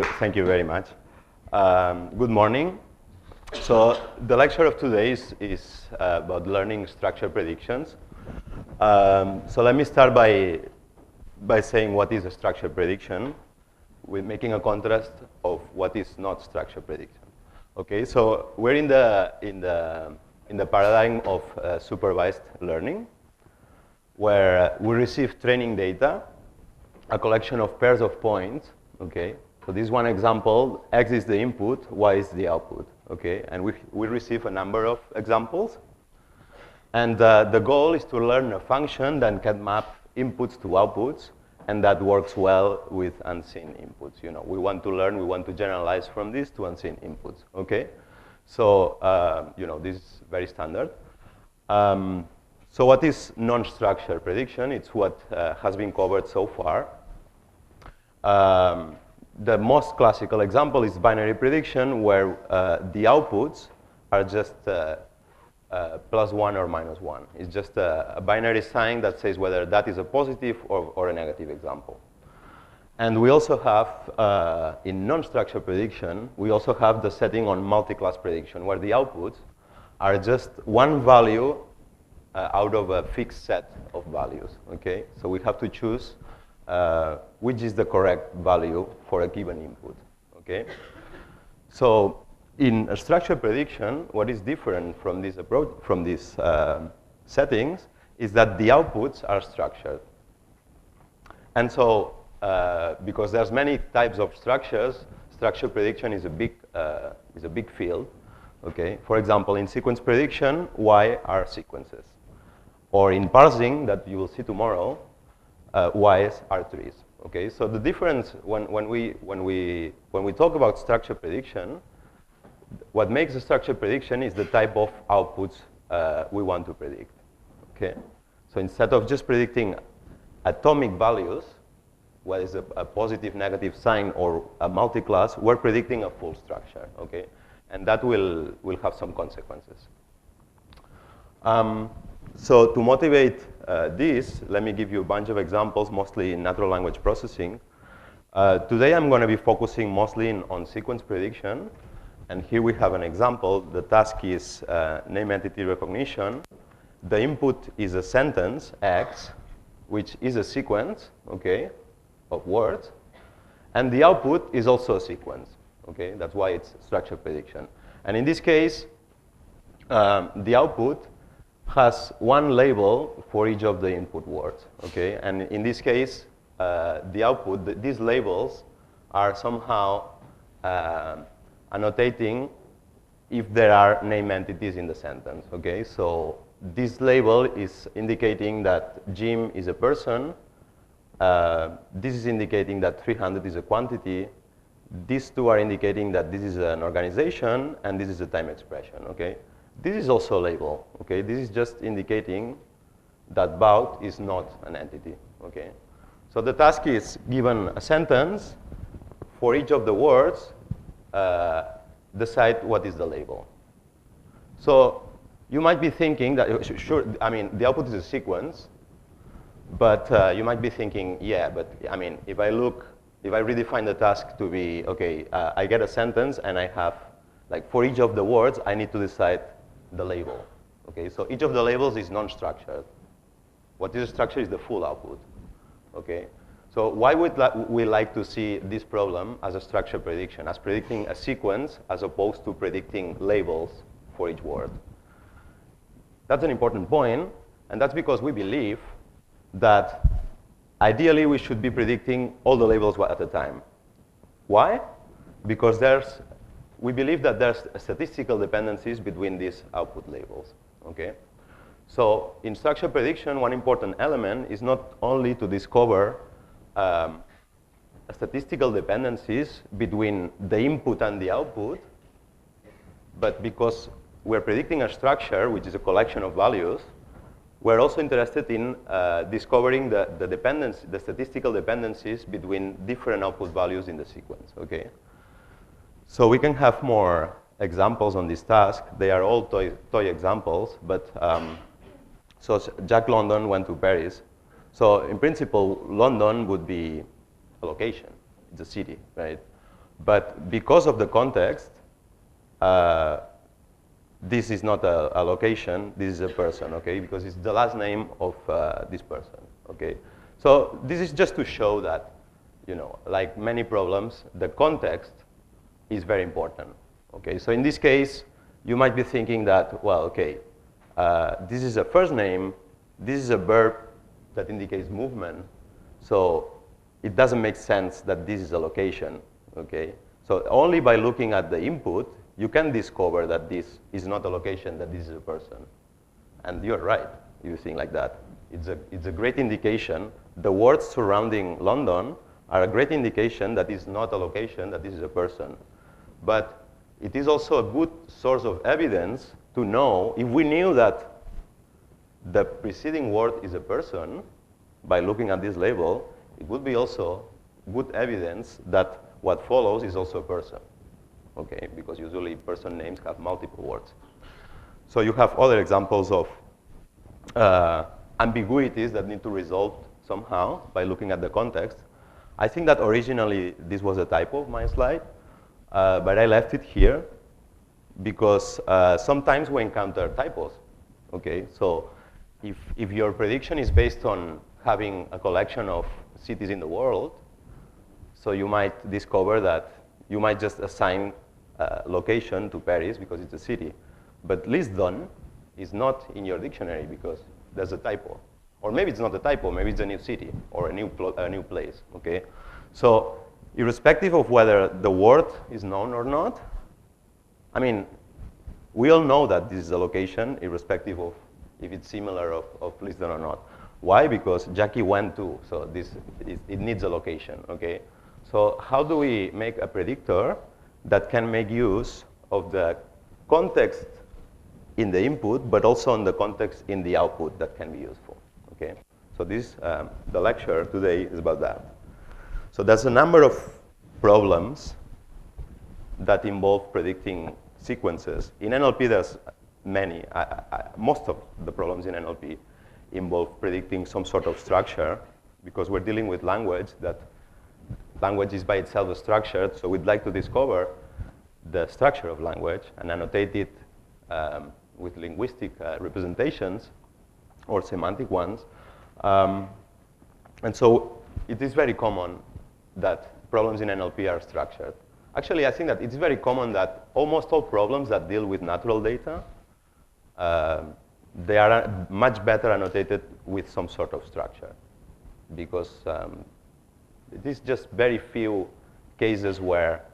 thank you very much. Good morning. So the lecture of today is about learning structure predictions. So let me start by saying what is a structure prediction, with making a contrast of what is not structure prediction. Okay, so we're in the paradigm of supervised learning, where we receive training data, a collection of pairs of points. Okay, so this one example: X is the input, Y is the output. Okay, and we receive a number of examples, and the goal is to learn a function that can map inputs to outputs, and that works well with unseen inputs. You know, we want to generalize from this to unseen inputs. Okay, so you know, this is very standard. So what is non-structured prediction? It's what has been covered so far. The most classical example is binary prediction, where the outputs are just +1 or -1. It's just a binary sign that says whether that is a positive or a negative example. And we also have, in non-structured prediction, we also have the setting on multi-class prediction, where the outputs are just one value out of a fixed set of values. Okay, so we have to choose which is the correct value for a given input. Okay, so in a structured prediction, what is different from this approach, from these settings, is that the outputs are structured. And so, because there's many types of structures, structured prediction is a big field. Okay, for example, in sequence prediction, Y are sequences. Or in parsing, that you will see tomorrow, Ys are trees. Okay, so the difference when we talk about structured prediction, what makes a structured prediction is the type of outputs we want to predict. Okay, so instead of just predicting atomic values, what is a positive, negative sign, or a multi-class, we're predicting a full structure. Okay, and that will have some consequences. So to motivate this, let me give you a bunch of examples, mostly in natural language processing. Today I'm going to be focusing mostly on sequence prediction. And here we have an example. The task is name entity recognition. The input is a sentence, X, which is a sequence, okay, of words. And the output is also a sequence. Okay, that's why it's structured prediction. And in this case, the output has one label for each of the input words. Okay, and in this case, the output, these labels are somehow annotating if there are name entities in the sentence. Okay, so this label is indicating that Jim is a person. This is indicating that 300 is a quantity. These two are indicating that this is an organization, and this is a time expression. Okay, this is also a label. Okay, this is just indicating that bout is not an entity. Okay, so the task is given a sentence. For each of the words, decide what is the label. So you might be thinking that, sure, I mean, the output is a sequence, but you might be thinking, yeah, but I mean, if I redefine the task to be, okay, I get a sentence and I have, like, for each of the words, I need to decide the label. Okay, so each of the labels is non-structured. What is structured is the full output. Okay. So why would we like to see this problem as a structured prediction, as predicting a sequence as opposed to predicting labels for each word? That's an important point, and that's because we believe that ideally we should be predicting all the labels at a time. Why? Because we believe that there's statistical dependencies between these output labels. Okay? So in structured prediction, one important element is not only to discover statistical dependencies between the input and the output, but because we're predicting a structure, which is a collection of values, we're also interested in discovering the statistical dependencies between different output values in the sequence. Okay? So we can have more examples on this task. They are all toy examples, but so Jack London went to Paris. So in principle, London would be a location. It's a city, right? But because of the context, this is not a location, this is a person, okay? Because it's the last name of this person, okay? So this is just to show that, you know, like many problems, the context is very important, okay? So in this case, you might be thinking that, well, okay, this is a first name, this is a verb that indicates movement, so it doesn't make sense that this is a location, okay? So only by looking at the input, you can discover that this is not a location, that this is a person. And you're right, you think like that. It's a great indication. The words surrounding London are a great indication that it's not a location, that this is a person. But it is also a good source of evidence to know, if we knew that the preceding word is a person, by looking at this label, it would be also good evidence that what follows is also a person, okay? Because usually person names have multiple words. So you have other examples of ambiguities that need to resolve somehow by looking at the context. I think that originally this was a typo of my slide, but I left it here because sometimes we encounter typos, okay? So if your prediction is based on having a collection of cities in the world, so you might discover that you might just assign location to Paris because it's a city. But Lisbon is not in your dictionary because there's a typo. Or maybe it's not a typo, maybe it's a new city or a new place, okay? So irrespective of whether the word is known or not, I mean, we all know that this is a location irrespective of if it's similar of Lisbon or not. Why? Because Jackie went to, so it needs a location, okay? So how do we make a predictor that can make use of the context in the input, but also on the context in the output that can be useful, okay? So this, the lecture today is about that. So there's a number of problems that involve predicting sequences. In NLP, there's many. Most of the problems in NLP involve predicting some sort of structure because we're dealing with language that language is by itself structured, so we'd like to discover the structure of language and annotate it with linguistic representations or semantic ones. And so it is very common that problems in NLP are structured. Actually, I think that it's very common that almost all problems that deal with natural data, they are much better annotated with some sort of structure because it is just very few cases where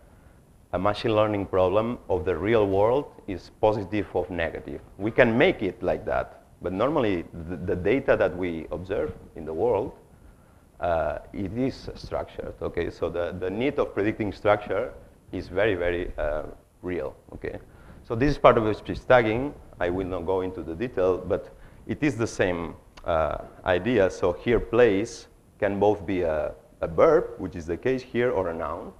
a machine learning problem of the real world is positive or negative. We can make it like that, but normally the data that we observe in the world, it is structured, okay? So the need of predicting structure is very, very real, okay? So this is part of speech tagging. I will not go into the detail, but it is the same idea. So here, place can both be a verb, which is the case here, or a noun.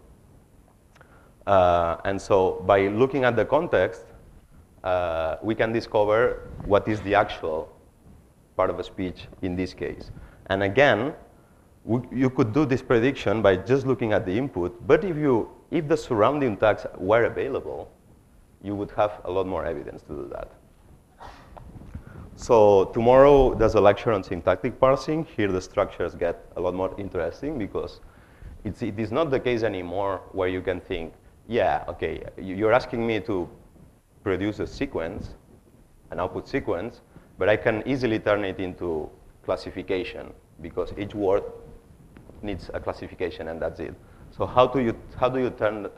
And so by looking at the context, we can discover what is the actual part of a speech in this case. And again, you could do this prediction by just looking at the input, but if the surrounding tags were available, you would have a lot more evidence to do that. So tomorrow there's a lecture on syntactic parsing. Here the structures get a lot more interesting because it is not the case anymore where you can think, yeah, okay, you're asking me to produce a sequence, an output sequence, but I can easily turn it into classification because each word needs a classification and that's it. So how do you turn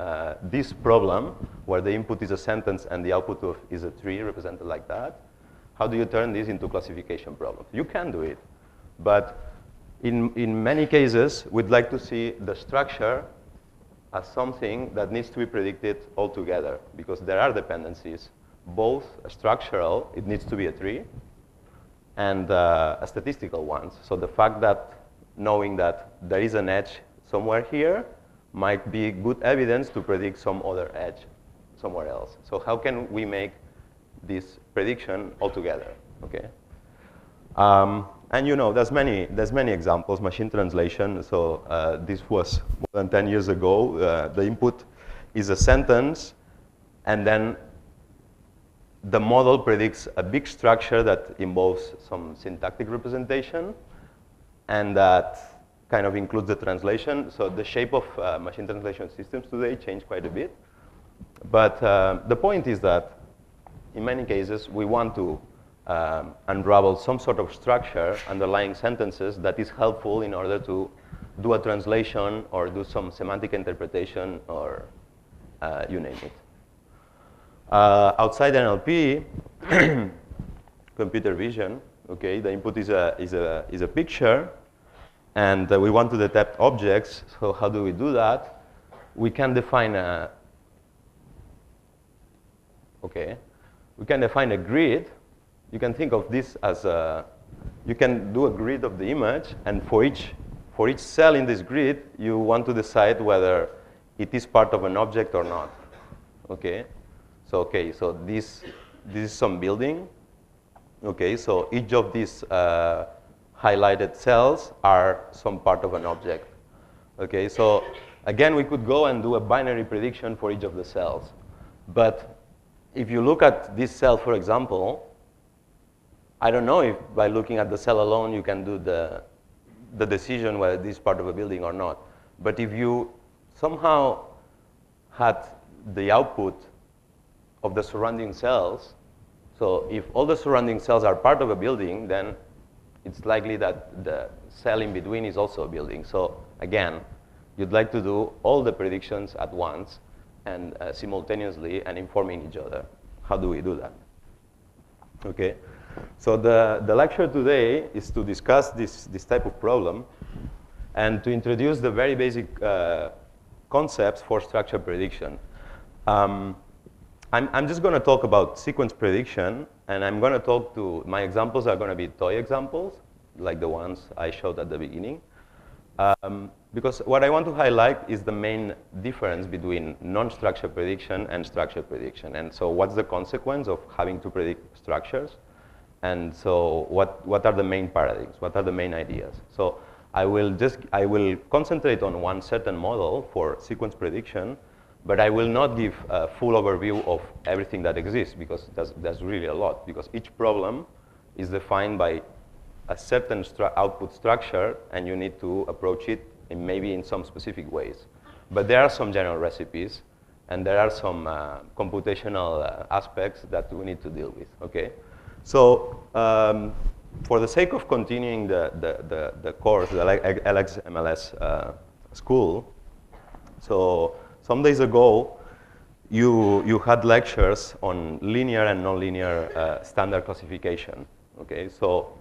this problem where the input is a sentence and the output is a tree represented like that? How do you turn this into classification problem? You can do it, but in many cases, we'd like to see the structure as something that needs to be predicted altogether because there are dependencies, both structural, it needs to be a tree, and a statistical ones. So the fact that knowing that there is an edge somewhere here might be good evidence to predict some other edge somewhere else. So how can we make this prediction altogether, okay? And you know, there's many examples, machine translation. So this was more than 10 years ago. The input is a sentence, and then the model predicts a big structure that involves some syntactic representation, and that kind of includes the translation. So the shape of machine translation systems today changed quite a bit. But the point is that in many cases, we want to unravel some sort of structure underlying sentences that is helpful in order to do a translation or do some semantic interpretation or you name it. Outside NLP, computer vision, okay, the input is a picture, and we want to detect objects. So how do we do that? We can define a grid. You can think of this as you can do a grid of the image, and for each cell in this grid, you want to decide whether it is part of an object or not. Okay, so this is some building. Okay, so each of these highlighted cells are some part of an object. Okay, so again, we could go and do a binary prediction for each of the cells, but if you look at this cell, for example, I don't know if by looking at the cell alone you can do the decision whether this is part of a building or not. But if you somehow had the output of the surrounding cells, so if all the surrounding cells are part of a building, then it's likely that the cell in between is also a building. So again, you'd like to do all the predictions at once and simultaneously and informing each other. How do we do that? Okay, so the lecture today is to discuss this type of problem and to introduce the very basic concepts for structured prediction. I'm just going to talk about sequence prediction, and I'm going to talk to, my examples are going to be toy examples, like the ones I showed at the beginning. Because what I want to highlight is the main difference between non-structured prediction and structured prediction. And so what's the consequence of having to predict structures? And so what are the main paradigms? What are the main ideas? So I will concentrate on one certain model for sequence prediction, but I will not give a full overview of everything that exists, because there's really a lot, because each problem is defined by a certain output structure, and you need to approach it maybe in some specific ways. But there are some general recipes, and there are some computational aspects that we need to deal with, okay? So for the sake of continuing the course, the LXMLS school, so some days ago, you had lectures on linear and nonlinear standard classification, okay? So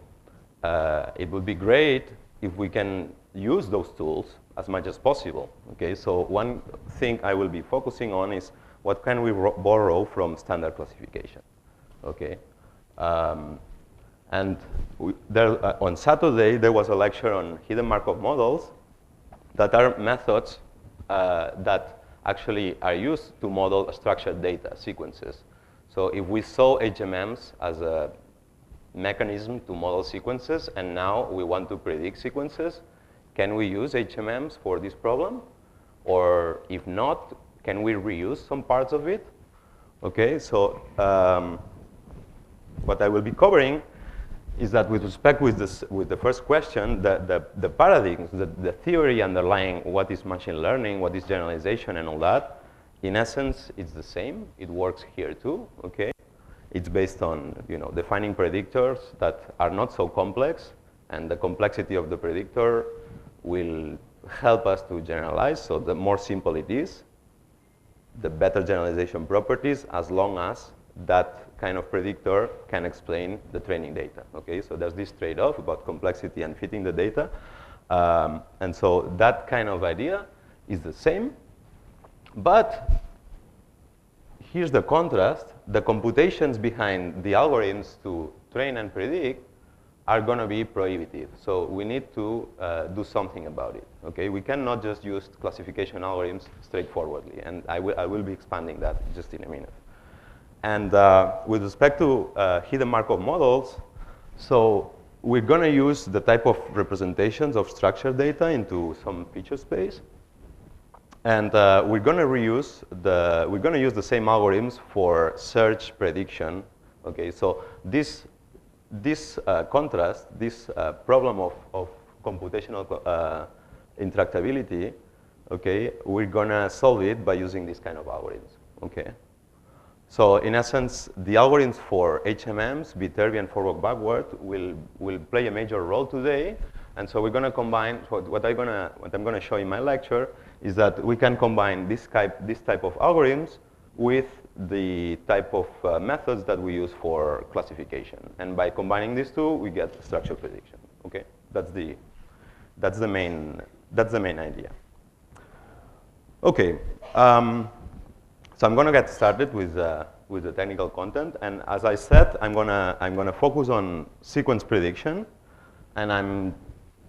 it would be great if we can use those tools as much as possible, okay? So one thing I will be focusing on is what can we borrow from standard classification, okay? And on Saturday, there was a lecture on hidden Markov models that are methods that actually are used to model structured data sequences. So if we saw HMMs as a mechanism to model sequences, and now we want to predict sequences, can we use HMMs for this problem? Or if not, can we reuse some parts of it? Okay, so what I will be covering is that with respect with the first question, the paradigms, the theory underlying what is machine learning, what is generalization and all that, in essence, it's the same. It works here too, okay? It's based on defining predictors that are not so complex, and the complexity of the predictor will help us to generalize. So the more simple it is, the better generalization properties, as long as that kind of predictor can explain the training data, okay? So there's this trade-off about complexity and fitting the data. And so that kind of idea is the same, but here's the contrast. The computations behind the algorithms to train and predict are going to be prohibitive. So we need to do something about it, okay? We cannot just use classification algorithms straightforwardly, and I will be expanding that just in a minute. And with respect to hidden Markov models, so we're going to use the type of representations of structured data into some feature space. And we're going to use the same algorithms for search prediction. Okay, so this contrast, this problem of computational interactability, okay, we're going to solve it by using this kind of algorithms. Okay. So in essence, the algorithms for HMMs, Viterbi and forward backward, will play a major role today. And so we're going to combine, what I'm going to show in my lecture is that we can combine this type of algorithms with the type of methods that we use for classification. And by combining these two, we get structure prediction. Okay, that's the main idea. Okay, so I'm going to get started with the technical content. And as I said, I'm gonna focus on sequence prediction, and I'm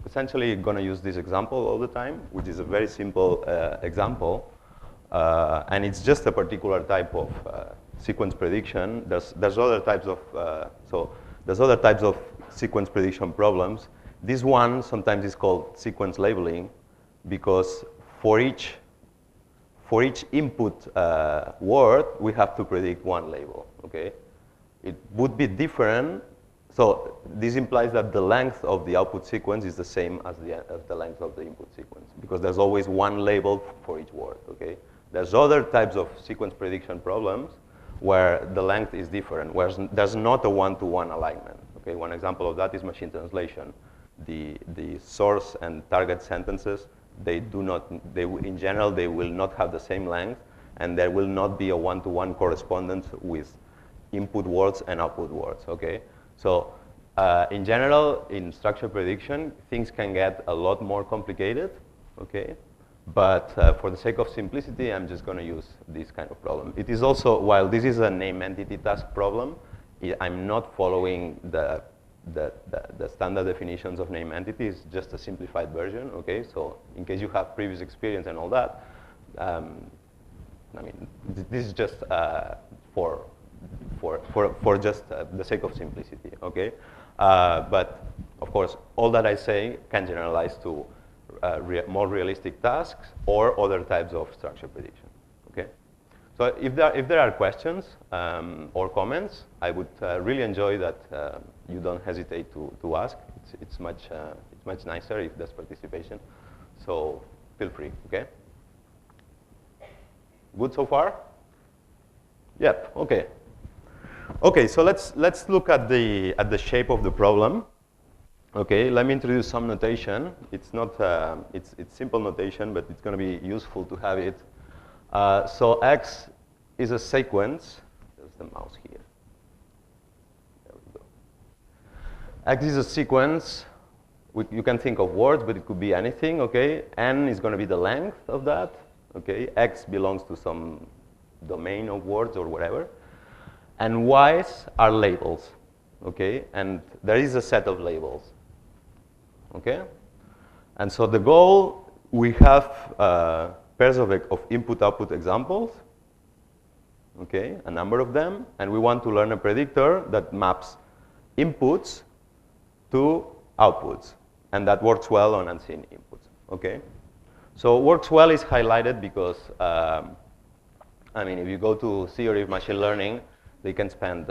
essentially going to use this example all the time, which is a very simple example. And it's just a particular type of sequence prediction. There's other types of sequence prediction problems. This one sometimes is called sequence labeling because for each input word, we have to predict one label. Okay, it would be different. So this implies that the length of the output sequence is the same as the length of the input sequence because there's always one label for each word. Okay, there's other types of sequence prediction problems where the length is different, where there's not a one-to-one alignment. Okay, one example of that is machine translation. The source and target sentences, in general, they will not have the same length, and there will not be a one-to-one correspondence with input words and output words. Okay. So in general, in structure prediction, things can get a lot more complicated, okay? But for the sake of simplicity, I'm just going to use this kind of problem. It is also, while this is a name entity task problem, I'm not following the standard definitions of name entities, just a simplified version, okay? So in case you have previous experience and all that, I mean, this is just for just the sake of simplicity, okay? But of course, all that I say can generalize to more realistic tasks or other types of structure prediction, okay? So if there are questions or comments, I would really enjoy that you don't hesitate to ask. It's much nicer if there's participation. So feel free, okay? Good so far? Yep, okay. Okay, so let's look at the shape of the problem. Okay, let me introduce some notation. It's not it's simple notation, but it's going to be useful to have it. So X is a sequence. There's the mouse here. There we go. X is a sequence. You can think of words, but it could be anything. Okay, N is going to be the length of that. Okay, X belongs to some domain of words or whatever. And Y's are labels, okay? And there is a set of labels, okay? And so the goal, we have pairs of input-output examples, okay? A number of them, and we want to learn a predictor that maps inputs to outputs, and that works well on unseen inputs, okay? So works well is highlighted because, I mean, if you go to theory of machine learning, they can spend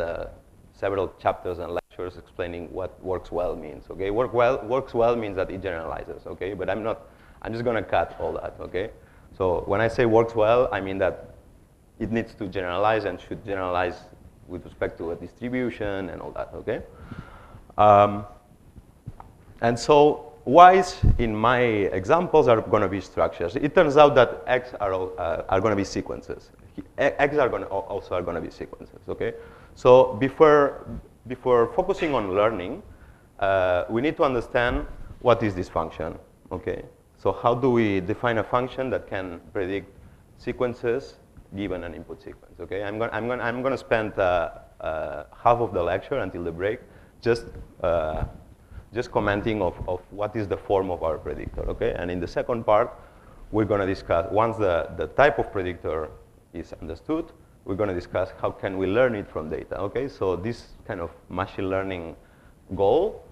several chapters and lectures explaining what works well means. Okay, works well means that it generalizes. Okay, but I'm just going to cut all that. Okay, so when I say works well, I mean that it needs to generalize and should generalize with respect to a distribution and all that. Okay, and so Y's in my examples are going to be structures. It turns out that X are going to be sequences. X are also going to be sequences, okay? So before focusing on learning, we need to understand what is this function, okay? So how do we define a function that can predict sequences given an input sequence, okay? I'm going to spend half of the lecture until the break just commenting of what is the form of our predictor, okay? And in the second part, we're going to discuss, once the type of predictor is understood, we're going to discuss how can we learn it from data, okay? So this kind of machine learning goal,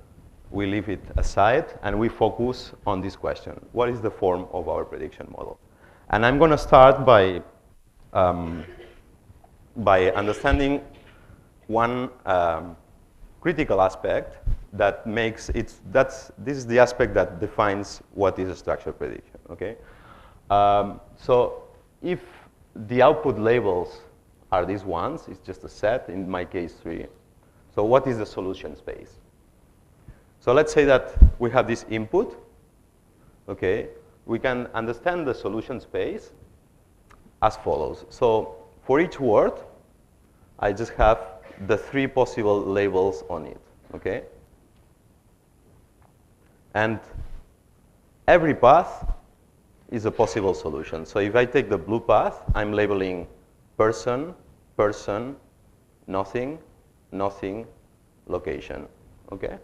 we leave it aside and we focus on this question. What is the form of our prediction model? And I'm going to start by understanding one critical aspect that makes it, this is the aspect that defines what is a structure prediction, okay? So if the output labels are these ones, it's just a set, in my case 3. So what is the solution space? So let's say that we have this input, okay? We can understand the solution space as follows. So for each word, I just have the 3 possible labels on it, okay? And every path is a possible solution. So if I take the blue path, I'm labeling person, person, nothing, nothing, location, okay?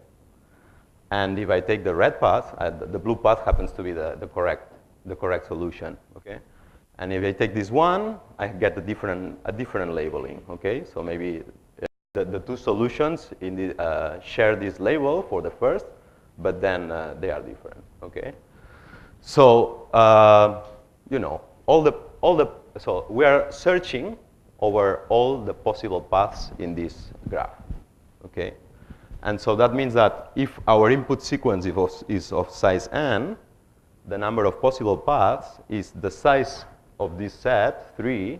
And if I take the red path, the blue path happens to be the correct solution, okay? And if I take this one, I get a different labeling, okay? So maybe the 2 solutions share this label for the first, but then they are different, okay? So you know, so we are searching over all the possible paths in this graph, okay? And so that means that if our input sequence is of size n, the number of possible paths is the size of this set, 3,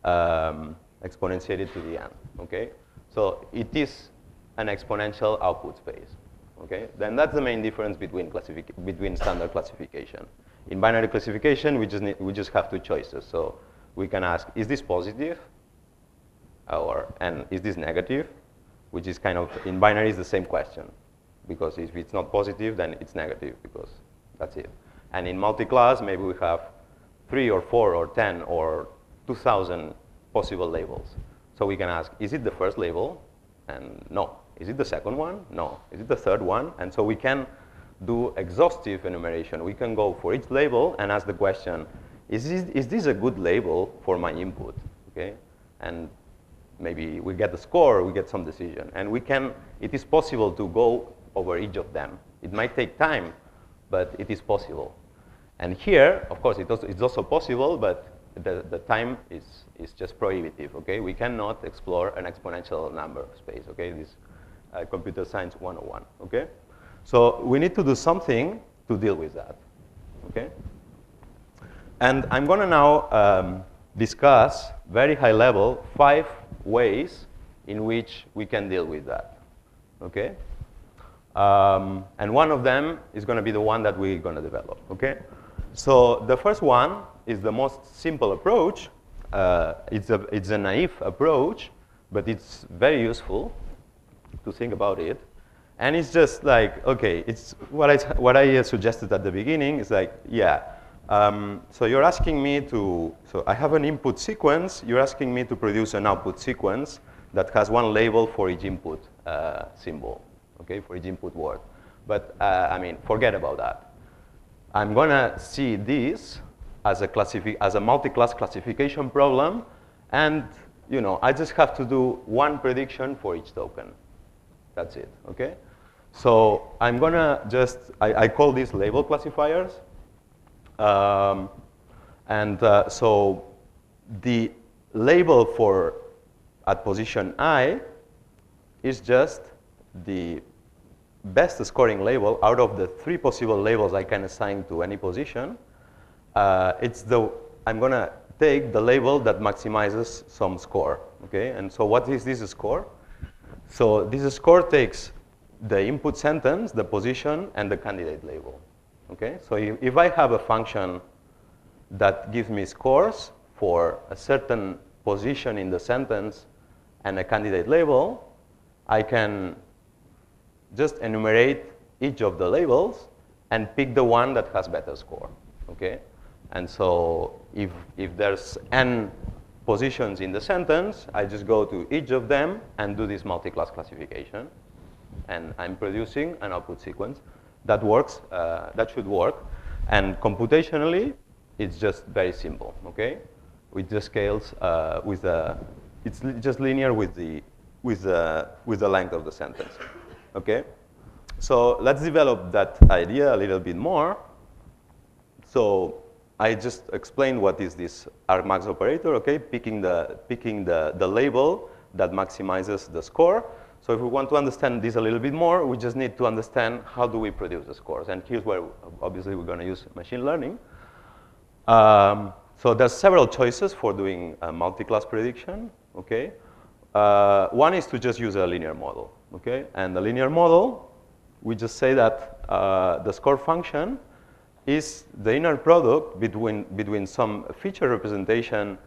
exponentiated to the n, okay? So it is an exponential output space, okay? Then that's the main difference between standard classification. In binary classification, we just have 2 choices. So we can ask, is this positive? And is this negative? Which is kind of, in binary, is the same question. Because if it's not positive, then it's negative, because that's it. And in multi-class, maybe we have 3 or 4 or 10 or 2,000 possible labels. So we can ask, is it the first label? And no. Is it the second one? No. Is it the third one? And so we can do exhaustive enumeration. We can go for each label and ask the question, is this a good label for my input? Okay? And maybe we get a score, we get some decision. And it is possible to go over each of them. It might take time, but it is possible. And here, of course, it's also possible, but the time is just prohibitive, okay? We cannot explore an exponential number space, okay? This computer science 101, okay? So we need to do something to deal with that, okay? And I'm going to now discuss, very high level, 5 ways in which we can deal with that, okay? And one of them is going to be the one that we're going to develop, okay? So the first one is the most simple approach. It's a naive approach, but it's very useful to think about it. And it's just like, okay, it's what I suggested at the beginning is like, yeah. So you're asking me so I have an input sequence. You're asking me to produce an output sequence that has one label for each input symbol, okay, for each input word. But I mean, forget about that. I'm going to see this as a multi-class classification problem, and you know, I just have to do one prediction for each token. That's it, okay? So I'm going to I call these label classifiers. So the label at position I is just the best scoring label out of the 3 possible labels I can assign to any position. I'm going to take the label that maximizes some score, okay? And so what is this score? So this score takes the input sentence, the position, and the candidate label, okay? So if I have a function that gives me scores for a certain position in the sentence and a candidate label, I can just enumerate each of the labels and pick the one that has better score, okay? And so if there's n positions in the sentence, I just go to each of them and do this multi-class classification. And I'm producing an output sequence that works, that should work. And computationally, it's just very simple, okay? It just scales it's just linear with the length of the sentence, okay? So let's develop that idea a little bit more. So I just explained what is this argmax operator, okay? Picking the label that maximizes the score. So if we want to understand this a little bit more, we just need to understand how do we produce the scores. And here's where, obviously, we're going to use machine learning. So there's several choices for doing a multi-class prediction, okay? One is to just use a linear model, okay? And the linear model, we just say that the score function is the inner product between some feature representation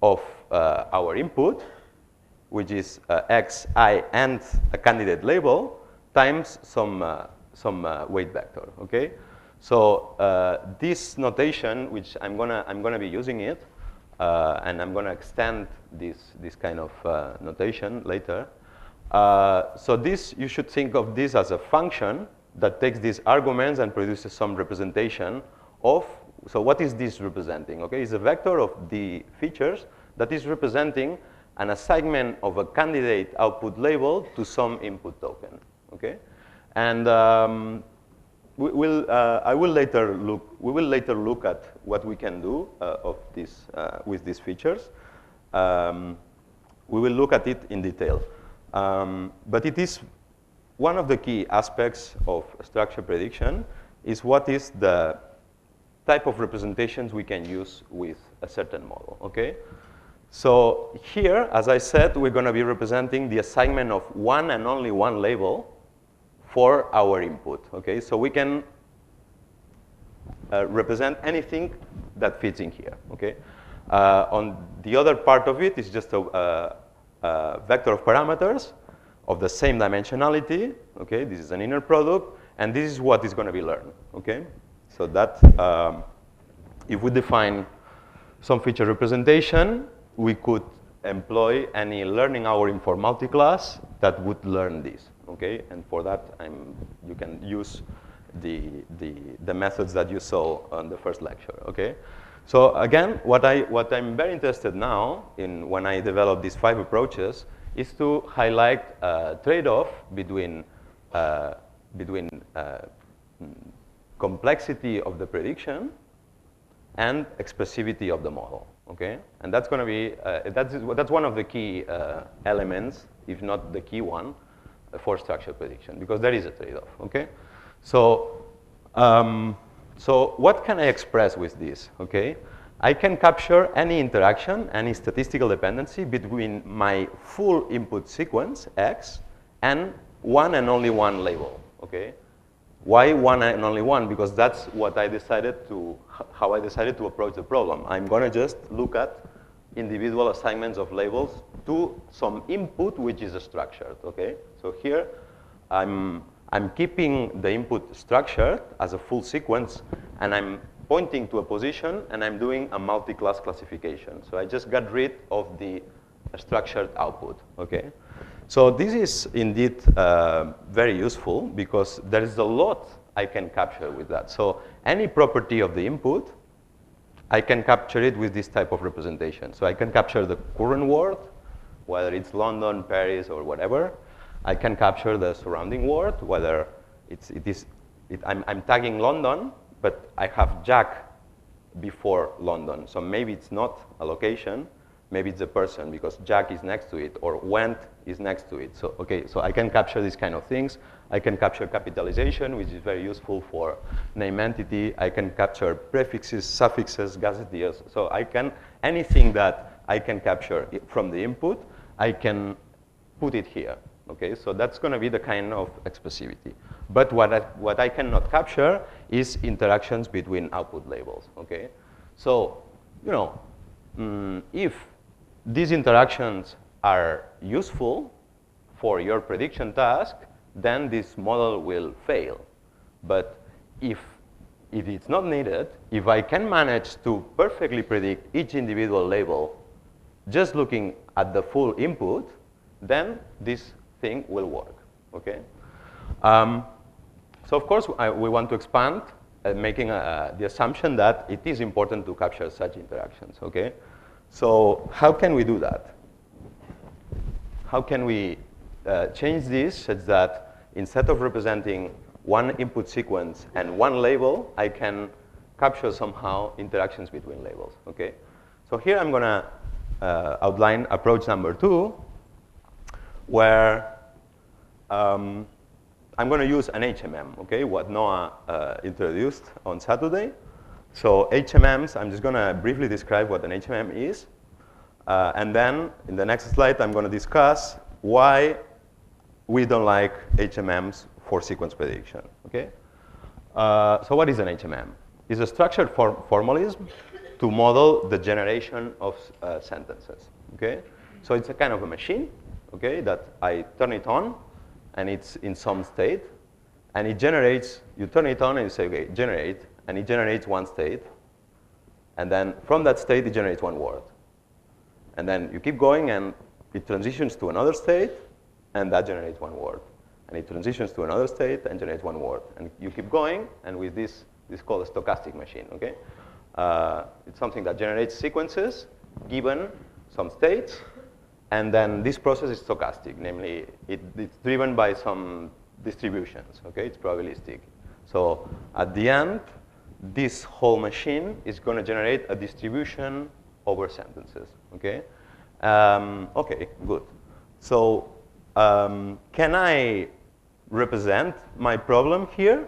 of our input, which is xi and a candidate label, times some weight vector, okay? So this notation, which I'm gonna be using it, and I'm gonna extend this kind of notation later. So this, you should think of this as a function that takes these arguments and produces some representation of, so what is this representing, okay? It's a vector of the features that is representing an assignment of a candidate output label to some input token, okay? And we will later look at what we can do of this with these features. We will look at it in detail. But it is one of the key aspects of structure prediction is what is the type of representations we can use with a certain model, okay? So here, as I said, we're going to be representing the assignment of one and only one label for our input, okay? So we can represent anything that fits in here, okay? On the other part of it is just a vector of parameters of the same dimensionality, okay? This is an inner product, and this is what is going to be learned, okay? So that, if we define some feature representation, we could employ any learning algorithm for multi-class that would learn this, okay? And for that, you can use the methods that you saw on the first lecture, okay? So again, what I'm very interested now in when I develop these 5 approaches is to highlight a trade-off between complexity of the prediction and expressivity of the model, okay? And that's going to be, that's one of the key elements, if not the key one, for structure prediction, because there is a trade-off, okay? So, so what can I express with this, okay? I can capture any interaction, any statistical dependency between my full input sequence, X, and one and only one label, okay? Why one and only one? Because that's what I decided to, how I decided to approach the problem. I'm going to just look at individual assignments of labels to some input which is structured, okay? So here, I'm keeping the input structured as a full sequence, and I'm pointing to a position, and I'm doing a multi-class classification. So I just got rid of the structured output, okay? So this is indeed very useful because there is a lot I can capture with that. So any property of the input, I can capture it with this type of representation. So I can capture the current world, whether it's London, Paris, or whatever. I can capture the surrounding world, whether I'm tagging London, but I have Jack before London. So maybe it's not a location, maybe it's a person because Jack is next to it or went is next to it. So, okay, so I can capture these kind of things. I can capture capitalization, which is very useful for name entity. I can capture prefixes, suffixes, gazetteers. So I can, anything that I can capture from the input, I can put it here. Okay, so that's going to be the kind of expressivity. But what I cannot capture is interactions between output labels. Okay, so you know, if these interactions are useful for your prediction task, then this model will fail. But if it's not needed, if I can manage to perfectly predict each individual label just looking at the full input, then this thing will work, okay? So of course, we want to expand, making the assumption that it is important to capture such interactions, okay? So how can we do that? How can we change this such that instead of representing one input sequence and one label, I can capture somehow interactions between labels, okay? So here I'm going to outline approach number 2, where I'm going to use an HMM, okay, what Noah introduced on Saturday. So HMMs, I'm just going to briefly describe what an HMM is. And then in the next slide, I'm going to discuss why we don't like HMMs for sequence prediction, okay? So what is an HMM? It's a structured formalism to model the generation of sentences, okay? So it's a kind of a machine, okay, that I turn it on, and it's in some state, and it generates, you turn it on and you say, okay, generate, and it generates one state, and then from that state, it generates one word. And then you keep going, and it transitions to another state, and that generates one word. And it transitions to another state and generates one word. And you keep going, and with this is called a stochastic machine, okay? It's something that generates sequences given some states, and then this process is stochastic, namely it's driven by some distributions, okay? It's probabilistic. So at the end, this whole machine is going to generate a distribution over sentences, okay? Okay, good. So can I represent my problem here?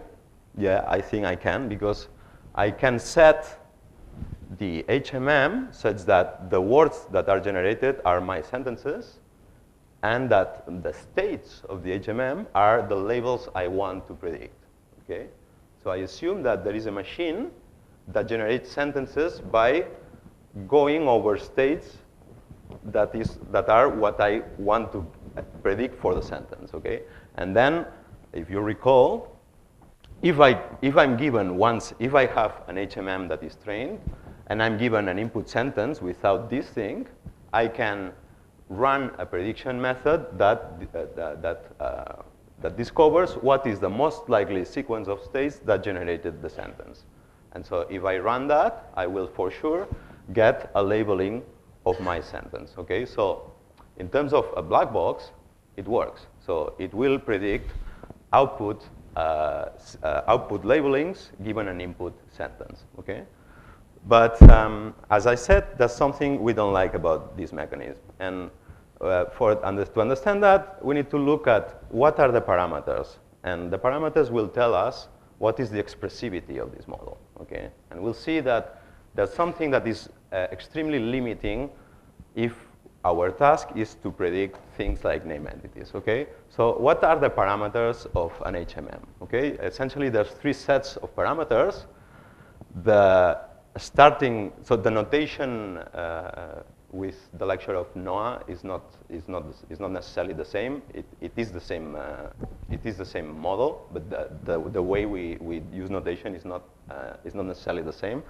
Yeah, I think I can, because I can set the HMM such that the words that are generated are my sentences, and that the states of the HMM are the labels I want to predict, okay? So I assume that there is a machine that generates sentences by going over states that are what I want to predict for the sentence, okay? And then, if you recall, if I'm given if I have an HMM that is trained, and I'm given an input sentence without this thing, I can run a prediction method that discovers what is the most likely sequence of states that generated the sentence. And so if I run that, I will for sure get a labeling of my sentence, okay? So in terms of a black box, it works. So it will predict output labelings given an input sentence, okay? But as I said, there's something we don't like about this mechanism. And to understand that, we need to look at what are the parameters. And the parameters will tell us what is the expressivity of this model, okay? And we'll see that there's something that is extremely limiting if our task is to predict things like name entities, okay? So what are the parameters of an HMM, okay? Essentially, there's 3 sets of parameters. So the notation with the lecture of Noah is not necessarily the same. It is the same model, but the way we use notation is not necessarily the same,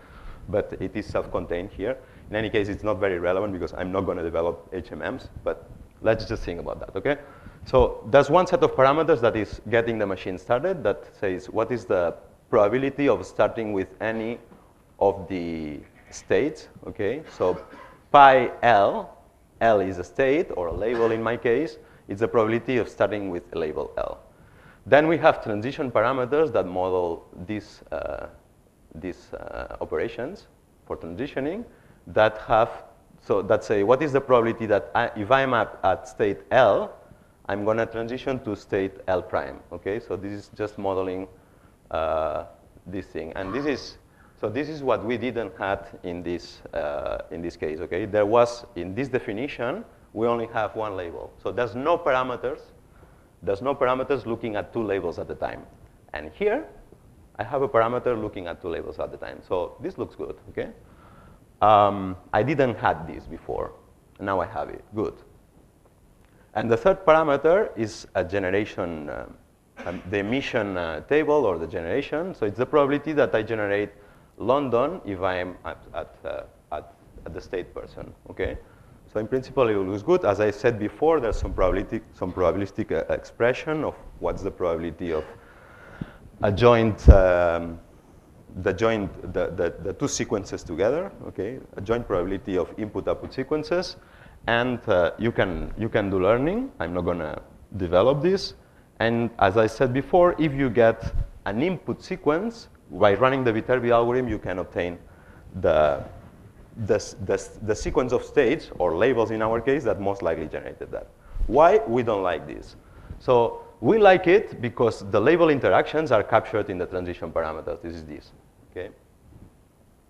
but it is self-contained here. In any case, it's not very relevant because I'm not going to develop HMMs, but let's just think about that, okay? So there's one set of parameters that is getting the machine started that says what is the probability of starting with any of the states, okay? So pi L is a state or a label in my case. It's the probability of starting with a label L. Then we have transition parameters that model these operations for transitioning that say what is the probability that if I'm at state L, I'm going to transition to state L prime, okay? So this is just modeling this thing. And this is what we didn't have in this case, okay? There was, in this definition, we only have one label. So there's no parameters looking at 2 labels at a time. And here, I have a parameter looking at 2 labels at a time. So this looks good, okay? I didn't have this before. Now I have it, good. And the third parameter is a generation, the emission table or the generation. So it's the probability that I generate London if I'm at the state person, okay? So in principle, it looks good. As I said before, there's some probabilistic expression of what's the probability of a joint, the 2 sequences together, okay? A joint probability of input-output sequences. And you can do learning. I'm not going to develop this. And as I said before, if you get an input sequence by running the Viterbi algorithm, you can obtain the sequence of states, or labels in our case, that most likely generated that. Why we don't like this? So we like it because the label interactions are captured in the transition parameters. This is this, okay?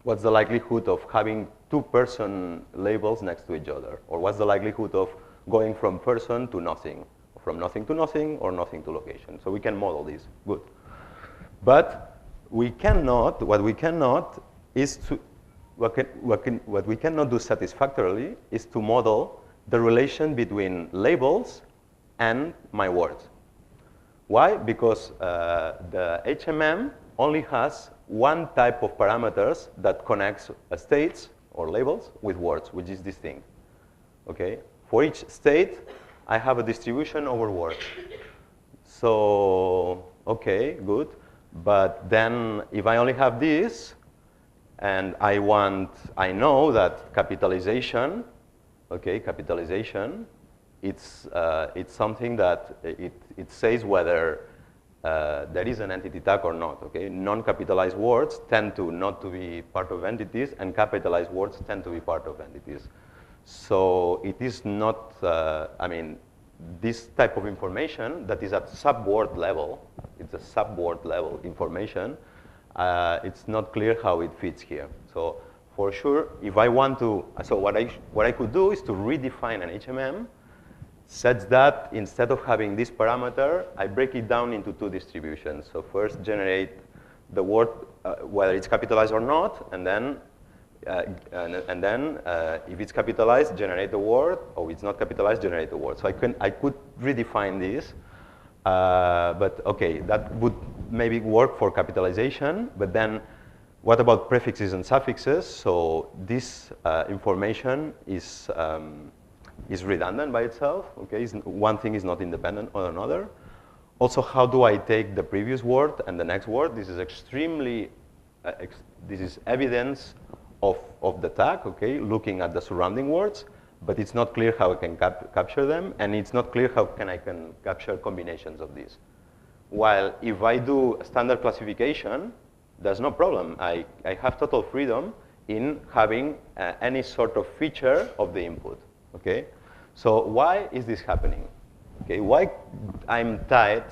What's the likelihood of having two person labels next to each other? Or what's the likelihood of going from person to nothing, from nothing to nothing, or nothing to location? So we can model this, good. But we cannot, what we cannot do satisfactorily is to model the relation between labels and my words. Why? Because the HMM only has one type of parameters that connects states or labels with words, which is this thing, okay? For each state, I have a distribution over words. So, okay, good. But then if I only have this, and I know that capitalization, okay, capitalization, it's something that it says whether there is an entity tag or not, okay? Non-capitalized words tend to not to be part of entities, and capitalized words tend to be part of entities. So it is not, I mean, this type of information that is at subword level, it's a subword level information, it's not clear how it fits here. So for sure, if I want to, so what I could do is to redefine an HMM such that instead of having this parameter, I break it down into two distributions. So first generate the word, whether it's capitalized or not, and then if it's capitalized, generate the word, or it's not capitalized, generate the word. So I could redefine this, but okay, that would maybe work for capitalization, but then what about prefixes and suffixes? So this information is redundant by itself, okay? One thing is not independent of another. Also, how do I take the previous word and the next word? This is extremely, this is evidence of the tag, okay? Looking at the surrounding words, but it's not clear how I can capture them, and it's not clear how I can capture combinations of these. While if I do standard classification, there's no problem. I have total freedom in having any sort of feature of the input, okay? So why is this happening? Okay, why I'm tied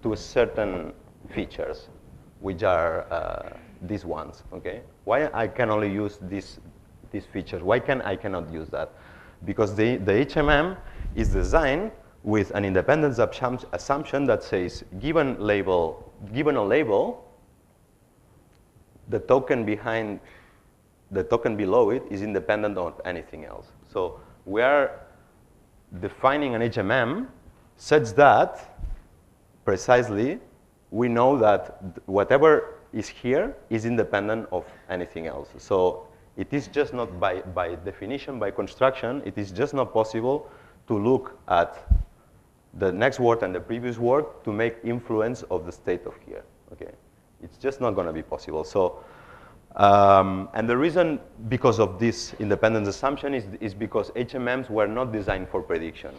to certain features, which are these ones, okay? Why I can only use these features? Why I cannot use that? Because the HMM is designed with an independence assumption that says, given a label, the token below it is independent of anything else. So we are defining an HMM such that, precisely, we know that whatever is here is independent of anything else. So it is just not, by definition, by construction, it is just not possible to look at the next word and the previous word to make influence of the state of here, okay? It's just not going to be possible. So, and the reason because of this independence assumption is because HMMs were not designed for prediction.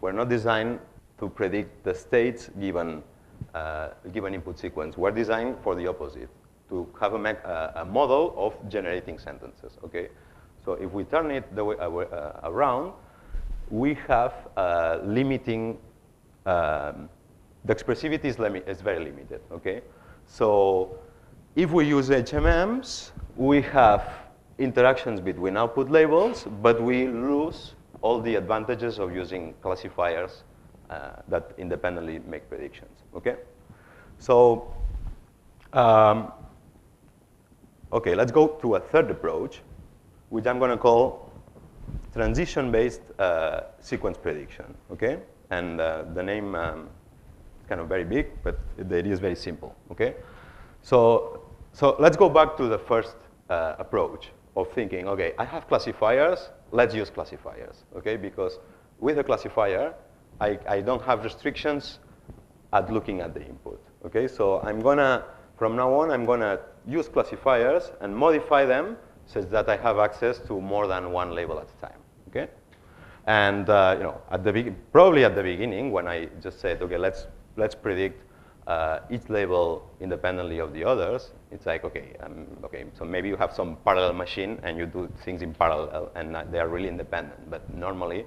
We're not designed to predict the states given input sequence. We're designed for the opposite, to have a model of generating sentences, okay? So if we turn it the way around, we have limiting, the expressivity is very limited, okay? So if we use HMMs, we have interactions between output labels, but we lose all the advantages of using classifiers that independently make predictions, okay? So, okay, let's go to a third approach, which I'm going to call transition-based sequence prediction, okay? And the name is kind of very big, but the idea is very simple, okay? So let's go back to the first approach of thinking, okay, I have classifiers, let's use classifiers, okay? Because with a classifier, I don't have restrictions at looking at the input, okay? So I'm gonna, from now on, I'm gonna use classifiers and modify them such that I have access to more than one label at a time, okay? And you know, probably at the beginning, when I just said, okay, let's predict each label independently of the others, it's like, okay, so maybe you have some parallel machine and you do things in parallel and they are really independent. But normally,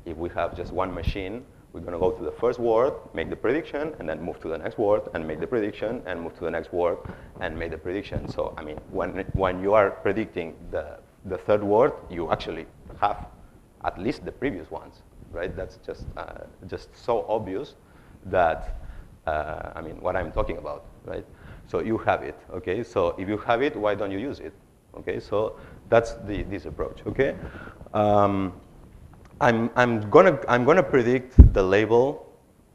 if we have just one machine, we're going to go to the first word, make the prediction, and then move to the next word and make the prediction, and move to the next word and make the prediction. So, I mean, when you are predicting the third word, you actually have at least the previous ones, right? That's just so obvious that, I mean, what I'm talking about, right? So you have it, okay? So if you have it, why don't you use it? Okay, so that's this approach, okay? I'm gonna predict the label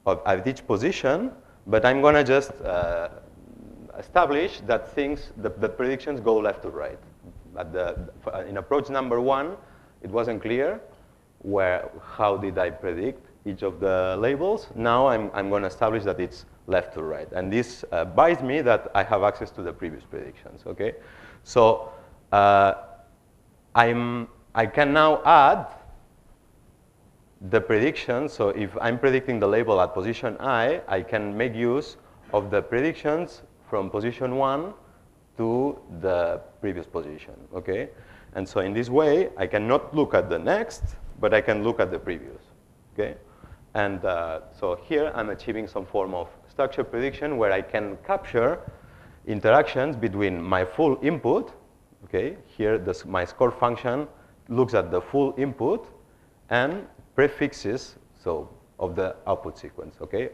at each position, but I'm gonna just establish that the predictions go left to right. In approach number 1, it wasn't clear how did I predict each of the labels. Now I'm gonna establish that it's left to right, and this buys me that I have access to the previous predictions. Okay, so I can now add the prediction. So if I'm predicting the label at position I can make use of the predictions from position 1 to the previous position, okay? And so in this way, I cannot look at the next, but I can look at the previous, okay? And so here I'm achieving some form of structured prediction where I can capture interactions between my full input, okay? Here my score function looks at the full input and prefixes, so of the output sequence, okay?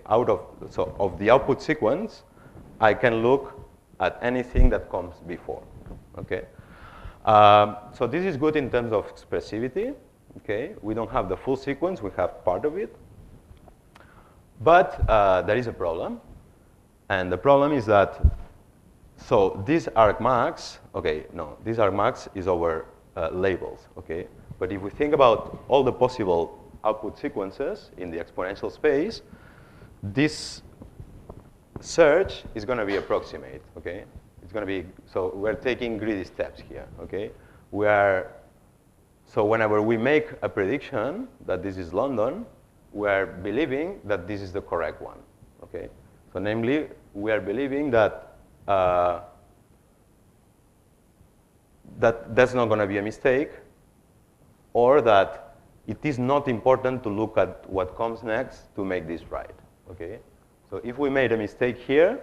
So of the output sequence, I can look at anything that comes before, okay? So this is good in terms of expressivity, okay? We don't have the full sequence, we have part of it. But there is a problem, and the problem is that, so this argmax, okay, no, this argmax is our labels, okay? But if we think about all the possible output sequences in the exponential space, this search is going to be approximate, okay? It's going to be, so we're taking greedy steps here, okay? So whenever we make a prediction that this is London, we are believing that this is the correct one, okay? So namely, we are believing that that's not going to be a mistake, or that it is not important to look at what comes next to make this right, okay? So if we made a mistake here,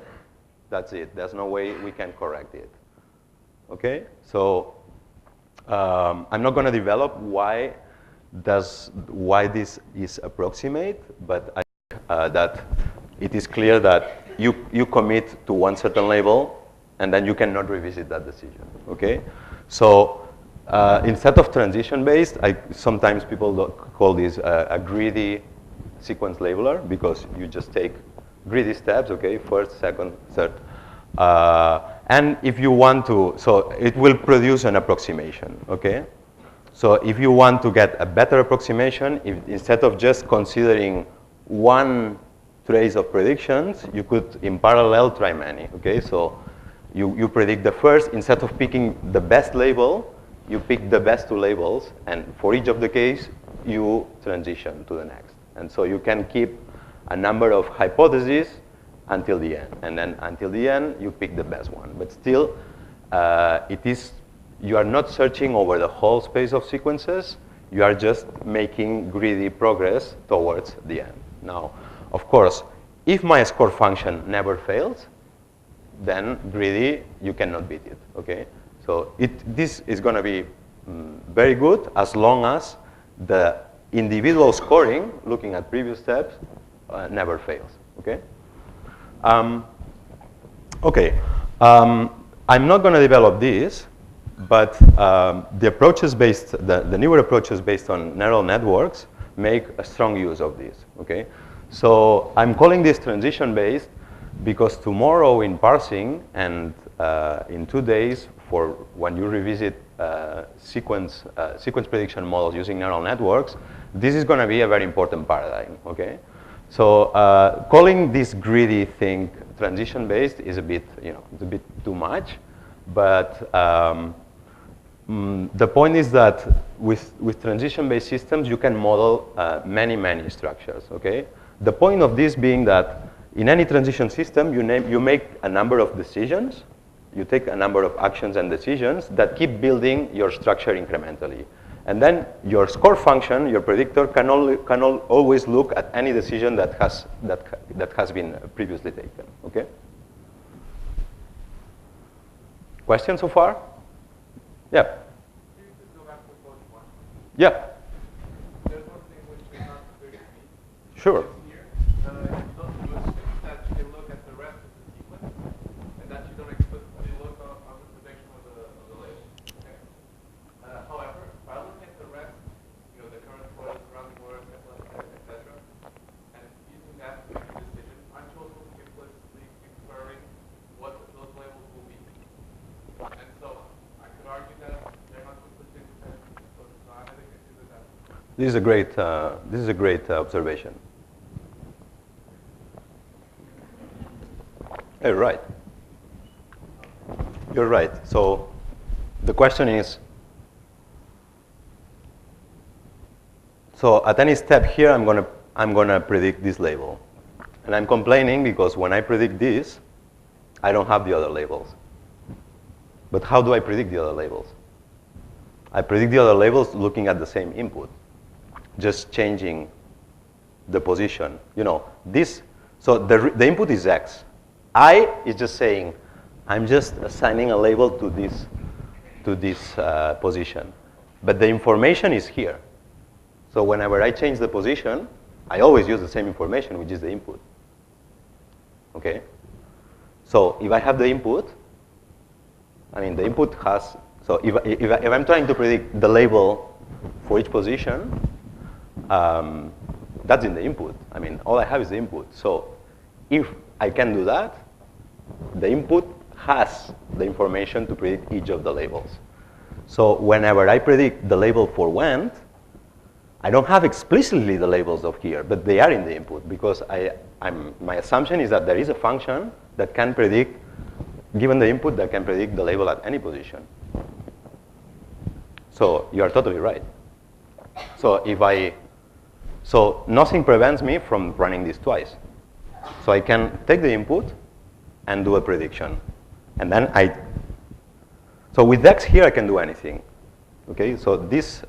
that's it. There's no way we can correct it, okay? So I'm not going to develop why this is approximate, but I think that it is clear that you commit to one certain label, and then you cannot revisit that decision, okay? So instead of transition-based, sometimes people call this a greedy sequence labeler, because you just take greedy steps, okay, first, second, third. And if you want to, so it will produce an approximation, okay? So if you want to get a better approximation, instead of just considering one trace of predictions, you could, in parallel, try many, okay? So you predict the first, instead of picking the best label, you pick the best 2 labels, and for each of the case, you transition to the next. And so you can keep a number of hypotheses until the end. And then until the end, you pick the best one. But still, you are not searching over the whole space of sequences. You are just making greedy progress towards the end. Now, of course, if my score function never fails, then greedy, you cannot beat it, okay? So this is going to be very good as long as the individual scoring, looking at previous steps, never fails, okay? I'm not going to develop this, but the newer approaches based on neural networks make a strong use of this, okay? So I'm calling this transition-based because tomorrow in parsing and in 2 days for when you revisit sequence prediction models using neural networks, this is going to be a very important paradigm, okay? So calling this greedy thing transition-based is a bit, it's a bit too much. But the point is that with transition-based systems, you can model many structures, okay? The point of this being that In any transition system, you make a number of decisions. You take a number of actions and decisions that keep building your structure incrementally. And then your score function, your predictor, can always look at any decision that has been previously taken. Okay? Questions so far? Yeah. Can you just go back to the first one? Yeah. There's one thing which is not clear to me. Sure. Here, you assume that you can look at the rest of the sequence, and that you don't explicitly look on the prediction of the label. Okay. However, if I look at the rest, the current flow, surrounding words, etc., and using that to make a decision, aren't you also implicitly inferring what those labels will be? And so I could argue that they're not completely independent. So I think I see that. This is a great observation. You're right. You're right. So the question is, so at any step here, I'm gonna predict this label, and I'm complaining because when I predict this, I don't have the other labels. But how do I predict the other labels? I predict the other labels looking at the same input, just changing the position. So the input is X. I is just saying, I'm just assigning a label to this position. But the information is here. So whenever I change the position, I always use the same information, which is the input. Okay? So if I have the input, the input has, so if I'm trying to predict the label for each position, that's in the input. All I have is the input. So if I can do that, the input has the information to predict each of the labels. So whenever I predict the label for went, I don't have explicitly the labels of here, but they are in the input because my assumption is that there is a function that can predict, given the input, that can predict the label at any position. So you are totally right. So nothing prevents me from running this twice. So I can take the input and do a prediction. And then so with X here, I can do anything. Okay, so this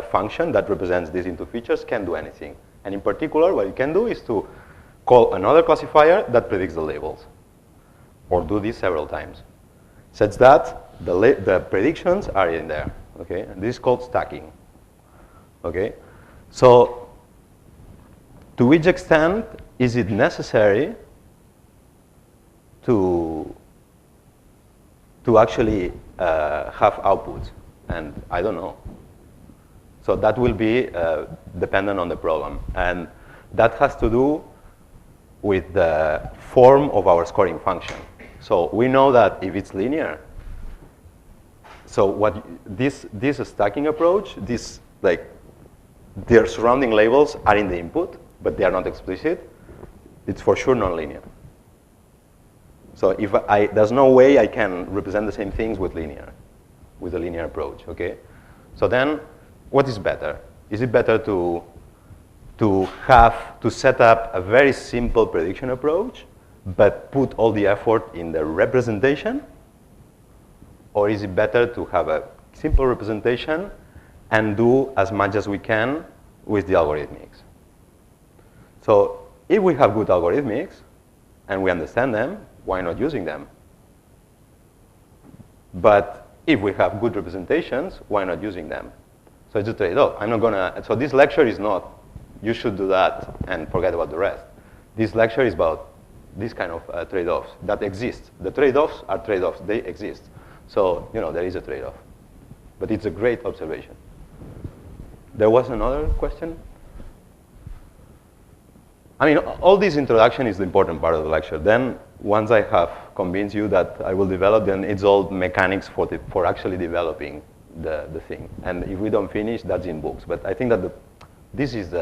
function that represents these input features can do anything. And in particular, what you can do is to call another classifier that predicts the labels, or do this several times, such that the predictions are in there. Okay, and this is called stacking. Okay, so to which extent is it necessary to actually have outputs? And I don't know. So that will be dependent on the problem. And that has to do with the form of our scoring function. So we know that if it's linear, so what this stacking approach, their surrounding labels are in the input, but they are not explicit. It's for sure nonlinear. So there's no way I can represent the same things with a linear approach, okay? So then, what is better? Is it better to set up a very simple prediction approach, but put all the effort in the representation? Or is it better to have a simple representation and do as much as we can with the algorithmics? So if we have good algorithmics and we understand them, why not using them? But if we have good representations, why not using them? So it's a trade-off. So this lecture is not, you should do that and forget about the rest. This lecture is about this kind of trade-offs that exist. The trade-offs are trade-offs, they exist. So, there is a trade-off. But it's a great observation. There was another question? All this introduction is the important part of the lecture. Then, once I have convinced you that I will develop, then it's all mechanics for actually developing the thing. And if we don't finish, that's in books. But I think that this is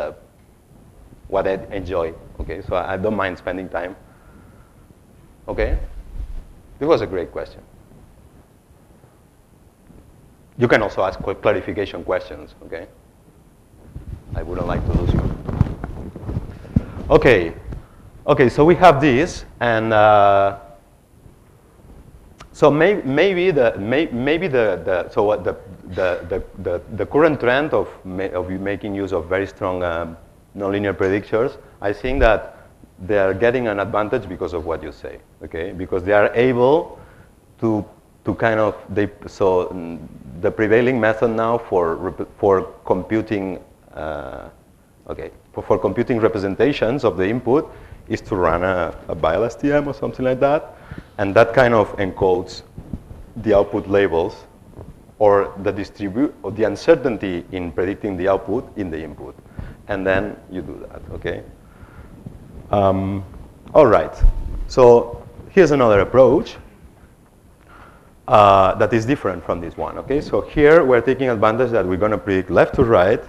what I enjoy. Okay, so I don't mind spending time. Okay, it was a great question. You can also ask clarification questions. Okay, I wouldn't like to lose you. Okay. Okay, so we have this, and so maybe the current trend of making use of very strong nonlinear predictors, I think that they are getting an advantage because of what you say, okay? Because they are able to kind of the prevailing method now for computing for computing representations of the input is to run a BILSTM or something like that, and that kind of encodes the output labels or the uncertainty in predicting the output in the input, and then you do that, okay? All right, so here's another approach that is different from this one, okay? So here we're taking advantage that we're going to predict left to right,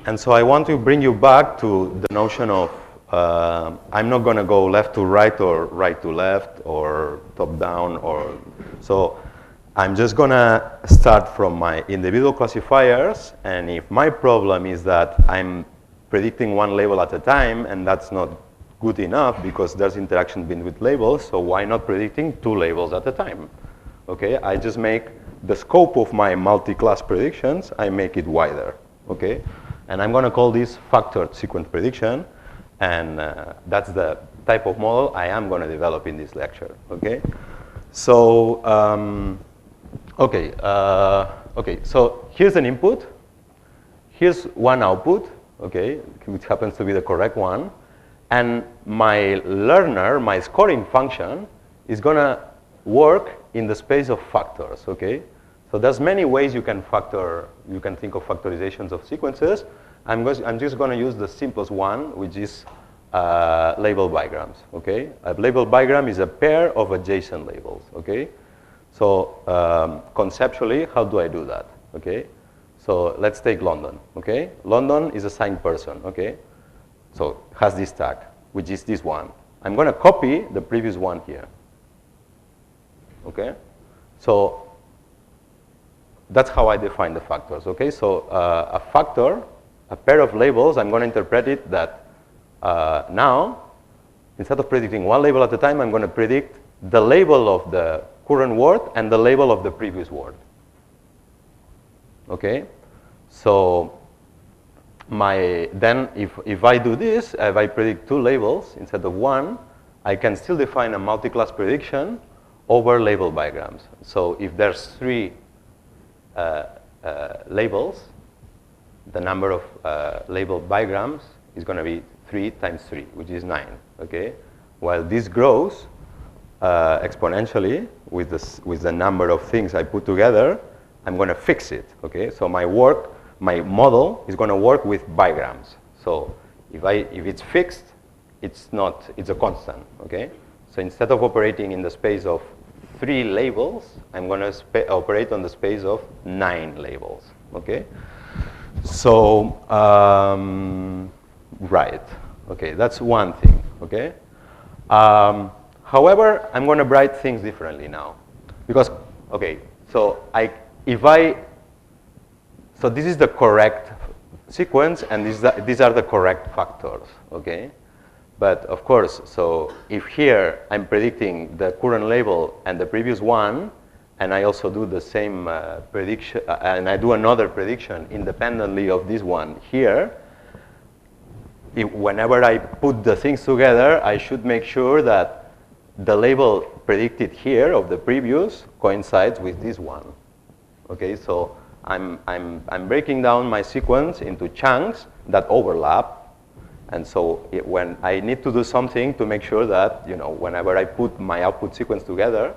and so I want to bring you back to the notion of I'm not going to go left to right or right to left or top down, or so I'm just going to start from my individual classifiers, and if my problem is that I'm predicting one label at a time, and that's not good enough because there's interaction between labels, so why not predicting two labels at a time? Okay, I just make the scope of my multi-class predictions, I make it wider, okay? And I'm going to call this factored sequence prediction, and that's the type of model I am going to develop in this lecture, okay? So, okay, so here's an input, here's one output, okay, which happens to be the correct one, and my learner, my scoring function, is going to work in the space of factors, okay? So there's many ways you can think of factorizations of sequences. I'm just going to use the simplest one, which is label bigrams, okay? A label bigram is a pair of adjacent labels, okay? So conceptually, how do I do that, okay? So let's take London, okay? London is a signed person, okay? So has this tag, which is this one. I'm going to copy the previous one here, okay? So that's how I define the factors, okay? So a factor, a pair of labels, I'm going to interpret it that now, instead of predicting one label at a time, I'm going to predict the label of the current word and the label of the previous word, okay? So then if I do this, if I predict two labels instead of one, I can still define a multi-class prediction over label bigrams. So if there's three labels, the number of label bigrams is going to be 3 times 3, which is 9, okay? While this grows exponentially with the number of things I put together, I'm going to fix it, okay? So my model is going to work with bigrams. So if it's fixed, it's a constant, okay? So instead of operating in the space of 3 labels, I'm going to operate on the space of 9 labels, okay? So, right, okay, that's one thing, okay? However, I'm going to write things differently now. Because, okay, so so this is the correct sequence, and these are the correct factors, okay? But of course, so if here I'm predicting the current label and the previous one, and I also do the same prediction, and I do another prediction independently of this one here, whenever I put the things together, I should make sure that the label predicted here of the previous coincides with this one, okay? So I'm breaking down my sequence into chunks that overlap. And so when I need to do something to make sure that, you know, whenever I put my output sequence together,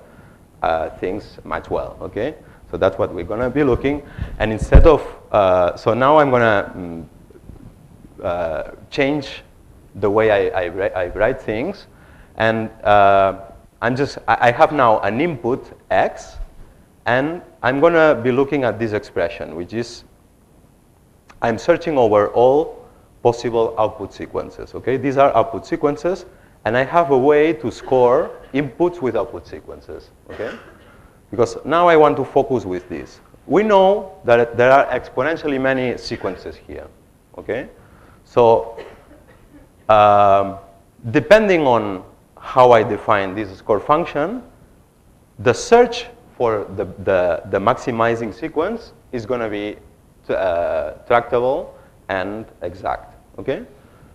things match well, okay? So that's what we're going to be looking. And instead of, so now I'm going to change the way I write things. And I have now an input X, and I'm going to be looking at this expression, which is I'm searching over all possible output sequences, okay? These are output sequences, and I have a way to score inputs with output sequences, okay? Because now I want to focus with this. We know that there are exponentially many sequences here, okay? So depending on how I define this score function, the search for the maximizing sequence is going to be tractable and exact, okay?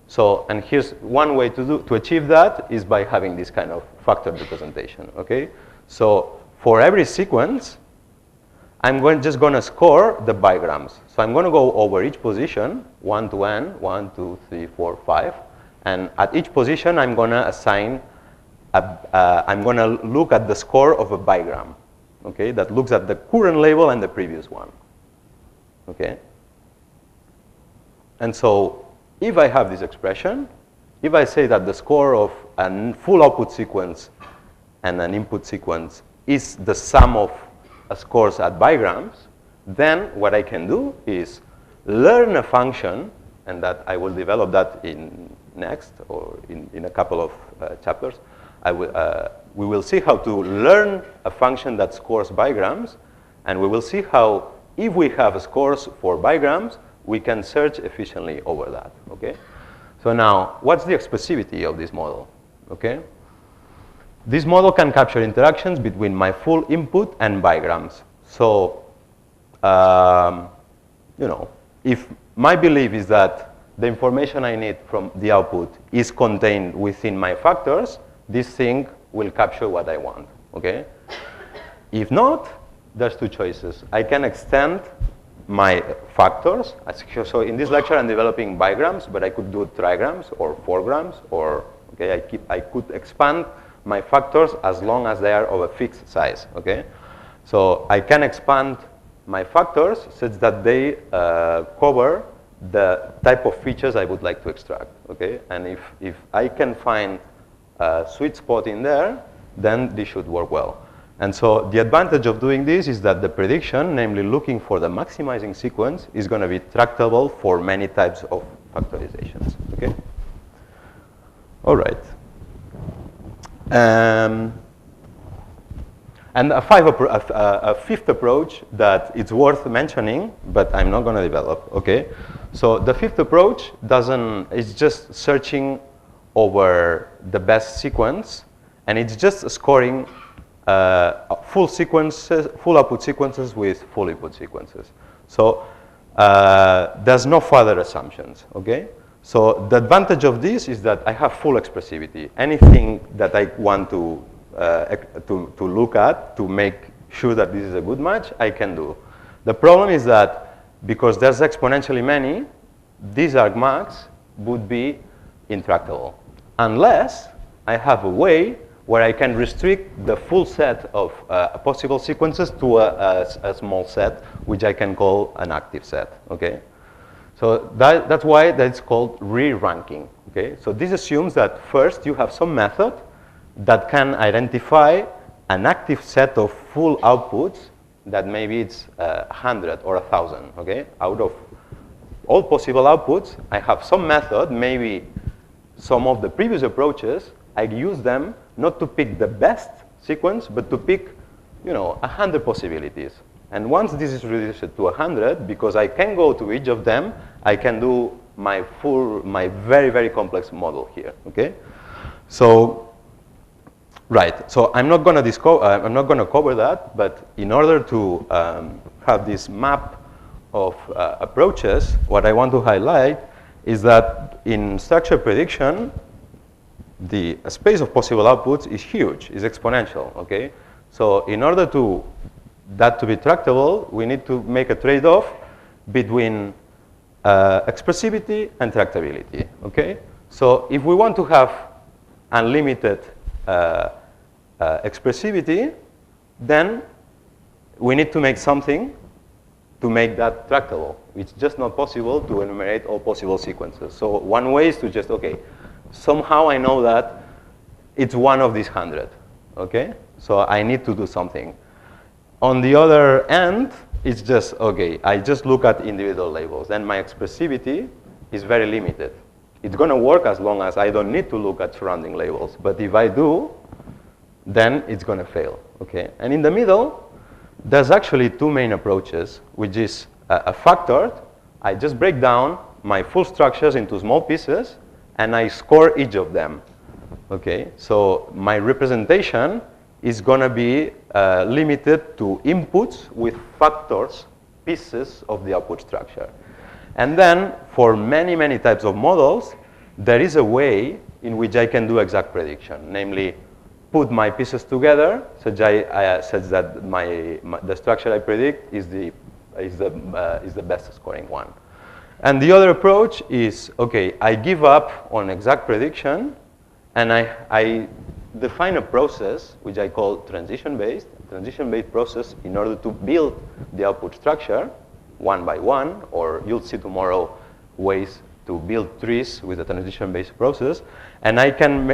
So, and here's one way to achieve that is by having this kind of factor representation, okay? So, for every sequence, I'm just going to score the bigrams. So I'm going to go over each position, 1 to n, 1, 2, 3, 4, 5. And at each position, I'm going to assign, I'm going to look at the score of a bigram, okay? That looks at the current label and the previous one, okay? And so if I have this expression, if I say that the score of a full output sequence and an input sequence is the sum of scores at bigrams, then what I can do is learn a function, and that I will develop that in next or in a couple of chapters. We will see how to learn a function that scores bigrams, and we will see how, if we have scores for bigrams, we can search efficiently over that, okay? So now, what's the expressivity of this model, okay? This model can capture interactions between my full input and bigrams. So, you know, if my belief is that the information I need from the output is contained within my factors, this thing will capture what I want, okay? If not, there's two choices. I can extend my factors. So in this lecture, I'm developing bigrams, but I could do trigrams or fourgrams, or, okay, I could expand my factors as long as they are of a fixed size, okay? So I can expand my factors such that they cover the type of features I would like to extract, okay? And if I can find a sweet spot in there, then this should work well. And so the advantage of doing this is that the prediction, namely looking for the maximizing sequence, is going to be tractable for many types of factorizations, okay? All right. And a fifth approach that it's worth mentioning, but I'm not going to develop, okay? So the fifth approach it's just searching over the best sequence, and it's just scoring full output sequences with full input sequences. So there's no further assumptions, okay? So the advantage of this is that I have full expressivity. Anything that I want to look at to make sure that this is a good match, I can do. The problem is that because there's exponentially many, these argmax would be intractable, unless I have a way where I can restrict the full set of possible sequences to a small set, which I can call an active set, okay? So that's why that's called re-ranking, okay? So this assumes that first you have some method that can identify an active set of full outputs that maybe it's 100 or 1,000, okay? Out of all possible outputs, I have some method, maybe some of the previous approaches, I use them not to pick the best sequence, but to pick, 100 possibilities. And once this is reduced to 100, because I can go to each of them, I can do my very, very complex model here, okay? So, right, so I'm not going to cover that, but in order to have this map of approaches, what I want to highlight is that in structure prediction, the space of possible outputs is huge, is exponential, okay? So in order to that to be tractable, we need to make a trade-off between expressivity and tractability, okay? So if we want to have unlimited expressivity, then we need to make something to make that tractable. It's just not possible to enumerate all possible sequences. So one way is to just, okay, somehow I know that it's one of these 100, okay? So I need to do something. On the other end, it's just, okay, I just look at individual labels. Then my expressivity is very limited. It's going to work as long as I don't need to look at surrounding labels. But if I do, then it's going to fail, okay? And in the middle, there's actually two main approaches, which is a factored. I just break down my full structures into small pieces, and I score each of them. Okay, so my representation is going to be limited to inputs with factors, pieces of the output structure. And then for many, many types of models, there is a way in which I can do exact prediction, namely put my pieces together such that the structure I predict is the best scoring one. And the other approach is, okay, I give up on exact prediction, and I define a process which I call transition-based process in order to build the output structure one by one, or you'll see tomorrow ways to build trees with a transition-based process, and I can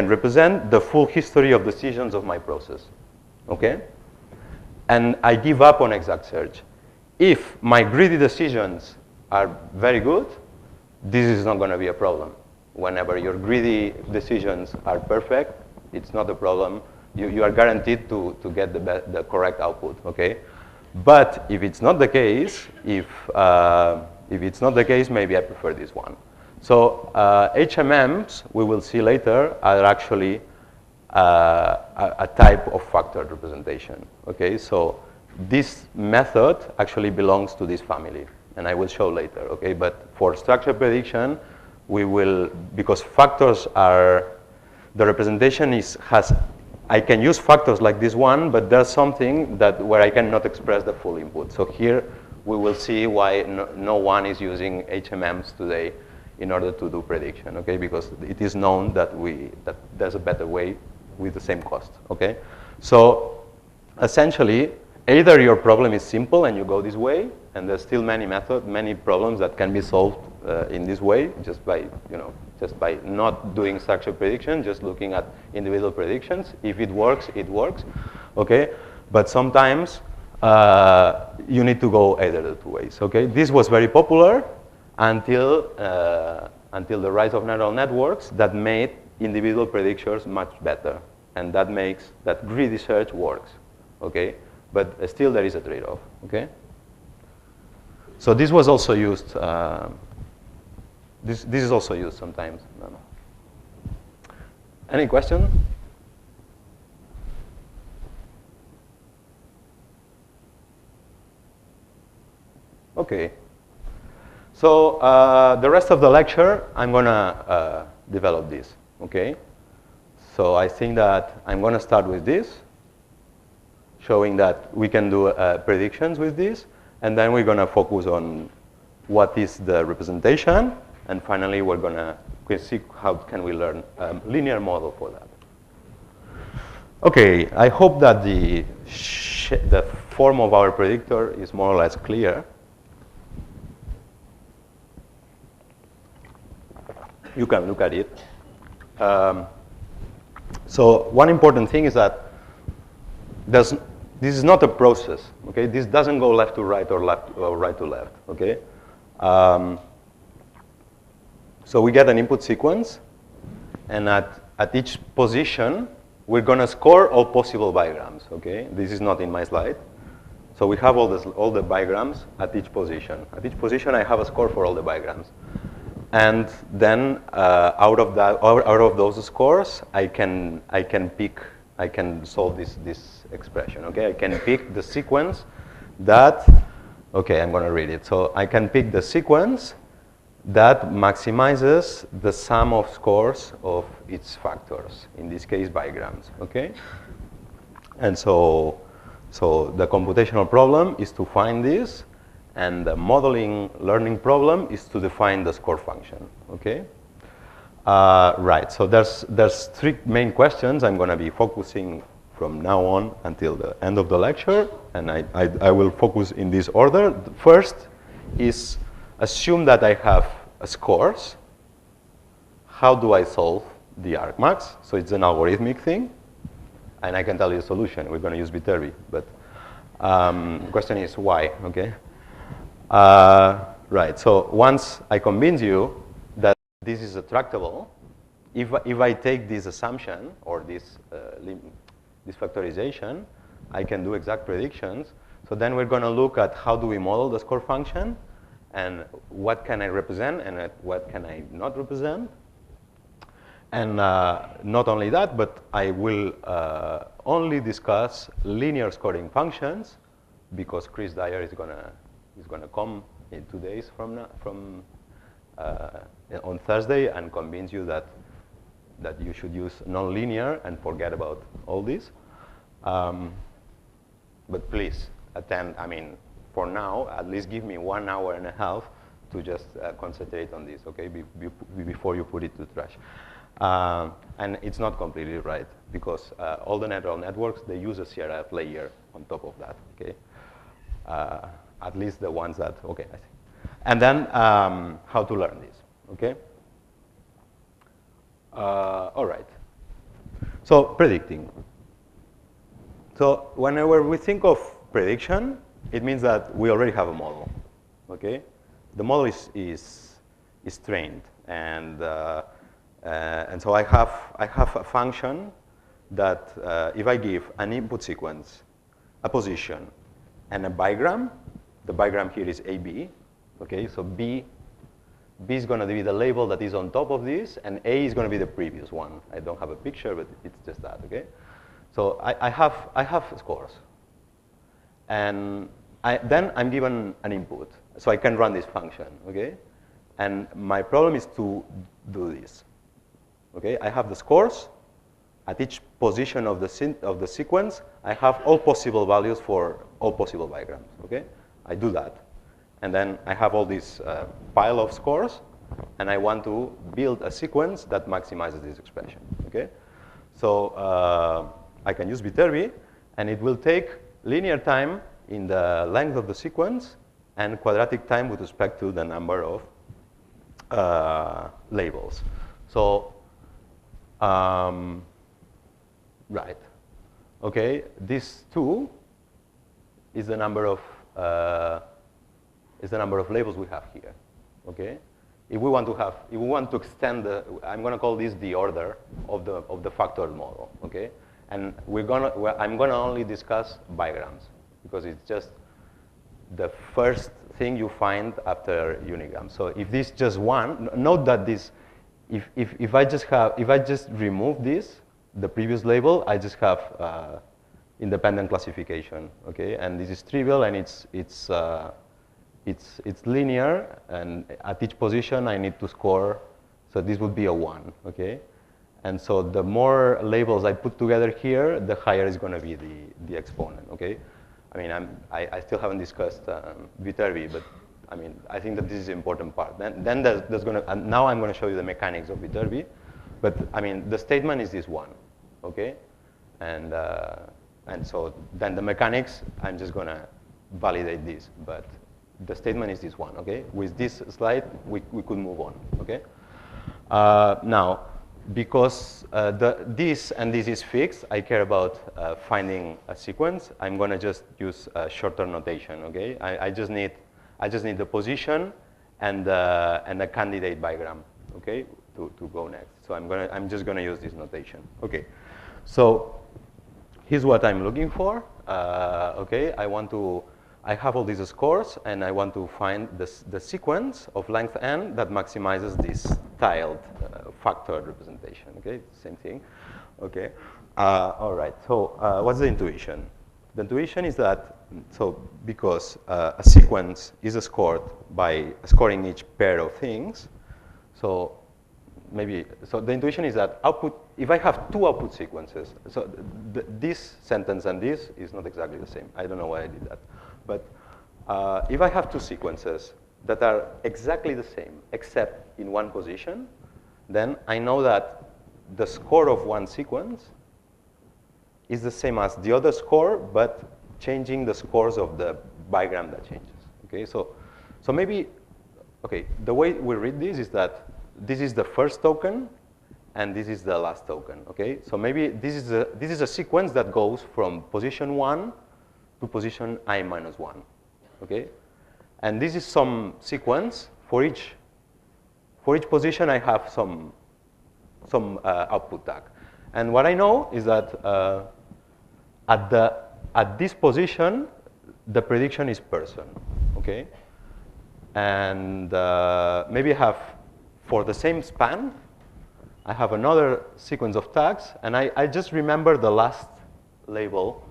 represent the full history of decisions of my process, okay? And I give up on exact search. If my greedy decisions are very good, this is not going to be a problem. Whenever your greedy decisions are perfect, it's not a problem. You are guaranteed to get the correct output, okay? But if it's not the case, if it's not the case, maybe I prefer this one. So HMMs, we will see later, are actually a type of factored representation, okay? So this method actually belongs to this family, and I will show later, okay? But for structure prediction, we will, because factors are, the representation I can use factors like this one, but there's something where I cannot express the full input. So here we will see why no one is using HMMs today in order to do prediction, okay? Because it is known that there's a better way with the same cost, okay? So essentially, either your problem is simple and you go this way, and there's still many problems that can be solved in this way just by not doing structured prediction, just looking at individual predictions. If it works, it works, okay? But sometimes you need to go either the two ways, okay? This was very popular until the rise of neural networks that made individual predictions much better, and that makes that greedy search works, okay? But still there is a trade-off, okay? So this was also used, this is also used sometimes. Any question? Okay. So the rest of the lecture, I'm gonna develop this, okay? So I think that I'm gonna start with this, showing that we can do predictions with this, and then we're gonna focus on what is the representation, and finally we're gonna see how can we learn a linear model for that. Okay, I hope that the form of our predictor is more or less clear. You can look at it. So one important thing is that this is not a process, okay? This doesn't go left to right or right to left, okay? So we get an input sequence, and at each position, we're gonna score all possible bigrams, okay? This is not in my slide. So we have all the bigrams at each position. At each position, I have a score for all the bigrams. And then out of those scores, I can solve this expression, okay? I can pick the sequence that, okay, I'm gonna read it. So I can pick the sequence that maximizes the sum of scores of its factors, in this case bigrams, okay? And so the computational problem is to find this, and the modeling learning problem is to define the score function, okay? Right, so there's three main questions I'm gonna be focusing from now on until the end of the lecture, and I will focus in this order. The first is assume that I have scores. How do I solve the argmax? So it's an algorithmic thing, and I can tell you the solution. We're going to use Viterbi, but the question is why, okay? Right, so once I convince you that this is a tractable, if I take this assumption or this factorization, I can do exact predictions. So then we're going to look at how do we model the score function, and what can I represent and what can I not represent. And not only that, but I will only discuss linear scoring functions because Chris Dyer is gonna come in 2 days from on Thursday and convince you that you should use nonlinear and forget about all this. But please attend. I mean, for now, at least give me 1 hour and a half to just concentrate on this, okay? Before you put it to trash. And it's not completely right because all the neural networks, they use a CRF layer on top of that, okay? At least the ones that, okay, I see. And then how to learn this, okay? All right. So predicting. So whenever we think of prediction, it means that we already have a model, okay? The model is trained, and so I have a function that if I give an input sequence, a position, and a bigram, the bigram here is AB, okay? So B is going to be the label that is on top of this, and A is going to be the previous one. I don't have a picture, but it's just that, okay? So I have scores, and then I'm given an input, so I can run this function, okay? And my problem is to do this, okay? I have the scores. At each position of the sequence, I have all possible values for all possible bigrams, okay? I do that. And then I have all this pile of scores, and I want to build a sequence that maximizes this expression, okay? So I can use Viterbi, and it will take linear time in the length of the sequence and quadratic time with respect to the number of labels. So, right, okay, this 2 is the number of labels we have here, okay? If we want to extend I'm going to call this the order of the factored model, okay? And I'm going to only discuss bigrams because it's just the first thing you find after unigrams. So if this just one, note that this, if I just remove this, the previous label, I just have independent classification, okay? And this is trivial, and it's linear, and at each position I need to score, so this would be a 1, okay? And so the more labels I put together here, the higher is going to be the exponent, okay? I mean, I still haven't discussed Viterbi, but I mean, I think that this is the important part. Then there's going to, now I'm going to show you the mechanics of Viterbi, but I mean, the statement is this one, okay? And so then the mechanics, I'm just going to validate this, but the statement is this one, okay? With this slide, we could move on, okay? Now, because this and this is fixed, I care about finding a sequence. I'm going to just use a shorter notation, okay? I just need the position and a candidate bigram, okay, to go next. So I'm just going to use this notation, okay? So here's what I'm looking for, okay? I have all these scores, and I want to find the sequence of length n that maximizes this tiled factored representation, okay? Same thing, okay? All right, so what's the intuition? The intuition is that, so because a sequence is scored by scoring each pair of things, so the intuition is that if I have 2 output sequences, so this sentence and this is not exactly the same. I don't know why I did that. But if I have 2 sequences that are exactly the same, except in one position, then I know that the score of one sequence is the same as the other score, but changing the scores of the bigram that changes. Okay, so maybe, okay, the way we read this is that this is the first token, and this is the last token. Okay, so maybe this is a sequence that goes from position 1 to position I minus 1, okay? And this is some sequence. For each position, I have some output tag. And what I know is that at this position, the prediction is person, okay? And maybe I have, for the same span, I have another sequence of tags, and I just remember the last label,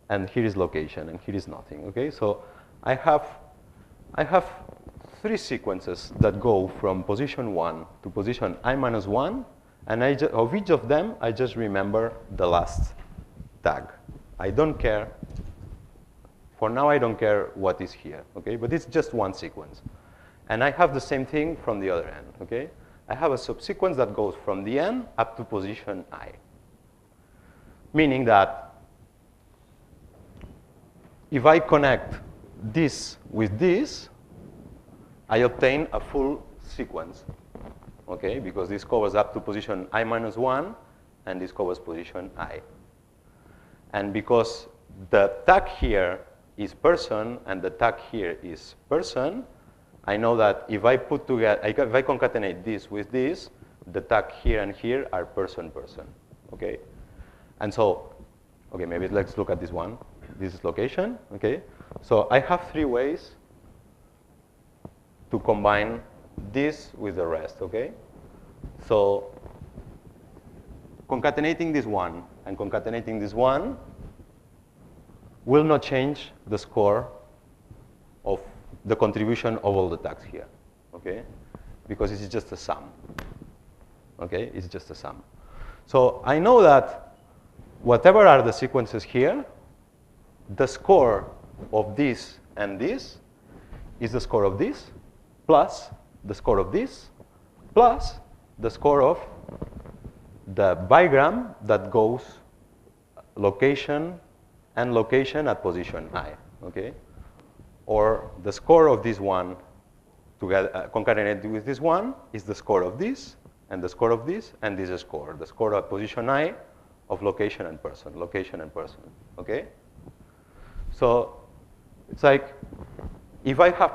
and here is location, and here is nothing, okay? So I have 3 sequences that go from position 1 to position I-1, and of each of them, I just remember the last tag. I don't care. For now, I don't care what is here, okay? But it's just one sequence. And I have the same thing from the other end, okay? I have a subsequence that goes from the end up to position I. Meaning that if I connect this with this, I obtain a full sequence, okay? Because this covers up to position I-1, and this covers position I. And because the tag here is person, and the tag here is person, I know that if I put together, if I concatenate this with this, the tag here and here are person, person, okay? And so, okay, maybe let's look at this one. This is location, okay? So I have 3 ways to combine this with the rest, okay? So concatenating this one and concatenating this one will not change the score of the contribution of all the tags here, okay? Because it's just a sum, okay? It's just a sum. So I know that whatever are the sequences here, the score of this and this is the score of this, plus the score of this, plus the score of the bigram that goes location and location at position I, okay? Or the score of this one together, concatenated with this one is the score of this, and the score of this, and this is score. The score at position I of location and person, okay? So it's like if I have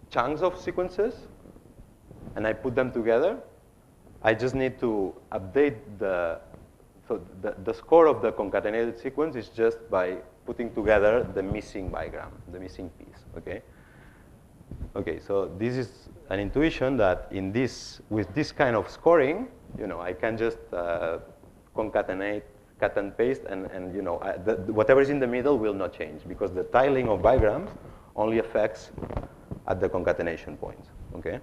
chunks of sequences and I put them together, I just need to update so the score of the concatenated sequence is just by putting together the missing bigram, the missing piece, okay? Okay, so this is an intuition that with this kind of scoring, I can just concatenate, cut and paste, and whatever is in the middle will not change because the tiling of bigrams only affects at the concatenation points, okay?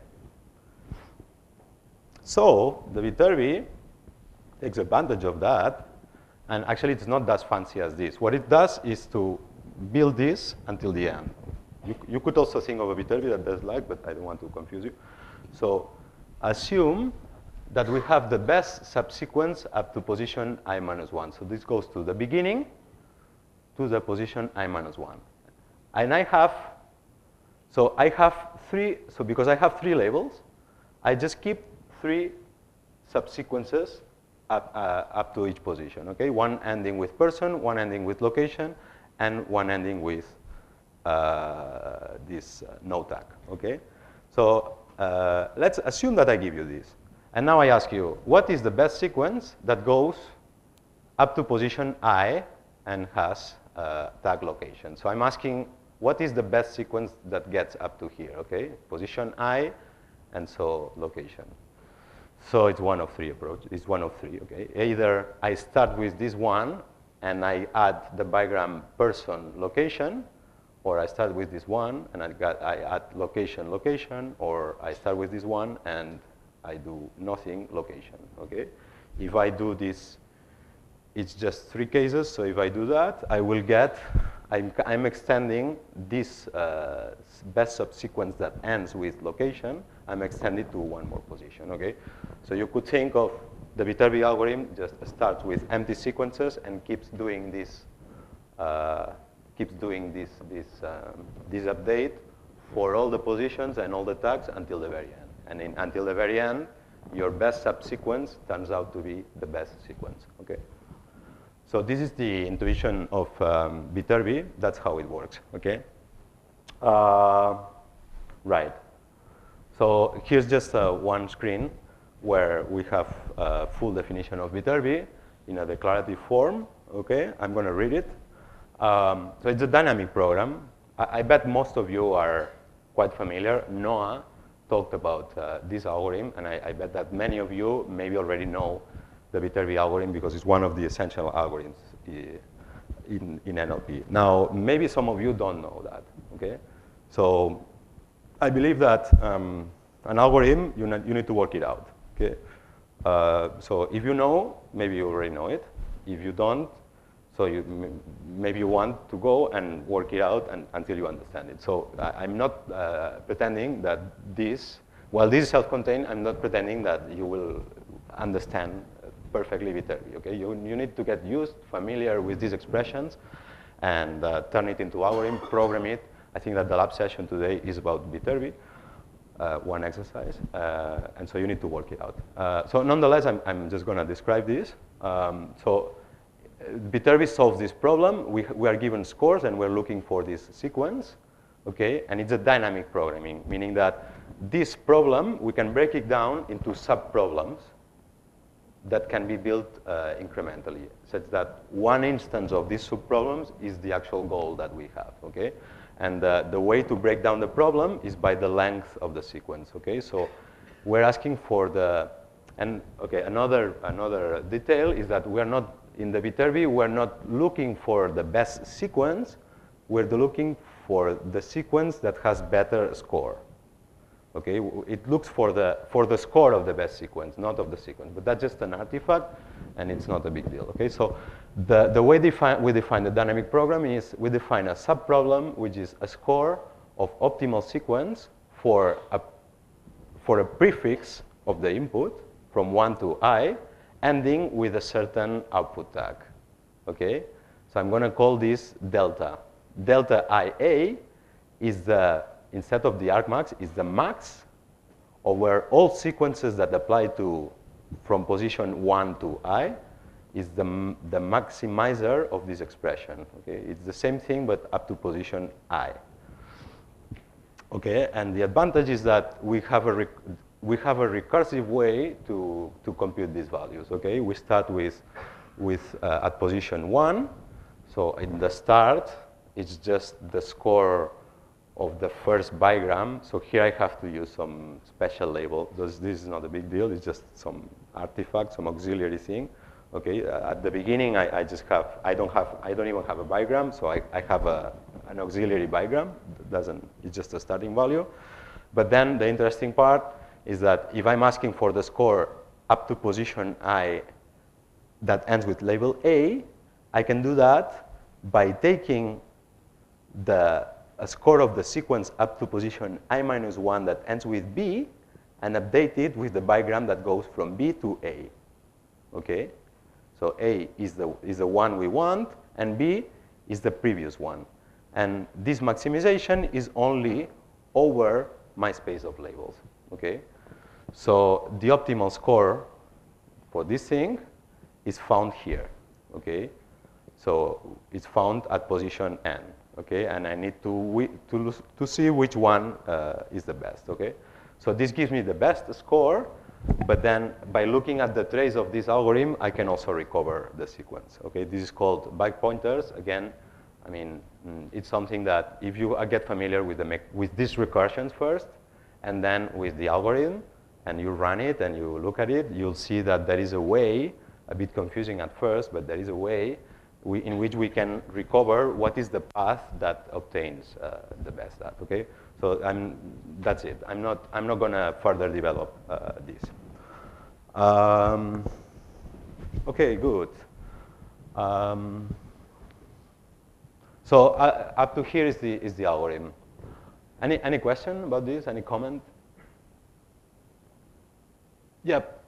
So the Viterbi takes advantage of that, and actually it's not as fancy as this. What it does is to build this until the end. You could also think of a Viterbi that does like, but I don't want to confuse you. So assume that we have the best subsequence up to position I-1. So this goes to the beginning to the position I-1. And I have 3, so because I have 3 labels, I just keep 3 subsequences up to each position, okay? One ending with person, one ending with location, and one ending with this no tag, okay? So let's assume that I give you this. And now I ask you, what is the best sequence that goes up to position I and has tag location? So I'm asking, what is the best sequence that gets up to here, okay? Position I, and so location. So it's one of 3 approaches. It's one of 3, okay? Either I start with this one, and I add the bigram person location, or I start with this one, and I add location, location, or I start with this one, and I do nothing, location, okay? If I do this, it's just 3 cases, so if I do that, I will get, I'm extending this best subsequence that ends with location, I'm extending to one more position, okay? So you could think of the Viterbi algorithm just starts with empty sequences and keeps doing this update for all the positions and all the tags until the very end. And until the very end, your best subsequence turns out to be the best sequence, okay? So this is the intuition of Viterbi. That's how it works, okay? Right. So here's just one screen where we have a full definition of Viterbi in a declarative form, okay? I'm going to read it. So it's a dynamic program. I bet most of you are quite familiar. Noah talked about this algorithm, and I bet that many of you maybe already know the Viterbi algorithm because it's one of the essential algorithms in NLP. Now, maybe some of you don't know that, okay? So I believe that an algorithm, you need to work it out, okay? So if you know, maybe you already know it. If you don't, so maybe you want to go and work it out until you understand it. So I'm not pretending that while this is self-contained, I'm not pretending that you will understand perfectly Viterbi, okay? You need to get familiar with these expressions, and turn it into algorithm, program it. I think that the lab session today is about Viterbi, one exercise, and so you need to work it out. So nonetheless, I'm just going to describe this. So Viterbi solves this problem. We are given scores, and we're looking for this sequence, okay? And it's a dynamic programming, meaning that this problem, we can break it down into sub-problems that can be built incrementally, such that one instance of these sub-problems is the actual goal that we have, okay? And the way to break down the problem is by the length of the sequence, okay? So we're asking for another detail is that we're not, in the Viterbi, we're not looking for the best sequence, we're looking for the sequence that has better score. Okay, it looks for the score of the best sequence, not of the sequence. But that's just an artifact, and it's not a big deal. Okay, so the way we define the dynamic program is we define a subproblem, which is a score of optimal sequence for a prefix of the input from 1 to I, ending with a certain output tag. Okay, so I'm going to call this delta. Delta IA is instead of the argmax, is the max over all sequences that apply to from position 1 to I, is the maximizer of this expression. Okay, it's the same thing but up to position I. Okay, and the advantage is that we have a recursive way to compute these values. Okay, we start with at position 1. So in the start, it's just the score of the first bigram. So here I have to use some special label. This is not a big deal. It's just some artifact, some auxiliary thing. Okay. At the beginning, I don't even have a bigram. So I have an auxiliary bigram. It's just a starting value. But then the interesting part is that if I'm asking for the score up to position I that ends with label A, I can do that by taking a score of the sequence up to position I-1 that ends with B and update it with the bigram that goes from B to A. Okay? So A is the one we want, and B is the previous one. And this maximization is only over my space of labels. Okay? So the optimal score for this thing is found here. Okay? So it's found at position N. Okay, and I need to see which one is the best. Okay, so this gives me the best score, but then by looking at the trace of this algorithm, I can also recover the sequence. Okay, this is called back pointers. Again, I mean, it's something that if you get familiar with these recursions first, and then with the algorithm, and you run it and you look at it, you'll see that there is a way, a bit confusing at first, but there is a way in which we can recover what is the path that obtains the best at. Okay, so that's it. I'm not going to further develop this. Okay, good. So up to here is the algorithm. Any question about this? Any comment? Yep.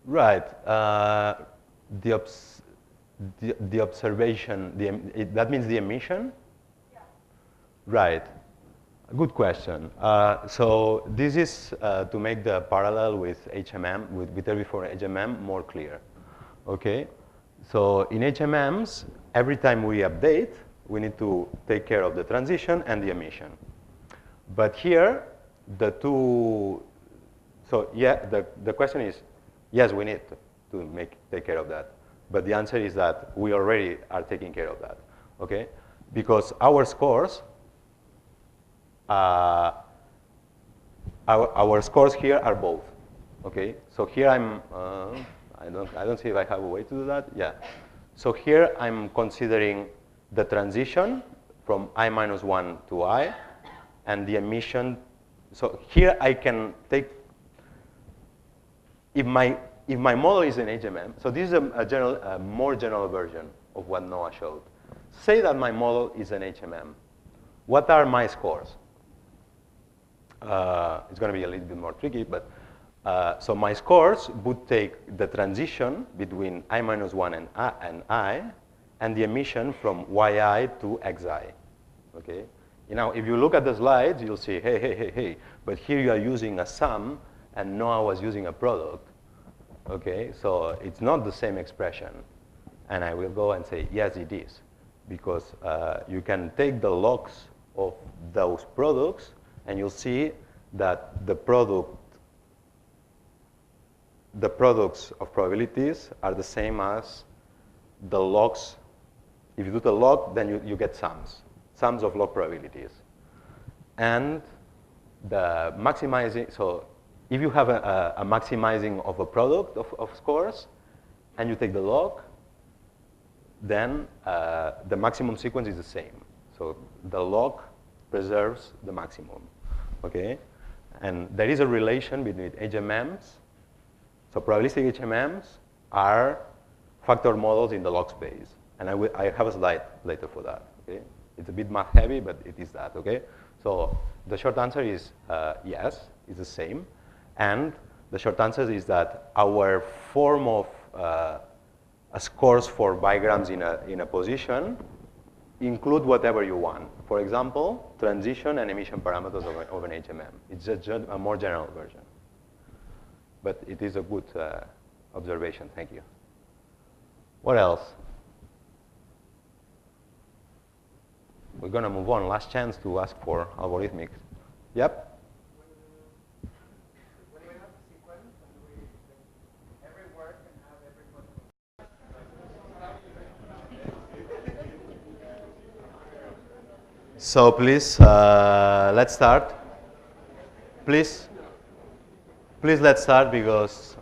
Right. The observation, that means the emission? Yeah. Right. Good question. So this is to make the parallel with HMM, with Viterbi for HMM more clear. Okay. So in HMMs, every time we update, we need to take care of the transition and the emission. But here, so yeah, the question is, yes, we need to take care of that. but the answer is that we already are taking care of that, okay? Because our scores, our scores here are both, okay? So here I'm, I don't see if I have a way to do that. Yeah. So here I'm considering the transition from I-1 to I, and the emission. So here I can take, if my model is an HMM, so this is a more general version of what Noah showed. Say that my model is an HMM. What are my scores? It's going to be a little bit more tricky, but so my scores would take the transition between I-1 and I, and the emission from yi to xi, okay? Now, if you look at the slides, you'll see, hey, but here you are using a sum, and Noah was using a product, okay? So it's not the same expression. And I will go and say, yes, it is, because you can take the logs of those products, and you'll see that the products of probabilities are the same as the logs. If you do the log, then you get sums of log probabilities. And the maximizing, so if you have a maximizing of a product of scores, and you take the log, then the maximum sequence is the same. So the log preserves the maximum, okay? And there is a relation between HMMs. So probabilistic HMMs are factor models in the log space. And I have a slide later for that, okay? It's a bit math heavy, but it is that, okay? So the short answer is yes, it's the same. And the short answer is that our form of scores for bigrams in a position include whatever you want. For example, transition and emission parameters of an HMM. It's just a more general version. But it is a good observation. Thank you. What else? We're going to move on. Last chance to ask for algorithmic. Yep? When we have a sequence, and every word can have every possible. So please, let's start. Please let's start because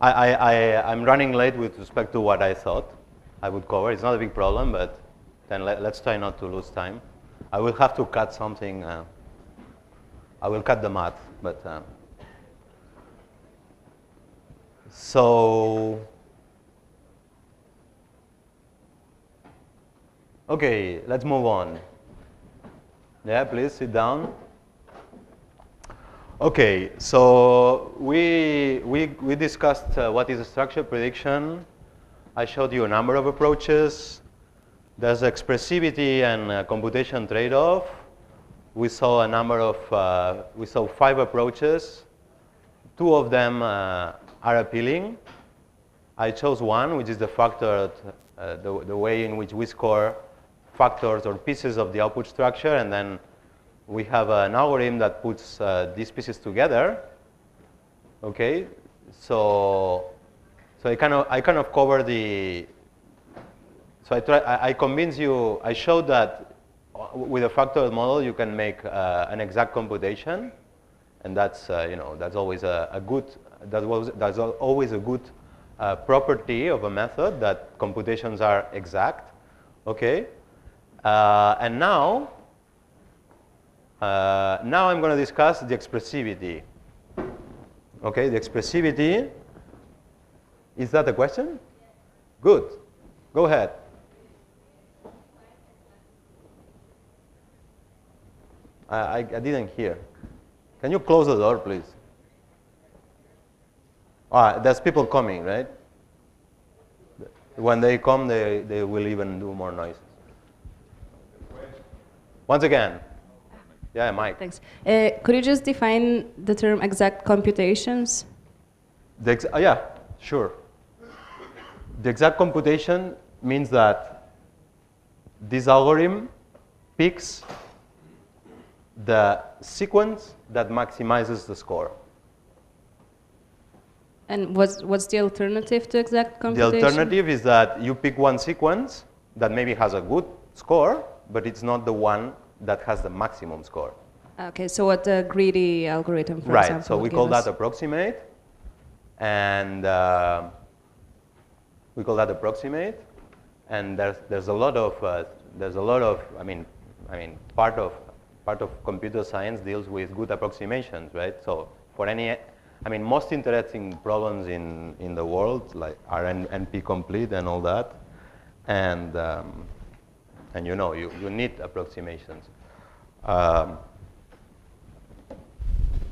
I'm running late with respect to what I thought I would cover. It's not a big problem, but then let's try not to lose time. I will have to cut something. I will cut the math, but so okay, let's move on. Yeah, please sit down. Okay, so we discussed what is a structure prediction. I showed you a number of approaches. There's expressivity and computation trade-off. We saw a number of, we saw 5 approaches. 2 of them are appealing. I chose one, which is the factored, the way in which we score factors or pieces of the output structure, and then we have an algorithm that puts these pieces together. Okay, so I kind of cover the. So I convince you. I showed that with a factored model you can make an exact computation, and that's that's always a good. That's always a good property of a method, that computations are exact. Okay, and now I'm going to discuss the expressivity. Okay, the expressivity. Is that a question? Good. Go ahead. I didn't hear. Can you close the door, please? There's people coming, right? When they come, they will even do more noise. Once again. Yeah, Mike. Thanks. Could you just define the term exact computations? Yeah, sure. The exact computation means that this algorithm picks the sequence that maximizes the score. And what's the alternative to exact The computation? alternative is that you pick one sequence that maybe has a good score, but it's not the one that has the maximum score. Okay, so what the greedy algorithm, for Right, example, so we would call give us. that approximate, and we call that approximate, and there's a lot of I mean part of computer science deals with good approximations, right? So for any, I mean, most interesting problems in the world like are NP complete and all that, and you know you need approximations.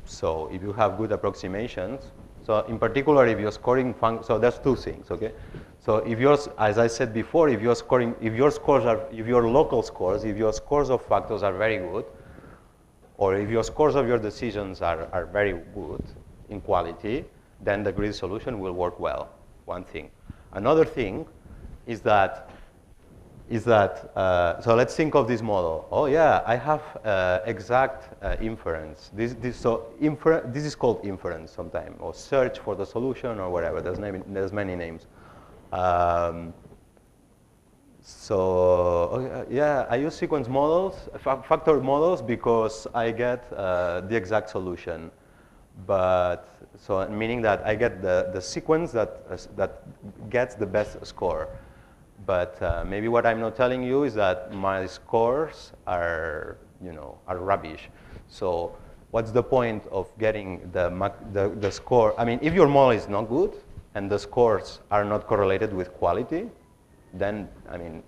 So if you have good approximations, so in particular if you're scoring so there's two things, okay? So if yours, as I said before, if your local scores, if your scores of factors are very good, or if your scores of your decisions are very good in quality, then the grid solution will work well, one thing. Another thing is that so let's think of this model. Oh yeah, I have exact inference. This is called inference sometimes, or search for the solution, or whatever. There's many names. Yeah, I use sequence models, factor models, because I get the exact solution. But so meaning that I get the sequence that gets the best score. But maybe what I'm not telling you is that my scores are rubbish. So what's the point of getting the score? I mean, if your model is not good and the scores are not correlated with quality, then I mean,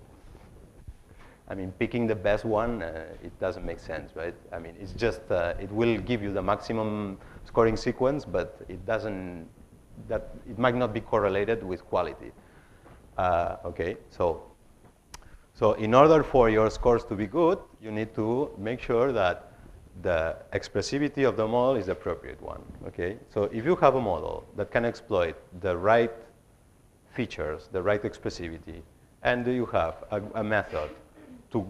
picking the best one, it doesn't make sense, right? I mean, it's just it will give you the maximum scoring sequence, but it doesn't. It might not be correlated with quality. Okay, so in order for your scores to be good, you need to make sure that the expressivity of the model is the appropriate one. Okay, so if you have a model that can exploit the right features, the right expressivity, and you have a method to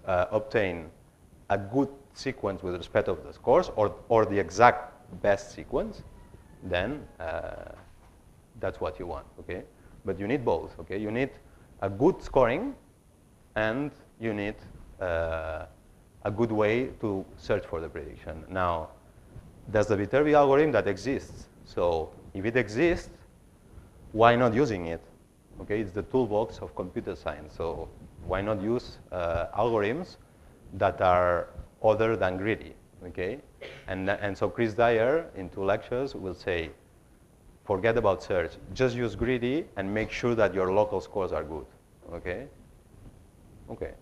obtain a good sequence with respect of the scores, or the exact best sequence, then that's what you want. Okay. But you need both, okay? You need a good scoring, and you need a good way to search for the prediction. Now, there's the Viterbi algorithm that exists. So if it exists, why not using it? Okay, it's the toolbox of computer science. So why not use algorithms that are other than greedy, okay? And so Chris Dyer, in 2 lectures, will say, forget about search. Just use greedy and make sure that your local scores are good. Okay? Okay.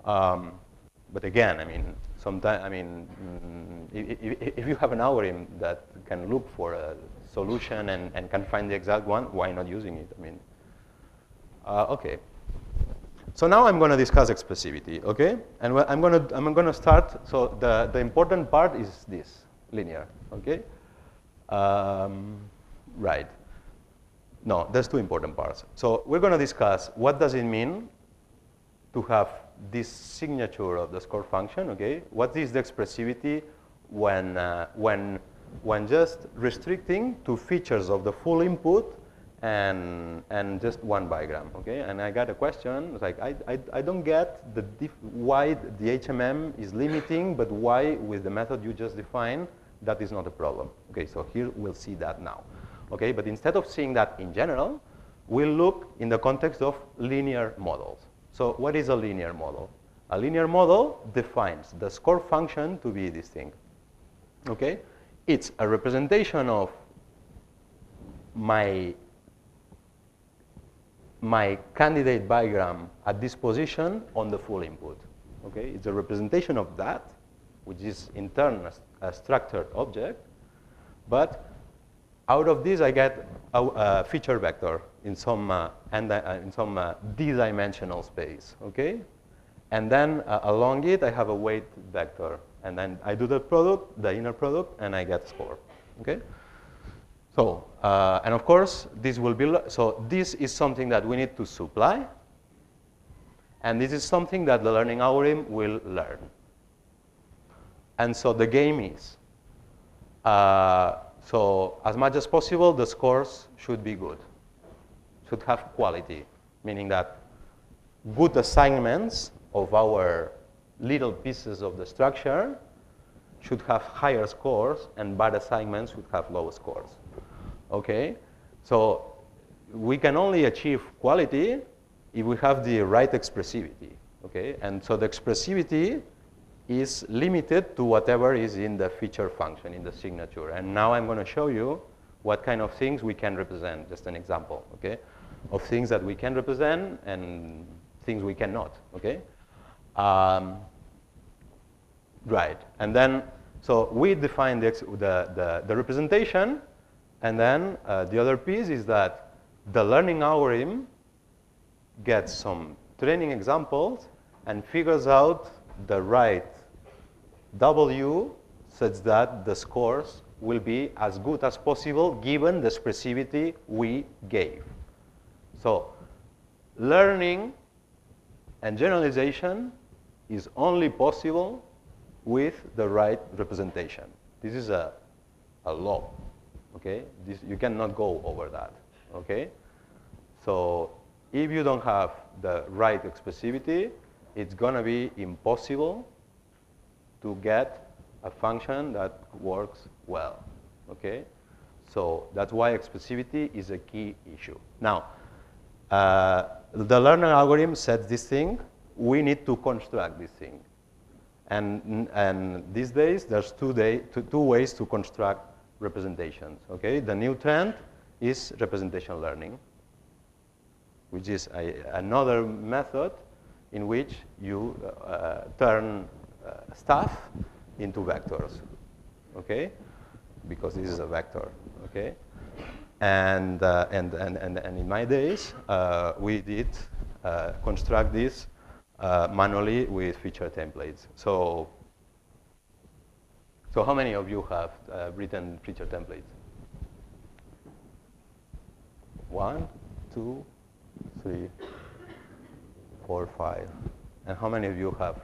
But again, I mean, sometimes, I mean, if you have an algorithm that can look for a solution and can find the exact one, why not using it? I mean, okay. So now I'm going to discuss expressivity. Okay? And I'm going to start. So the important part is this, linear. Okay? Right. No, there's 2 important parts. So we're going to discuss what does it mean to have this signature of the score function, okay? What is the expressivity when just restricting to features of the full input and just one bigram, okay? And I got a question, it's like, I don't get why the HMM is limiting, but why with the method you just defined, that is not a problem. Okay, so here we'll see that now. Okay, but instead of seeing that in general, we'll look in the context of linear models. So what is a linear model? A linear model defines the score function to be this thing. Okay, it's a representation of my candidate bigram at this position on the full input. Okay, it's a representation of that, which is in turn a structured object, but out of this I get a feature vector in some d-dimensional space, okay? And then along it I have a weight vector, and then I do the product, the inner product, and I get score, okay? So, and of course this will be, so this is something that we need to supply, and this is something that the learning algorithm will learn. And so the game is, So as much as possible, the scores should be good, should have quality, meaning that good assignments of our little pieces of the structure should have higher scores, and bad assignments should have low scores. Okay? So we can only achieve quality if we have the right expressivity. Okay? And so the expressivity is limited to whatever is in the feature function, in the signature. And now I'm going to show you what kind of things we can represent, just an example, okay, of things that we can represent and things we cannot, okay? Right, and then, so we define the representation, and then the other piece is that the learning algorithm gets some training examples and figures out the right W such that the scores will be as good as possible given the expressivity we gave. So learning and generalization is only possible with the right representation. This is a law, okay? You cannot go over that, okay? So if you don't have the right expressivity, it's going to be impossible to get a function that works well, okay? So that's why expressivity is a key issue. Now, the learner algorithm sets this thing. We need to construct this thing. And these days, there's two ways to construct representations, okay? The new trend is representation learning, which is another method in which you turn stuff into vectors, okay? Because this is a vector, okay? And in my days, we did construct this manually with feature templates. So how many of you have written feature templates? 1, 2, 3, 4, 5. And how many of you have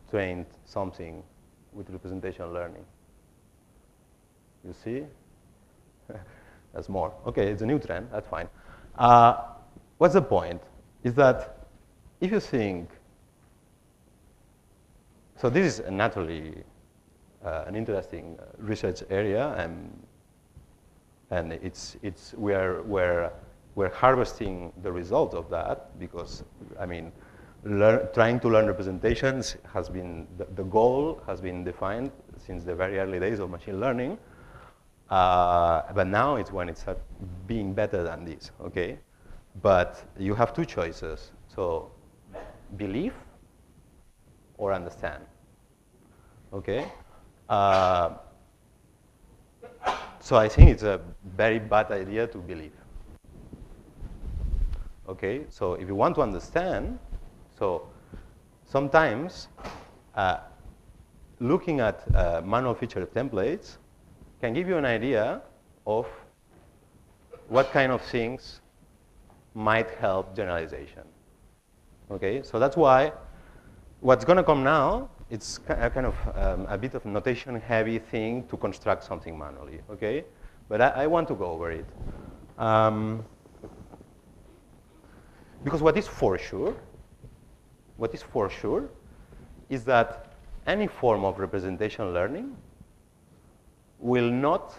trained something with representation learning? You see? That's more. Okay, it's a new trend. That's fine. What's the point? Is that if you think, so this is naturally an interesting research area, and we're harvesting the results of that because, I mean, trying to learn representations has been, the goal has been defined since the very early days of machine learning. But now it's when it starts being better than this, okay? But you have two choices. So believe or understand, okay? So I think it's a very bad idea to believe. Okay, so if you want to understand, so sometimes looking at manual feature templates can give you an idea of what kind of things might help generalization. Okay, so that's why what's going to come now, it's a kind of a bit of notation-heavy thing to construct something manually. Okay, but I want to go over it. Because what is for sure is that any form of representation learning will not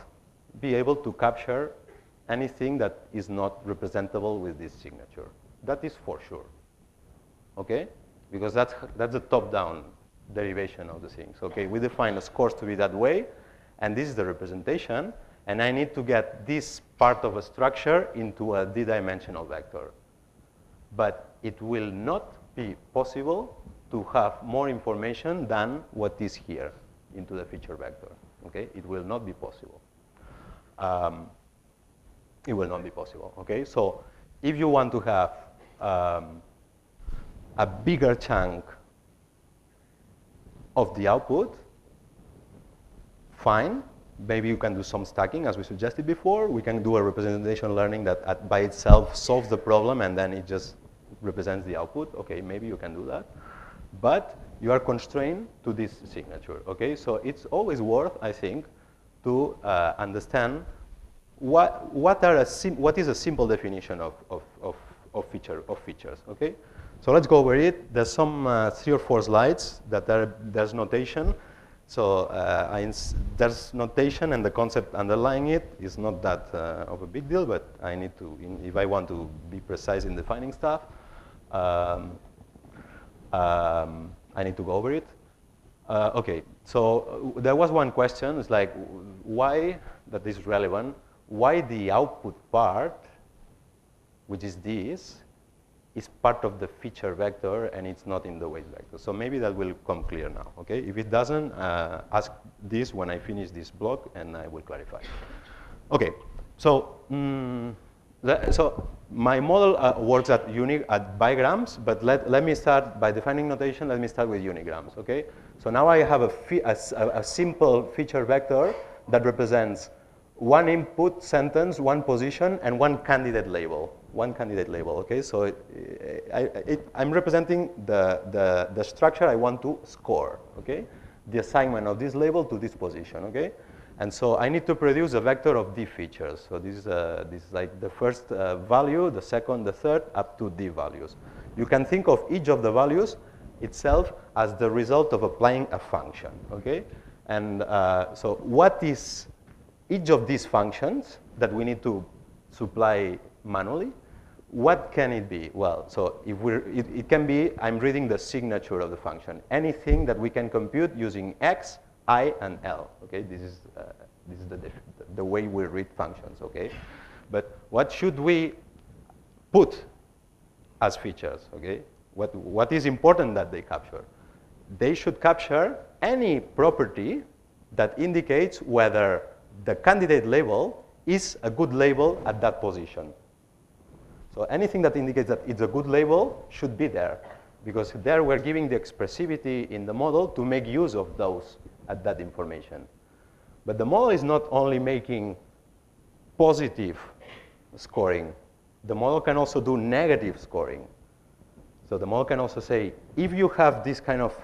be able to capture anything that is not representable with this signature. That is for sure, okay? Because that's the top-down derivation of the things, okay? We define the scores to be that way, and this is the representation, and I need to get this part of a structure into a d-dimensional vector. But it will not be possible to have more information than what is here into the feature vector. Okay, it will not be possible. It will not be possible. Okay, so if you want to have a bigger chunk of the output, fine. Maybe you can do some stacking, as we suggested before. We can do a representation learning that by itself solves the problem, and then it just represents the output. Okay, maybe you can do that. But you are constrained to this signature. Okay, so it's always worth, I think, to understand what is a simple definition of features. Okay, so let's go over it. There's some 3 or 4 slides that there's notation. So there's notation, and the concept underlying it is not that of a big deal, but I need to, if I want to be precise in defining stuff, I need to go over it. Okay, so there was one question. It's like, why, that is relevant, why the output part, which is this, is part of the feature vector and it's not in the weight vector. So maybe that will come clear now, okay? If it doesn't, ask this when I finish this block and I will clarify. Okay, so, so my model works at bigrams, but let me start by defining notation. Let me start with unigrams, okay? So now I have a simple feature vector that represents one input sentence, one position, and one candidate label. One candidate label, okay? So I'm representing the structure I want to score, okay? The assignment of this label to this position, okay? And so I need to produce a vector of D features. So this is like the first value, the second, the third, up to D values. You can think of each of the values itself as the result of applying a function, okay? And so what is each of these functions that we need to supply manually? What can it be? Well, so if it can be, I'm reading the signature of the function. Anything that we can compute using X, I, and L, okay? This is the way we read functions, okay? But what should we put as features, okay? What is important that they capture? They should capture any property that indicates whether the candidate label is a good label at that position. So anything that indicates that it's a good label should be there, because there we're giving the expressivity in the model to make use of those at that information. But the model is not only making positive scoring. The model can also do negative scoring. So the model can also say, if you have this kind of,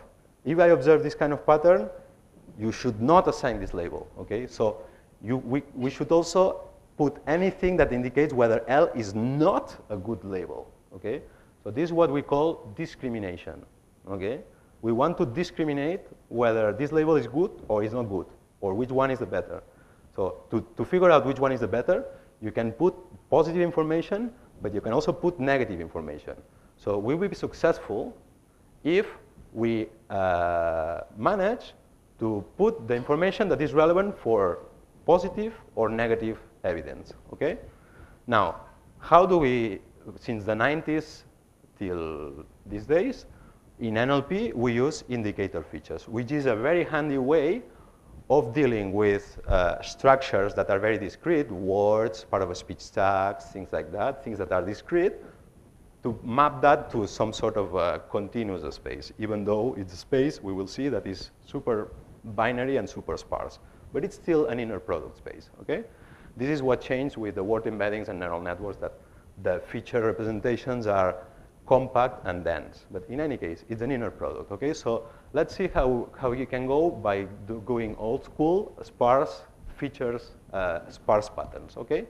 if I observe this kind of pattern, you should not assign this label, okay? So we should also put anything that indicates whether L is not a good label, okay? So this is what we call discrimination, okay? We want to discriminate whether this label is good or is not good, or which one is the better. So to figure out which one is the better, you can put positive information, but you can also put negative information. So we will be successful if we manage to put the information that is relevant for positive or negative evidence, okay? Now, how do we, since the 90s till these days, in NLP, we use indicator features, which is a very handy way of dealing with structures that are very discrete, words, part of a speech tags, things like that, things that are discrete, to map that to some sort of continuous space, even though it's a space we will see that is super binary and super sparse. But it's still an inner product space, okay? This is what changed with the word embeddings and neural networks, that the feature representations are compact and dense. But in any case, it's an inner product, okay? So let's see how you can go by going old school, sparse features, sparse patterns, okay?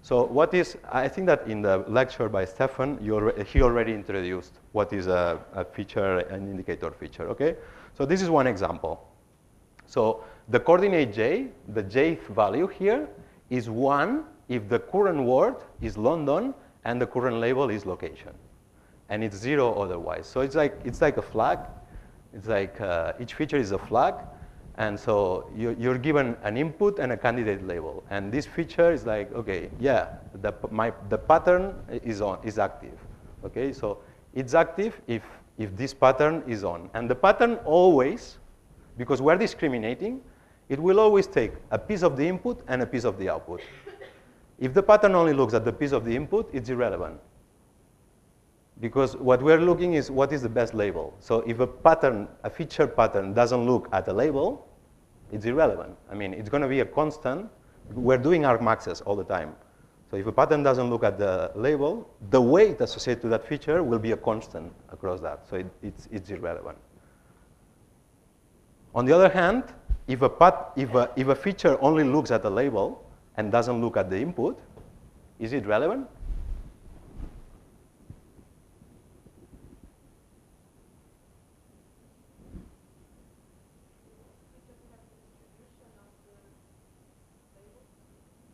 So what is, I think that in the lecture by Stefan, he already introduced what is a feature, an indicator feature, okay? So this is one example. So the coordinate j, the jth value here, is 1 if the current word is London and the current label is location. And it's 0 otherwise. So it's like a flag. It's like each feature is a flag. And so you're given an input and a candidate label. And this feature is like, okay, yeah, the pattern is active. Okay, so it's active if this pattern is on. And the pattern always, because we're discriminating, it will always take a piece of the input and a piece of the output. If the pattern only looks at the piece of the input, it's irrelevant. Because what we're looking is what is the best label. So if a feature pattern doesn't look at a label, it's irrelevant. I mean, it's going to be a constant. We're doing argmaxes all the time. So if a pattern doesn't look at the label, the weight associated to that feature will be a constant across that. So it's irrelevant. On the other hand, if a feature only looks at the label and doesn't look at the input, is it relevant?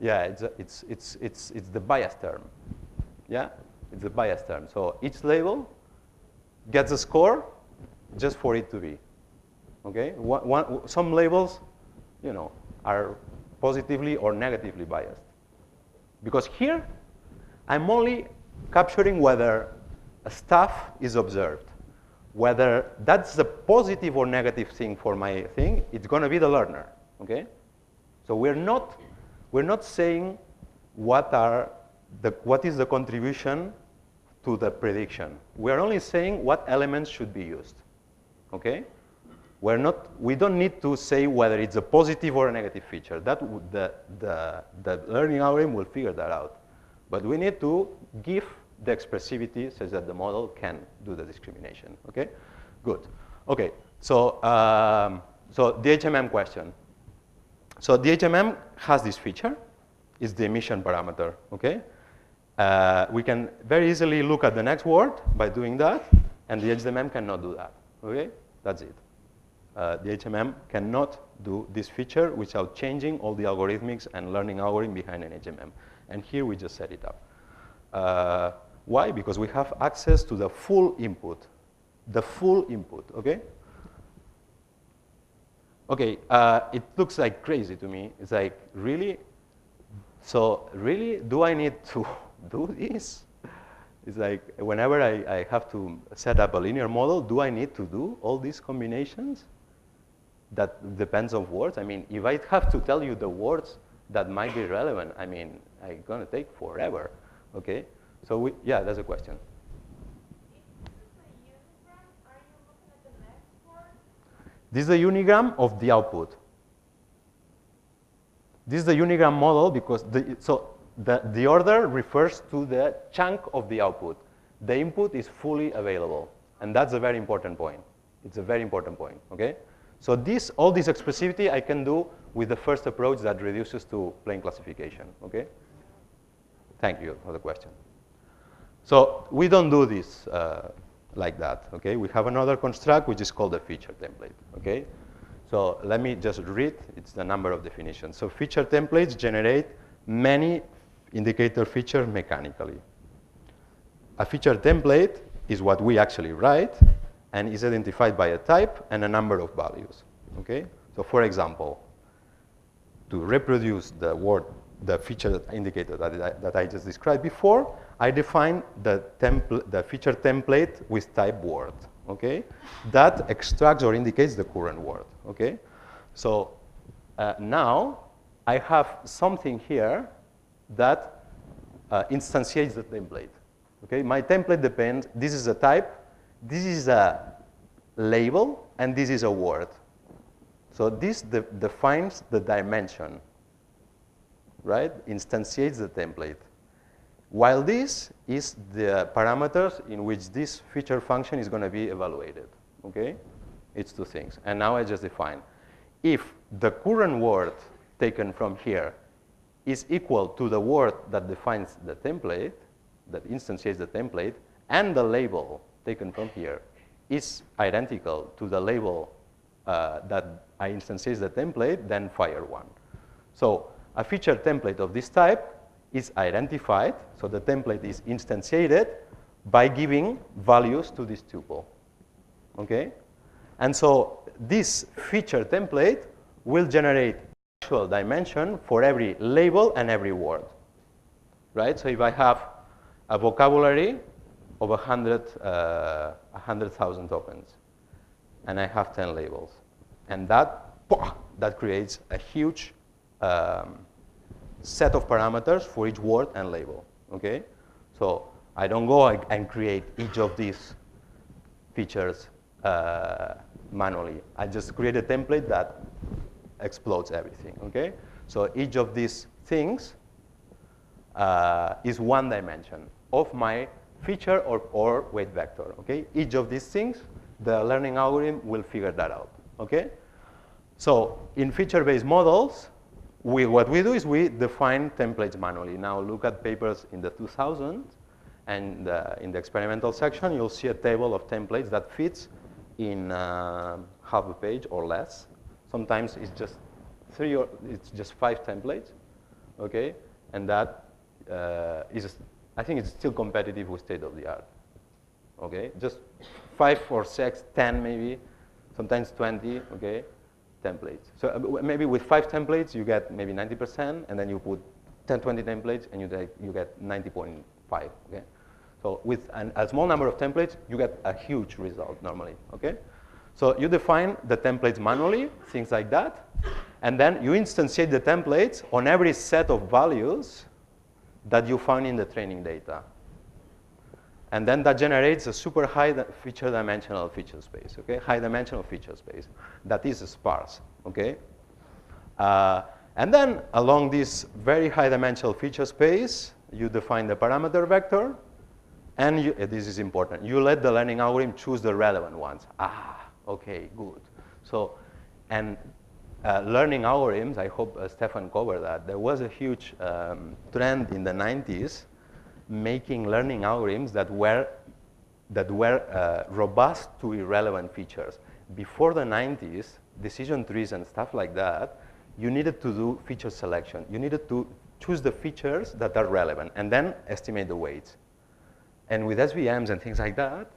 Yeah, it's the bias term. Yeah, it's the bias term. So each label gets a score just for it to be. Okay, some labels, you know, are positively or negatively biased. Because here, I'm only capturing whether a stuff is observed. Whether that's a positive or negative thing for my thing, it's going to be the learner. Okay, so we're not saying what is the contribution to the prediction. We're only saying what elements should be used. Okay? We don't need to say whether it's a positive or a negative feature. That the learning algorithm will figure that out. But we need to give the expressivity such that the model can do the discrimination. Okay? Good. Okay. So the HMM question. So the HMM has this feature. It's the emission parameter. Okay? We can very easily look at the next word by doing that, and the HMM cannot do that. Okay? That's it. The HMM cannot do this feature without changing all the algorithmics and learning algorithm behind an HMM. And here we just set it up. Why? Because we have access to the full input. The full input, okay? Okay, it looks like crazy to me. It's like, really? So really, do I need to do this? It's like, whenever I have to set up a linear model, do I need to do all these combinations? That depends on words. I mean, if I have to tell you the words that might be relevant, I mean, it's going to take forever, okay? So yeah, that's a question. This is the unigram of the output. This is the unigram model because the order refers to the chunk of the output. The input is fully available, and that's a very important point. It's a very important point, okay? So all this expressivity I can do with the first approach that reduces to plain classification, okay? Thank you for the question. So we don't do this like that, okay? We have another construct which is called a feature template, okay? So let me just read. It's the number of definitions. So feature templates generate many indicator features mechanically. A feature template is what we actually write and is identified by a type and a number of values, okay? So for example, to reproduce the feature indicator that I just described before, I define the feature template with type word, okay? That extracts or indicates the current word, okay? So now I have something here that instantiates the template, okay? My template depends, this is a type, this is a label, and this is a word. So this defines the dimension, right? Instantiates the template. While this is the parameters in which this feature function is going to be evaluated, okay? It's two things. And now I just define. If the current word taken from here is equal to the word that defines the template, that instantiates the template, and the label taken from here is identical to the label that I instantiate the template, then fire one. So a feature template of this type is identified, so the template is instantiated by giving values to this tuple, okay? And so this feature template will generate actual dimension for every label and every word, right? So if I have a vocabulary of 100,000 tokens, and I have 10 labels, and that creates a huge set of parameters for each word and label, okay? So I don't go and create each of these features manually. I just create a template that explodes everything, okay? So each of these things is one dimension of my feature or weight vector, okay? Each of these things, the learning algorithm will figure that out, okay? So in feature-based models, what we do is we define templates manually. Now look at papers in the 2000s, and in the experimental section, you'll see a table of templates that fits in half a page or less. Sometimes it's just 3 or it's just 5 templates, okay? And that is, I think it's still competitive with state of the art, okay? Just 5 or 6, 10 maybe, sometimes 20, okay? Templates. So maybe with 5 templates, you get maybe 90%, and then you put 10, 20 templates, and you get 90.5, okay? So with a small number of templates, you get a huge result normally, okay? So you define the templates manually, things like that, and then you instantiate the templates on every set of values that you found in the training data. And then that generates a super high feature dimensional feature space, okay? High dimensional feature space that is sparse, okay? And then along this very high dimensional feature space, you define the parameter vector, and this is important. You let the learning algorithm choose the relevant ones. Okay, good. So, and learning algorithms, I hope Stefan covered that. There was a huge trend in the 90s making learning algorithms that were robust to irrelevant features. Before the 90s, decision trees and stuff like that, you needed to do feature selection. You needed to choose the features that are relevant and then estimate the weights. And with SVMs and things like that,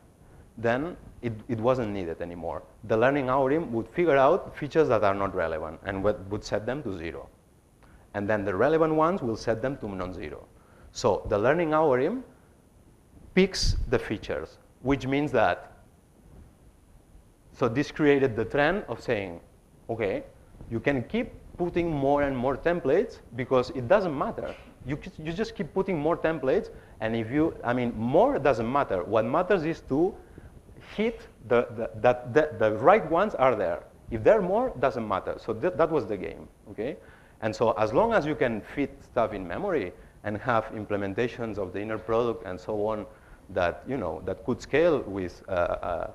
then it wasn't needed anymore. The learning algorithm would figure out features that are not relevant and would set them to 0. And then the relevant ones will set them to non-zero. So the learning algorithm picks the features, which means that, so this created the trend of saying, okay, you can keep putting more and more templates because it doesn't matter. You just keep putting more templates, and if you, I mean, more doesn't matter. What matters is to hit the right ones are there. If there are more, doesn't matter. So that was the game, okay? And so as long as you can fit stuff in memory and have implementations of the inner product and so on that, you know, that could scale with a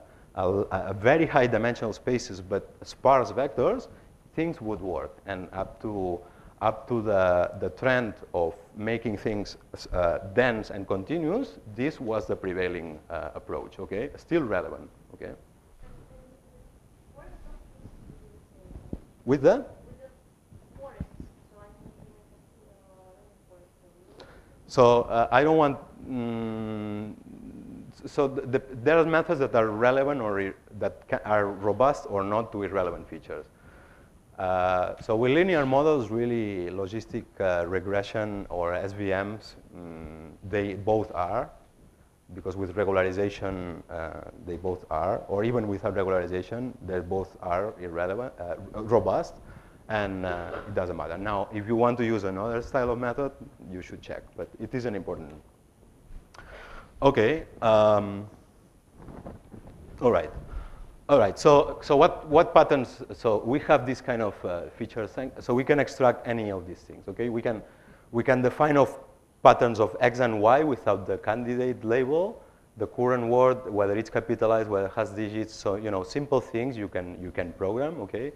very high dimensional spaces but sparse vectors, things would work. And up to the trend of making things dense and continuous, this was the prevailing approach, okay? Still relevant, okay? With the? So I don't want, so there are methods that are relevant or that are robust or not to irrelevant features. So with linear models, really logistic regression or SVMs, they both are, because with regularization, they both are, or even without regularization, they both are irrelevant, robust, and it doesn't matter. Now, if you want to use another style of method, you should check, but it is an important. Okay, all right. All right, so what patterns, so we have this kind of feature thing, so we can extract any of these things, okay? We can define patterns of X and Y without the candidate label, the current word, whether it's capitalized, whether it has digits, so, you know, simple things you can program, okay?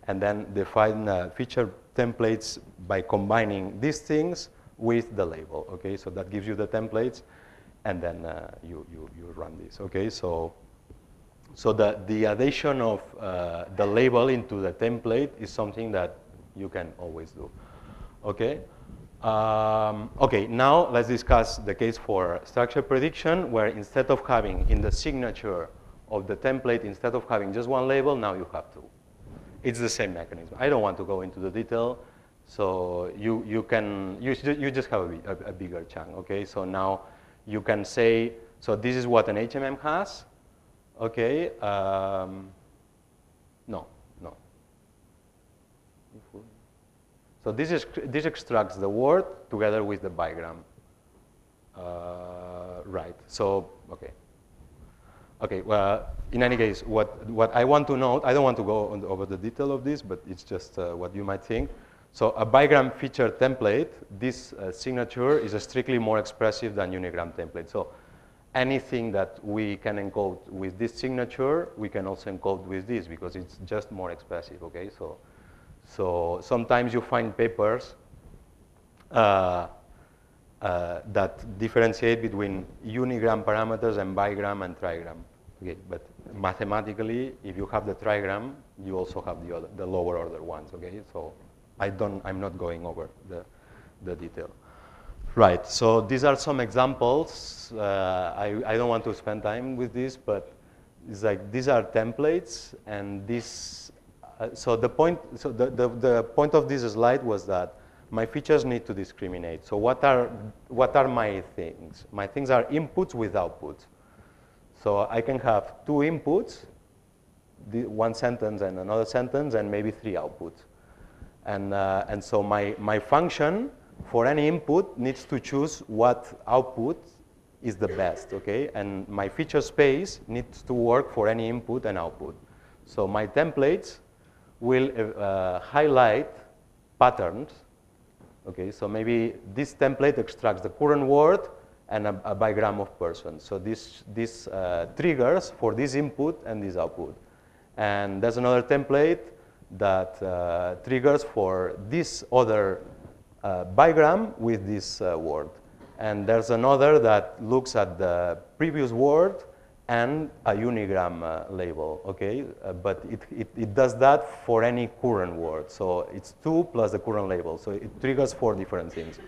And then define feature templates by combining these things with the label, okay? So that gives you the templates, and then you run this, okay? So the addition of the label into the template is something that you can always do, okay? Okay, now let's discuss the case for structure prediction, where instead of having in the signature of the template, instead of having just one label, now you have two. It's the same mechanism. I don't want to go into the detail, so you just have a bigger chunk, okay? So now you can say, so this is what an HMM has. Okay, no. So this extracts the word together with the bigram. Right, so, okay. Okay, well, in any case, what I want to note, I don't want to go over the detail of this, but it's just what you might think. So a bigram feature template, this signature is strictly more expressive than unigram template. So anything that we can encode with this signature, we can also encode with this because it's just more expressive, okay? So sometimes you find papers that differentiate between unigram parameters and bigram and trigram. Okay, but mathematically, if you have the trigram, you also have the lower order ones. Okay, so I'm not going over the detail. Right. So these are some examples. I don't want to spend time with this, but it's like these are templates, and this. So the point of this slide was that my features need to discriminate. So what are my things? My things are inputs with outputs. So I can have two inputs, one sentence and another sentence, and maybe three outputs. And so my function for any input needs to choose what output is the best, okay? And my feature space needs to work for any input and output. So my templates will highlight patterns. Okay, so maybe this template extracts the current word and a bigram of person. So this triggers for this input and this output. And there's another template that triggers for this other bigram with this word. And there's another that looks at the previous word and a unigram label, okay? But it does that for any current word. So it's 2 plus the current label. So it triggers 4 different things,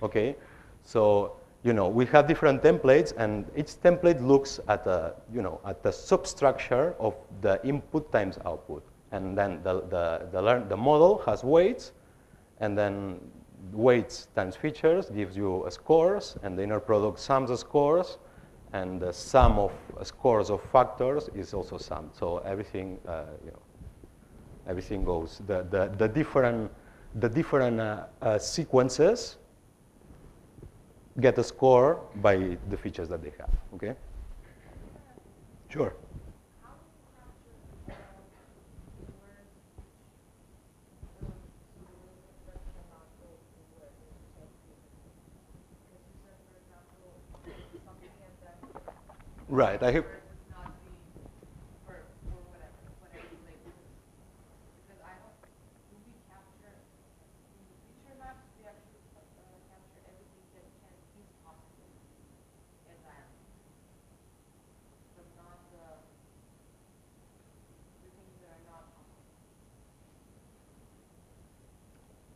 okay? So, we have different templates, and each template looks at at the substructure of the input times output. And then the model has weights, and then weights times features gives you scores, and the inner product sums the scores, and the sum of scores of factors is also summed. So everything, everything goes. The different sequences get a score by the features that they have. Okay. Sure. Right. I have.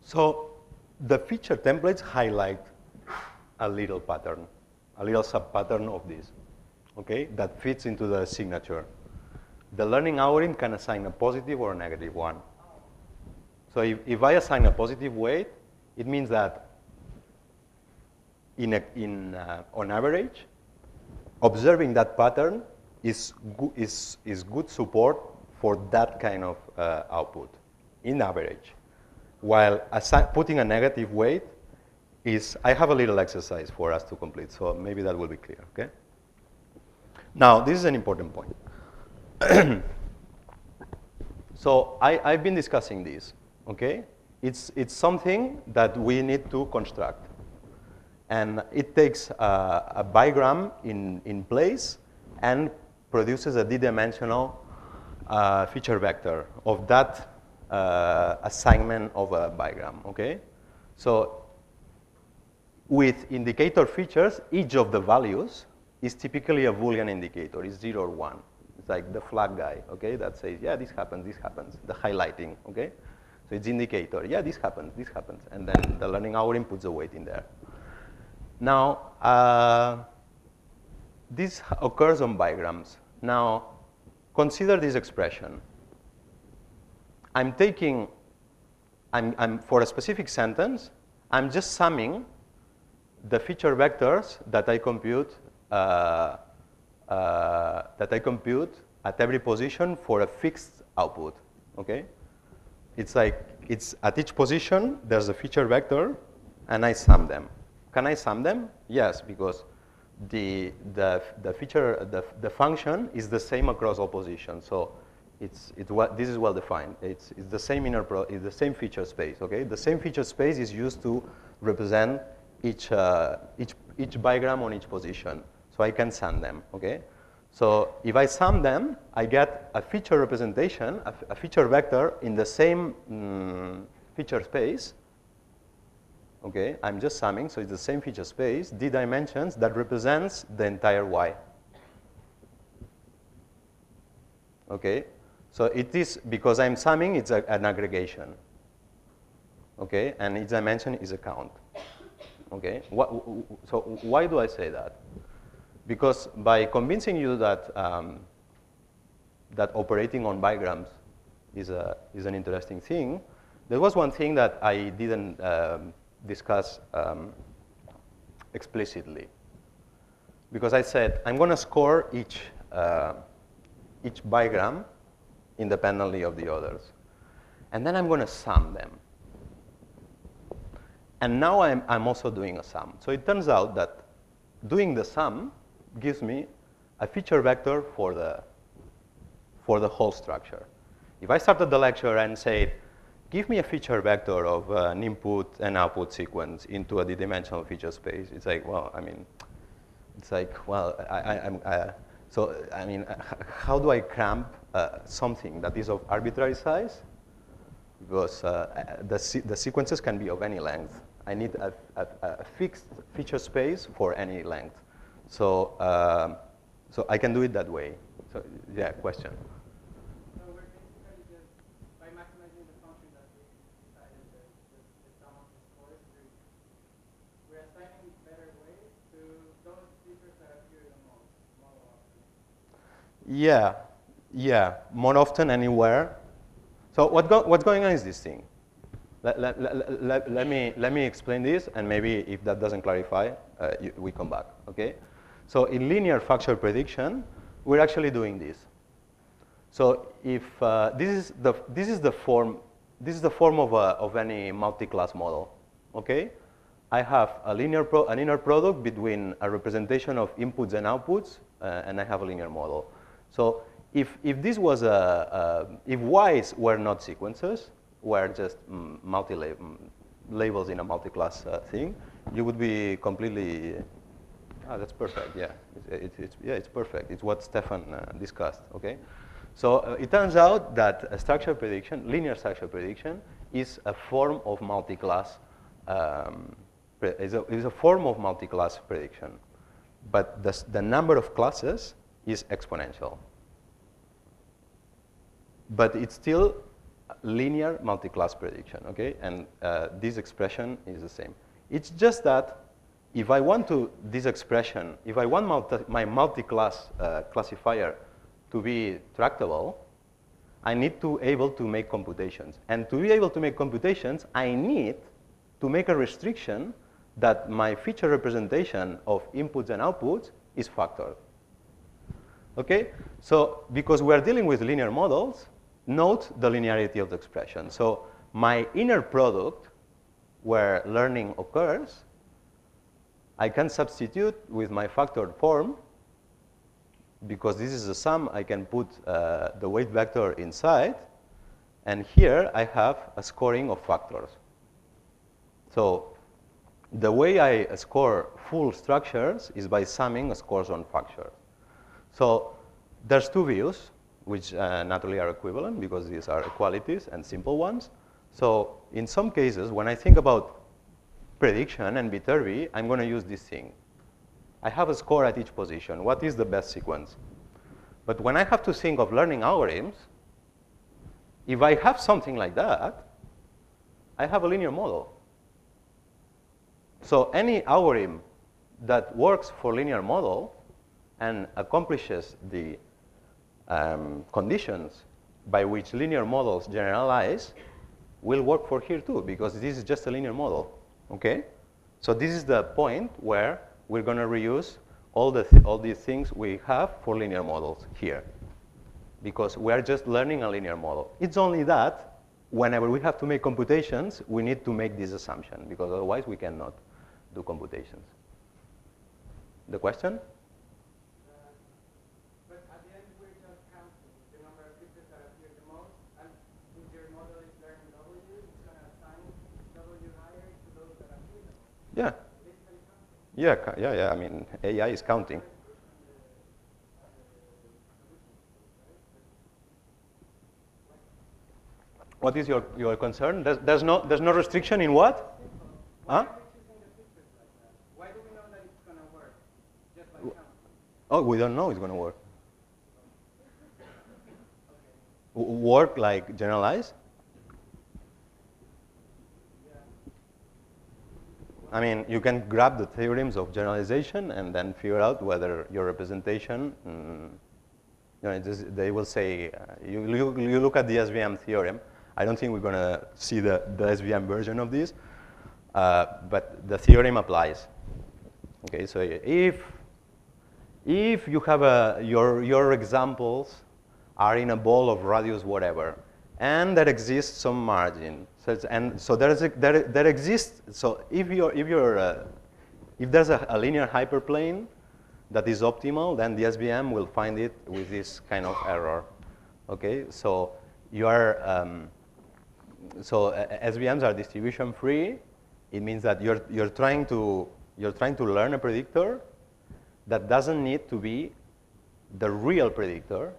So the feature templates highlight a little pattern, a little sub-pattern of this, okay, that fits into the signature. The learning algorithm can assign a positive or a negative one. So if I assign a positive weight, it means that on average, observing that pattern is good support for that kind of output, in average. While putting a negative weight I have a little exercise for us to complete, so maybe that will be clear, okay? Now, this is an important point. So I've been discussing this, okay? It's something that we need to construct. And it takes a bigram in place and produces a d-dimensional feature vector of that assignment of a bigram, okay? So with indicator features, each of the values is typically a Boolean indicator. It's 0 or 1. It's like the flag guy, okay, that says, yeah, this happens, the highlighting, okay? So it's indicator, yeah, this happens, and then the learning algorithm puts a weight in there. Now, this occurs on bigrams. Now, consider this expression. I'm for a specific sentence, I'm just summing the feature vectors that I compute at every position for a fixed output, okay? It's like, at each position, there's a feature vector, and I sum them. Can I sum them? Yes, because the function is the same across all positions. So this is well defined. It's the same it's the same feature space, okay? The same feature space is used to represent each bigram on each position. So I can sum them, okay? So if I sum them, I get a feature representation, a feature vector in the same feature space. Okay, I'm just summing, so it's the same feature space, d dimensions that represents the entire y. Okay, so it is, because I'm summing, it's an aggregation. Okay, and its dimension is a count. Okay, so why do I say that? Because by convincing you that that operating on bigrams is an interesting thing, there was one thing that I didn't discuss explicitly. Because I said I'm going to score each bigram independently of the others, and then I'm going to sum them. And now I'm also doing a sum. So it turns out that doing the sum gives me a feature vector for the whole structure. If I started the lecture and said, give me a feature vector of an input and output sequence into a d-dimensional feature space, it's like, well, I mean, it's like, well, so I mean, how do I cramp something that is of arbitrary size? Because the sequences can be of any length. I need a fixed feature space for any length. So, so I can do it that way. So, yeah, question. So we're basically just, by maximizing the function that we decided the sum of the scores, we're assigning better weight to those features that appear the most, more often. Yeah, more often, anywhere. So what's going on is this thing. Let me explain this, and maybe if that doesn't clarify, we come back. Okay. So in linear factor prediction, we're actually doing this. So if this is the form of any multi-class model. Okay. I have an inner product between a representation of inputs and outputs, and I have a linear model. So if this was if y's were not sequences, were just labels in a multi-class thing, you would be completely. That's perfect. Yeah, it's perfect. It's what Stefan discussed. Okay, so it turns out that a structure prediction, linear structure prediction, is a form of multi-class. Is a form of multi-class prediction, but the number of classes is exponential. But it's still linear multi-class prediction, okay? And this expression is the same. It's just that if I want this expression, if I want my multi-class classifier to be tractable, I need to be able to make computations. And to be able to make computations, I need to make a restriction that my feature representation of inputs and outputs is factored. Okay? So because we're dealing with linear models, note the linearity of the expression. So my inner product, where learning occurs, I can substitute with my factored form. Because this is a sum, I can put the weight vector inside. And here I have a scoring of factors. So the way I score full structures is by summing scores on factors. So there's two views, which naturally are equivalent because these are equalities and simple ones. So in some cases, when I think about prediction and Viterbi, I'm going to use this thing. I have a score at each position. What is the best sequence? But when I have to think of learning algorithms, if I have something like that, I have a linear model. So any algorithm that works for linear model and accomplishes the conditions by which linear models generalize will work for here too, because this is just a linear model. Okay? So this is the point where we're going to reuse all these things we have for linear models here, because we're just learning a linear model. It's only that whenever we have to make computations, we need to make this assumption, because otherwise we cannot do computations. The question? But at the end, we're just counting the number of features that appear the most, and if your model is learning W, it's going to assign W higher to those that appear the most. Yeah. Basically counting. Yeah. I mean, AI is counting. What is your concern? There's no restriction in what? Huh? Why do we know that it's going to work? Just like counting. Oh, we don't know it's going to work. Work like generalize? I mean, you can grab the theorems of generalization and then figure out whether your representation, they will say, you look at the SVM theorem. I don't think we're going to see the SVM version of this, but the theorem applies. Okay, so if you have your examples are in a ball of radius whatever, and there exists some margin. So there exists. So if there's a linear hyperplane that is optimal, then the SVM will find it with this kind of error. Okay, so SVMs are distribution free. It means that you're trying to learn a predictor that doesn't need to be the real predictor.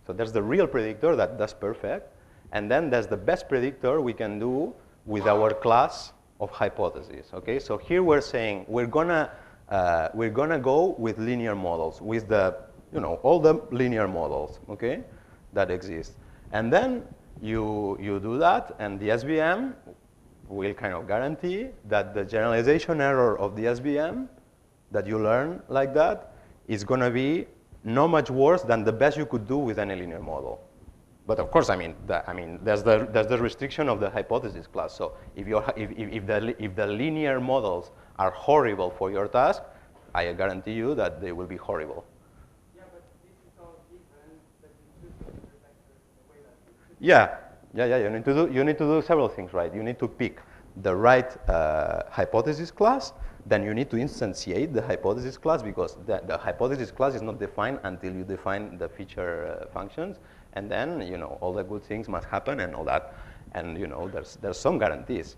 So there's the real predictor that's perfect. And then there's the best predictor we can do with our class of hypotheses. Okay, so here we're saying we're gonna go with linear models, with all the linear models, okay, that exist. And then you do that, and the SVM will kind of guarantee that the generalization error of the SVM that you learn like that is going to be not much worse than the best you could do with any linear model. But of course, there's the restriction of the hypothesis class. So if the linear models are horrible for your task, I guarantee you that they will be horrible. Yeah, but this is all given that you choose the vector the way that you Yeah. You need to do several things, right? You need to pick the right hypothesis class. Then you need to instantiate the hypothesis class, because the hypothesis class is not defined until you define the feature functions. And then all the good things must happen and all that. And there's some guarantees.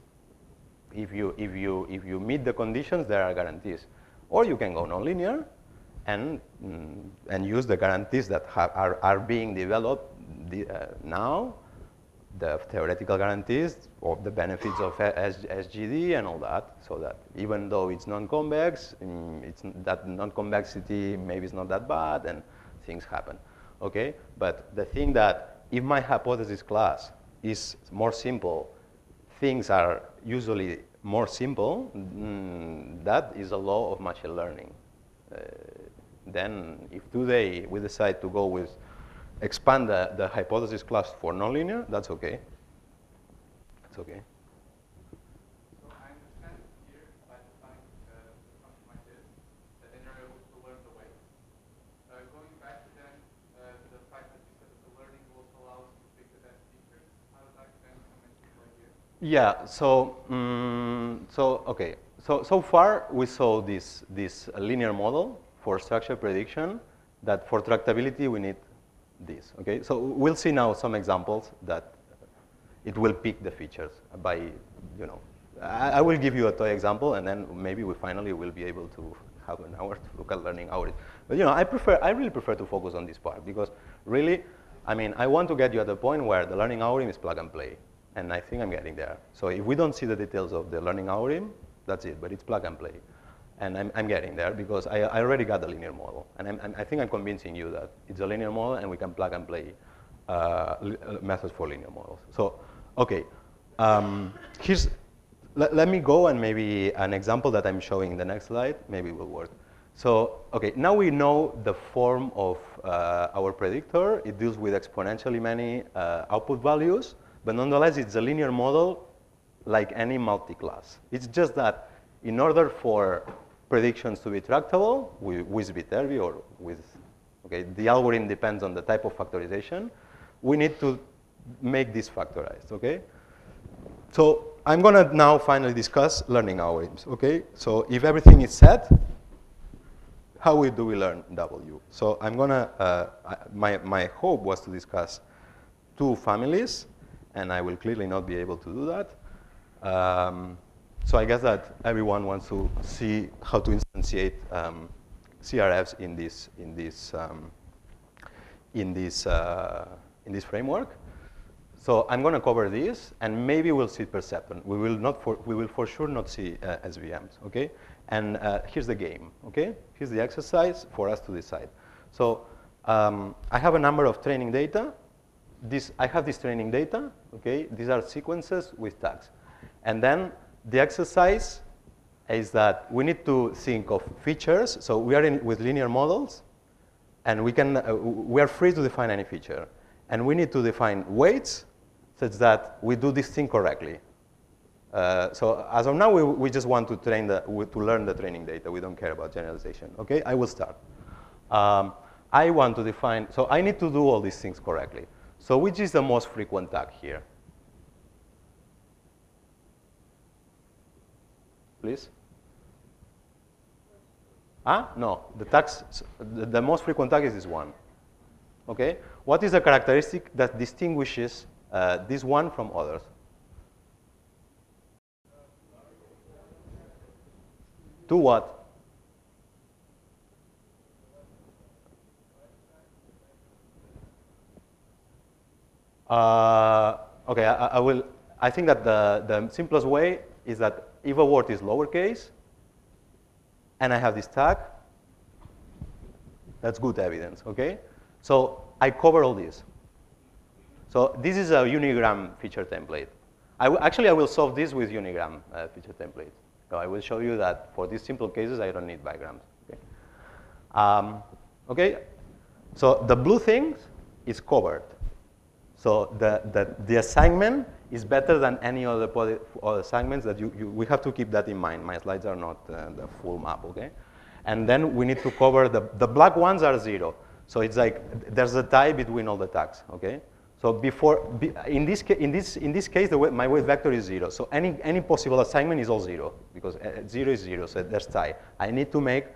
If you meet the conditions, there are guarantees. Or you can go nonlinear and use the guarantees that are being developed now, the theoretical guarantees of the benefits of SGD and all that, so that even though it's non-convex, that non-convexity maybe is not that bad, and things happen. Okay, but the thing that if my hypothesis class is more simple, things are usually more simple, that is a law of machine learning. Then if today we decide to go with expand the hypothesis class for nonlinear, that's okay. It's okay. So I understand here by defining the function like this, that then you're able to learn the way. Going back to then to the fact that you said that the learning will allow us to pick the best features, how does that then come into play here? Yeah. Okay. So far we saw this linear model for structure prediction, that for tractability we need this. Okay. So we'll see now some examples that it will pick the features by, I will give you a toy example, and then maybe we finally will be able to have an hour to look at learning algorithms. But I really prefer to focus on this part, because really, I want to get you at the point where the learning algorithm is plug and play, and I think I'm getting there. So if we don't see the details of the learning algorithm, that's it, but it's plug and play. And I'm getting there, because I already got the linear model, and I think I'm convincing you that it's a linear model and we can plug and play methods for linear models. So, okay, let me go, and maybe an example that I'm showing in the next slide maybe will work. So, okay, now we know the form of our predictor. It deals with exponentially many output values, but nonetheless it's a linear model like any multi-class. It's just that in order for predictions to be tractable with Viterbi or with, okay, the algorithm depends on the type of factorization, we need to make this factorized, okay? So I'm gonna now finally discuss learning algorithms, okay? So if everything is set, how do we learn W? So I'm gonna, my hope was to discuss two families, and I will clearly not be able to do that. So I guess that everyone wants to see how to instantiate CRFs in this framework. So I'm going to cover this, and maybe we'll see perceptron. We will for sure not see SVMs, okay? And here's the game, okay? Here's the exercise for us to decide. So I have a number of training data. I have this training data, okay? These are sequences with tags. And then the exercise is that we need to think of features. So we are with linear models, and we are free to define any feature. And we need to define weights such that we do this thing correctly. So as of now, we just want to learn the training data. We don't care about generalization. Okay, I will start. I want to define, so I need to do all these things correctly. So which is the most frequent tag here? Please? No, the most frequent tag is this one. Okay, what is the characteristic that distinguishes this one from others? To what? Okay, I will. I think that the simplest way is that if a word is lowercase, and I have this tag, that's good evidence. Okay. So I cover all this. So this is a unigram feature template. Actually, I will solve this with unigram feature templates. So I will show you that for these simple cases, I don't need diagrams. Okay. Okay. So the blue thing is covered. So the assignment is better than any other assignments that we have to keep that in mind. My slides are not the full map. Okay. And then we need to cover the black ones are 0. So it's like there's a tie between all the tags, okay? So in this case, my weight vector is 0. So any possible assignment is all 0 because 0 is 0. So there's tie. I need to make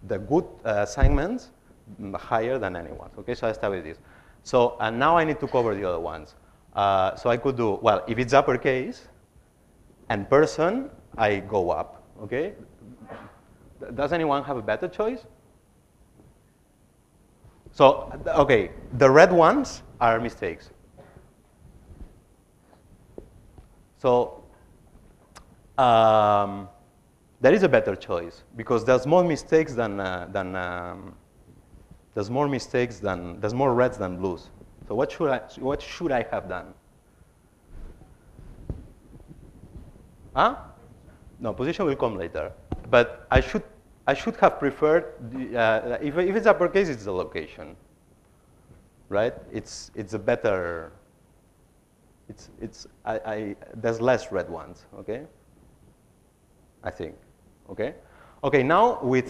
the good assignments higher than anyone. Okay, so I start with this. So and now I need to cover the other ones. So I could do well if it's uppercase and person, I go up. Okay. Does anyone have a better choice? So, okay, the red ones are mistakes. So, there is a better choice because there's more mistakes there's more reds than blues. So what should I have done? No, position will come later. But I should have preferred if it's uppercase, it's the location, right? It's a better. There's less red ones, okay? I think, okay. Okay, now we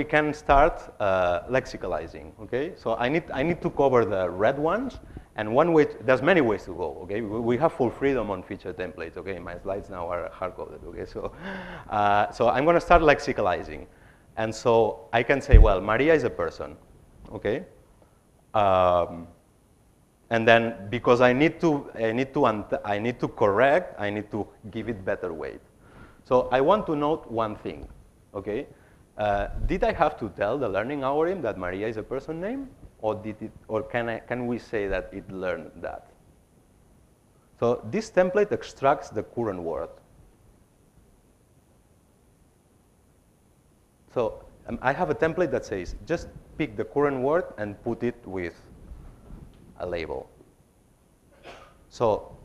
can start lexicalizing, okay? So I need to cover the red ones. And one way, there's many ways to go, okay? We have full freedom on feature templates, okay? My slides now are hard-coded, okay? So I'm going to start lexicalizing. And so I can say, well, Maria is a person, okay? And then because I need to correct, I need to give it better weight. So I want to note one thing, okay? Did I have to tell the learning algorithm that Maria is a person name? Or can we say that it learned that? So this template extracts the current word. So I have a template that says just pick the current word and put it with a label. So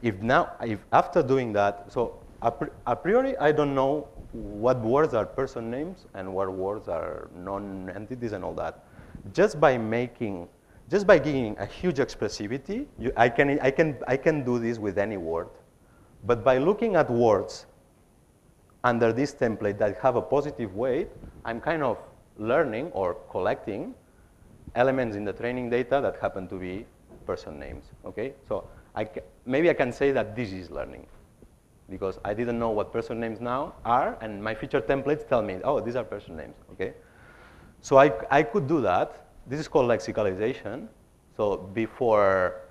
if after doing that, so a priori I don't know what words are person names and what words are non-entities and all that. Just by giving a huge expressivity, I can do this with any word. But by looking at words under this template that have a positive weight, I'm kind of learning or collecting elements in the training data that happen to be person names. Okay, so maybe I can say that this is learning because I didn't know what person names now are, and my feature templates tell me, oh, these are person names. Okay. So I could do that. This is called lexicalization. So before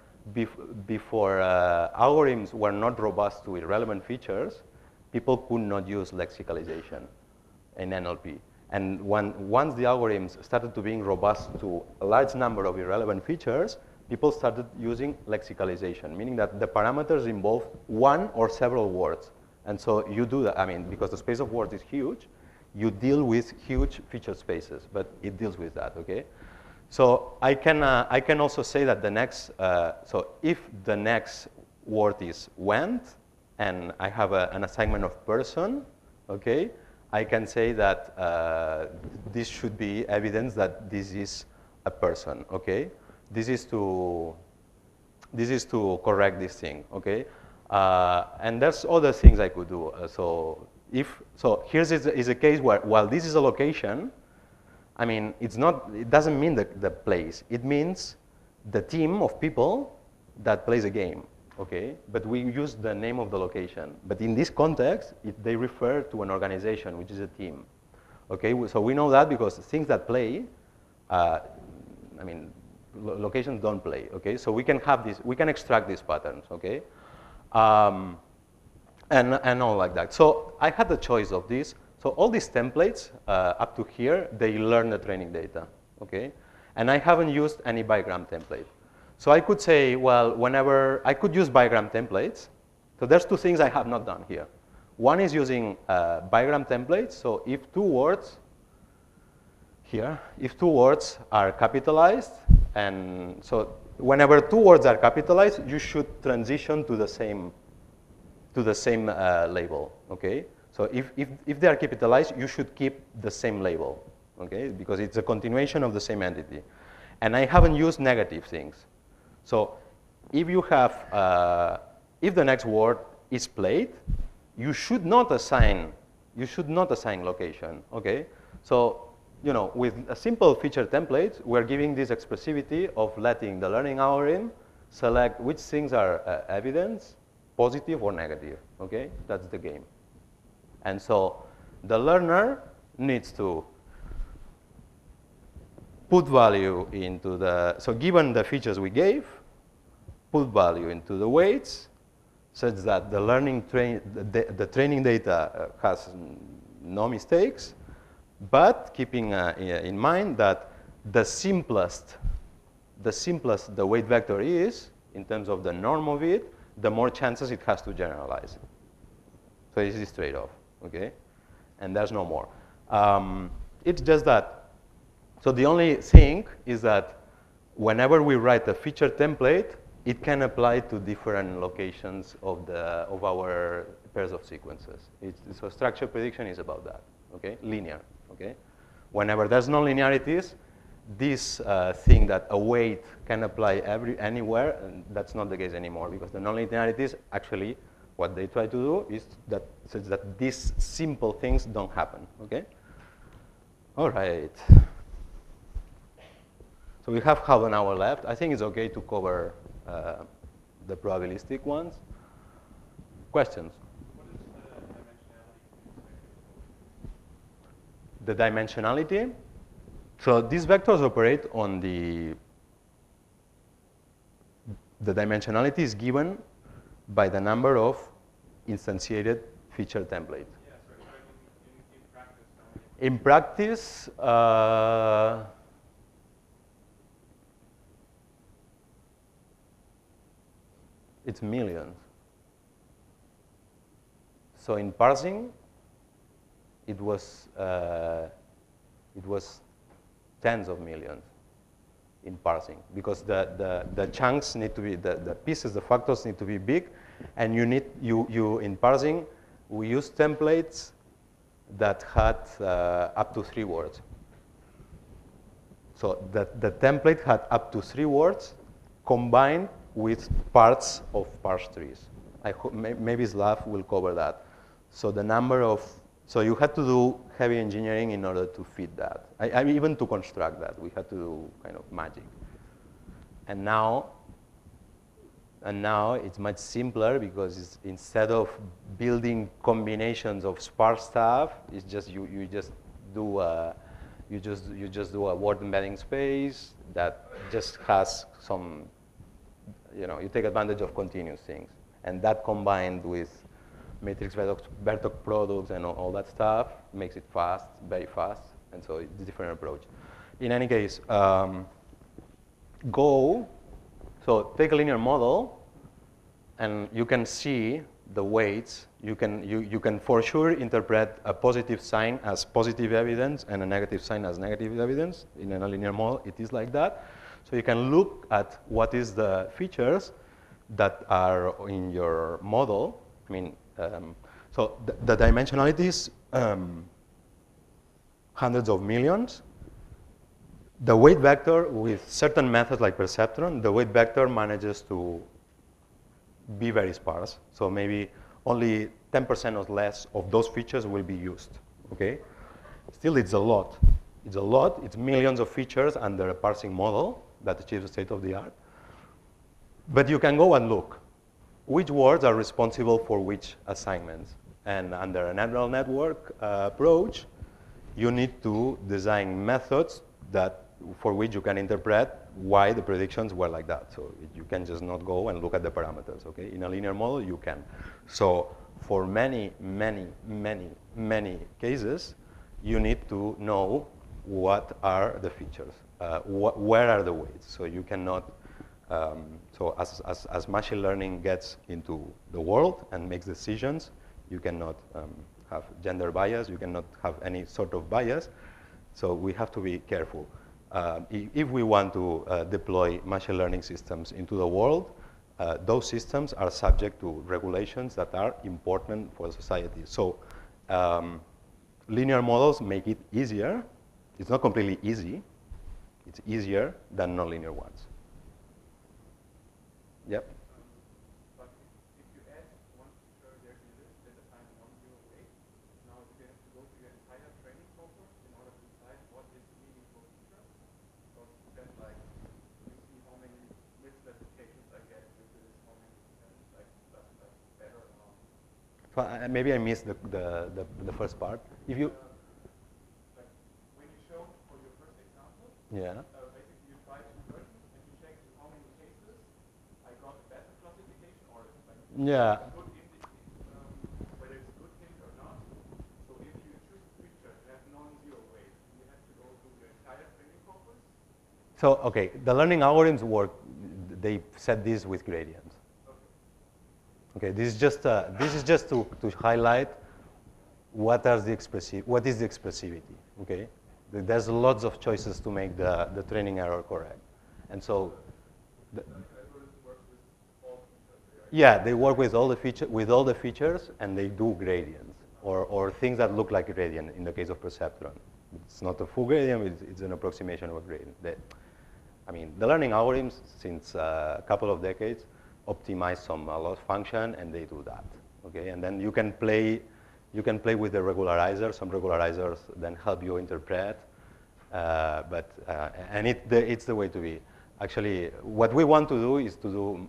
algorithms were not robust to irrelevant features, people could not use lexicalization in NLP. And once the algorithms started to being robust to a large number of irrelevant features, people started using lexicalization, meaning that the parameters involve one or several words. And so you do that, I mean, because the space of words is huge, you deal with huge feature spaces, but it deals with that, okay? So I can also say that the next, so if the next word is went, and I have an assignment of person, okay, I can say that this should be evidence that this is a person, okay? This is to correct this thing, okay? And there's other things I could do. So here's is a case where while this is a location, I mean, it doesn't mean the place. It means the team of people that plays a game, okay? But we use the name of the location. But in this context, they refer to an organization, which is a team, okay? So we know that because things that play, I mean, locations don't play, okay? So we can have this, we can extract these patterns, okay? And all like that. So I had the choice of this. So all these templates up to here, they learn the training data, okay? And I haven't used any bigram template. So I could say, well, whenever, I could use bigram templates. So there's two things I have not done here. One is using bigram templates. So if two words here, if two words are capitalized, and so whenever two words are capitalized, you should transition to the same label, okay? So if they are capitalized, you should keep the same label, okay? Because it's a continuation of the same entity. And I haven't used negative things. So if you have, if the next word is played, you should not assign location, okay? So, you know, with a simple feature template, we're giving this expressivity of letting the learning algorithm select which things are evidence, positive or negative, okay? That's the game. And so the learner needs to put value into the, so given the features we gave, put value into the weights such that the the training data has no mistakes, but keeping in mind that the simplest the weight vector is, in terms of the norm of it, the more chances it has to generalize. So this is trade-off, okay? And there's no more. It's just that, so the only thing is that whenever we write a feature template, it can apply to different locations of our pairs of sequences. So structure prediction is about that, okay? Linear, okay? Whenever there's non-linearities, this thing that a weight can apply anywhere, and that's not the case anymore, because the non-linearities, actually, what they try to do is that such that these simple things don't happen, okay? All right. So we have half an hour left. I think it's okay to cover the probabilistic ones. Questions? What is The dimensionality? So these vectors operate on the dimensionality is given by the number of instantiated feature templates. Yeah, so in practice, In practice, it's millions. So in parsing, it was tens of millions in parsing, because the chunks need to be, the pieces, the factors need to be big, and you in parsing, we use templates that had up to 3 words. So the template had up to 3 words combined with parts of parse trees. I hope maybe Slav will cover that. So the number of, so you had to do heavy engineering in order to fit that. I mean, even to construct that, we had to do kind of magic. And now it's much simpler, because instead of building combinations of sparse stuff, it's just you just do a word embedding space that just has some, you know, you take advantage of continuous things, and that combined with matrix Bertok products and all that stuff makes it fast, very fast, and so it's a different approach. In any case, Go So take a linear model, and you can see the weights. You can for sure interpret a positive sign as positive evidence and a negative sign as negative evidence. In a linear model, it is like that. So you can look at what is the features that are in your model. I mean, so the dimensionality is hundreds of millions. The weight vector, with certain methods like perceptron, the weight vector manages to be very sparse. So maybe only 10% or less of those features will be used, okay? Still, it's a lot. It's a lot. It's millions of features under a parsing model that achieves the state of the art. But you can go and look which words are responsible for which assignments. And under a neural network approach, you need to design methods for which you can interpret why the predictions were like that. So you can just not go and look at the parameters, okay? In a linear model, you can. So for many, many, many, many cases, you need to know what are the features, where are the weights. So you cannot, so as machine learning gets into the world and makes decisions, you cannot have gender bias, you cannot have any sort of bias. So we have to be careful. If we want to deploy machine learning systems into the world, those systems are subject to regulations that are important for society. So linear models make it easier. It's not completely easy. It's easier than nonlinear ones. Yep. But if you add one feature there to this, then define one zero weight. Now you have to go to your entire training corpus in order to decide what is the meaningful feature. So then, like, you see how many misclassifications I get with this, how many like stuff like better or not. So, maybe I missed the first part. If you, like when you show for your first example, yeah. basically you try two versions and you check in how many cases I got a better classification or like Yeah. good whether it's a good hint or not. So if you choose a feature to have non-zero weight, you have to go through the entire training corpus. So, okay, the learning algorithms work, they set this with gradients. Okay, this is just to highlight what is the expressivity, okay? There's lots of choices to make the training error correct. And so, yeah, they work with all the features, and they do gradients, or things that look like a gradient in the case of perceptron. It's not a full gradient, it's an approximation of a gradient. I mean, the learning algorithms, since a couple of decades, optimize some loss function, and they do that, okay? And then you can play with the regularizers. Some regularizers then help you interpret, and it's the way to be. Actually, what we want to do is to do,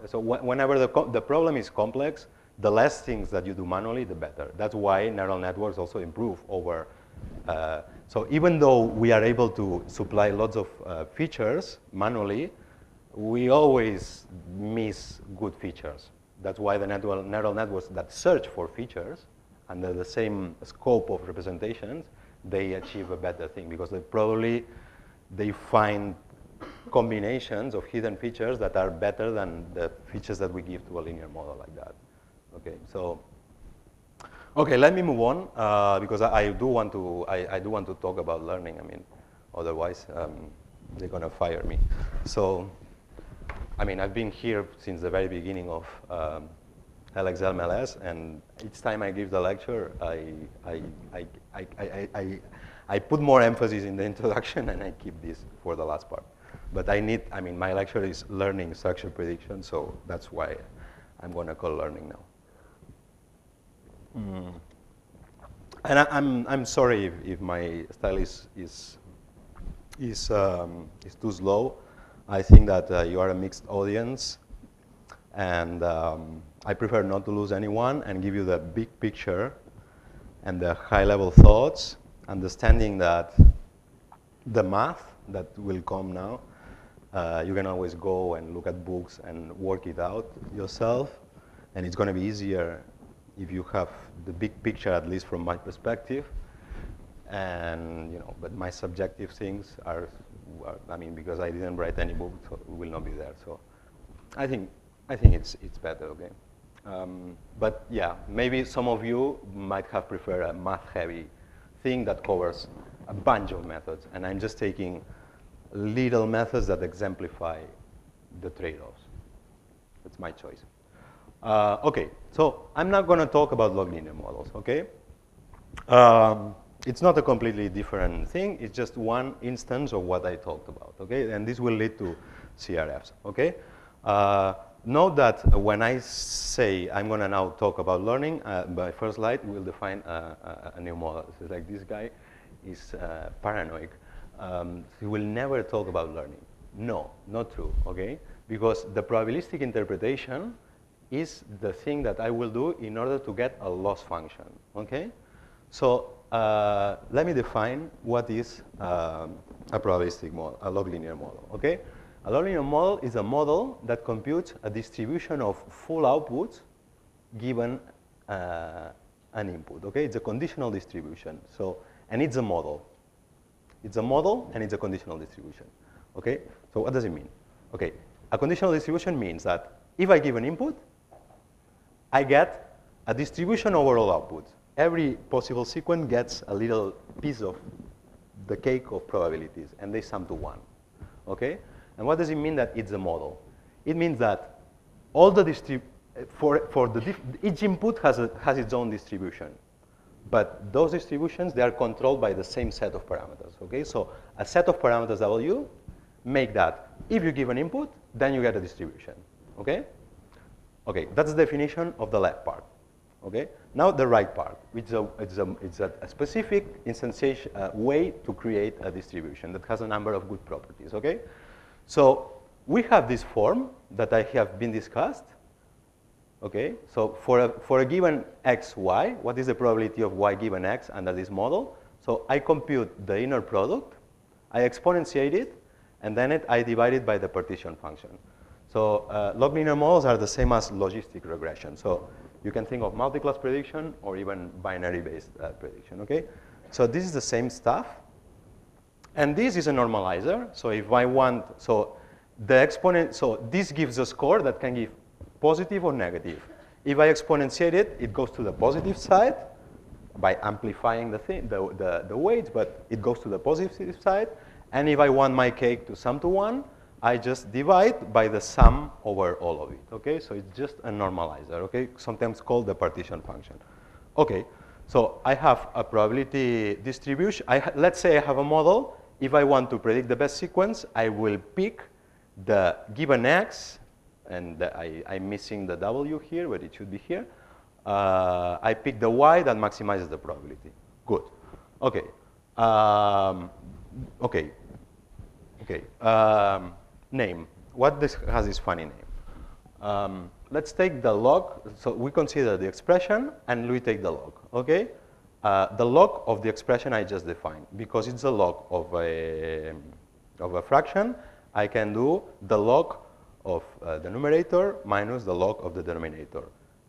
so whenever the problem is complex, the less things that you do manually, the better. That's why neural networks also improve over, so even though we are able to supply lots of features manually, we always miss good features. That's why the neural networks that search for features under the same scope of representations, they achieve a better thing because they find combinations of hidden features that are better than the features that we give to a linear model like that. Okay, so okay, let me move on because I do want to talk about learning. I mean, otherwise they're gonna fire me. So, I mean, I've been here since the very beginning of LXL-MLS, and each time I give the lecture, I put more emphasis in the introduction, and I keep this for the last part. But I mean, my lecture is learning structure prediction, so that's why I'm going to call learning now. And I'm sorry if my style is too slow. I think that you are a mixed audience, and I prefer not to lose anyone and give you the big picture and the high-level thoughts, understanding that the math that will come now, you can always go and look at books and work it out yourself, and it's going to be easier if you have the big picture, at least from my perspective. And but my subjective things are, I mean, because I didn't write any book, so it will not be there. So I think it's better, okay? But yeah, maybe some of you might have preferred a math-heavy thing that covers a bunch of methods, and I'm just taking little methods that exemplify the trade-offs. That's my choice. Okay, so I'm not going to talk about log linear models, okay? It's not a completely different thing. It's just one instance of what I talked about, okay? And this will lead to CRFs, okay? Note that when I say I'm going to now talk about learning, my first slide will define a new model. So like this guy is paranoid. He will never talk about learning. No, not true, okay? Because the probabilistic interpretation is the thing that I will do in order to get a loss function, okay? So let me define what is a probabilistic model, a log linear model, okay? A log linear model is a model that computes a distribution of full outputs given an input, okay? It's a conditional distribution, so, and it's a model. It's a model and it's a conditional distribution, okay? So what does it mean? Okay, a conditional distribution means that if I give an input, I get a distribution over all outputs. Every possible sequence gets a little piece of the cake of probabilities, and they sum to 1, okay? And what does it mean that it's a model? It means that all the each input has its own distribution. But those distributions, they are controlled by the same set of parameters, okay? So a set of parameters W make that if you give an input, then you get a distribution, okay? Okay, that's the definition of the left part, okay? Now the right part, which is a specific instantiation way to create a distribution that has a number of good properties, okay? So we have this form that I have been discussed, okay? So for a given x, y, what is the probability of y given x under this model? So I compute the inner product, I exponentiate it, and then I divide it by the partition function. So log linear models are the same as logistic regression. So you can think of multi-class prediction or even binary-based prediction, okay? So this is the same stuff. And this is a normalizer. So if I want, so the exponent, so this gives a score that can give positive or negative. If I exponentiate it, it goes to the positive side by amplifying the thing, the weights, but it goes to the positive side. And if I want my cake to sum to 1, I just divide by the sum over all of it, okay? So it's just a normalizer, okay? Sometimes called the partition function. Okay, so I have a probability distribution. Let's say I have a model. If I want to predict the best sequence, I will pick the given x, and I'm missing the W here, but it should be here. I pick the y that maximizes the probability. Good, okay. Name. What has this funny name? Let's take the log. So we consider the expression, and we take the log, okay? The log of the expression I just defined. Because it's a log of a fraction, I can do the log of the numerator minus the log of the denominator.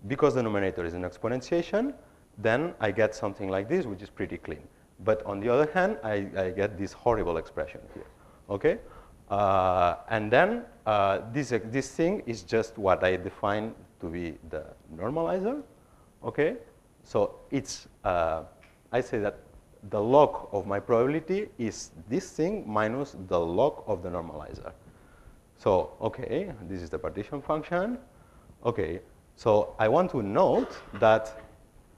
Because the numerator is an exponentiation, then I get something like this, which is pretty clean. But on the other hand, I get this horrible expression here, okay? And then this thing is just what I define to be the normalizer, okay? So it's, I say that the log of my probability is this thing minus the log of the normalizer. So, okay, this is the partition function. Okay, so I want to note that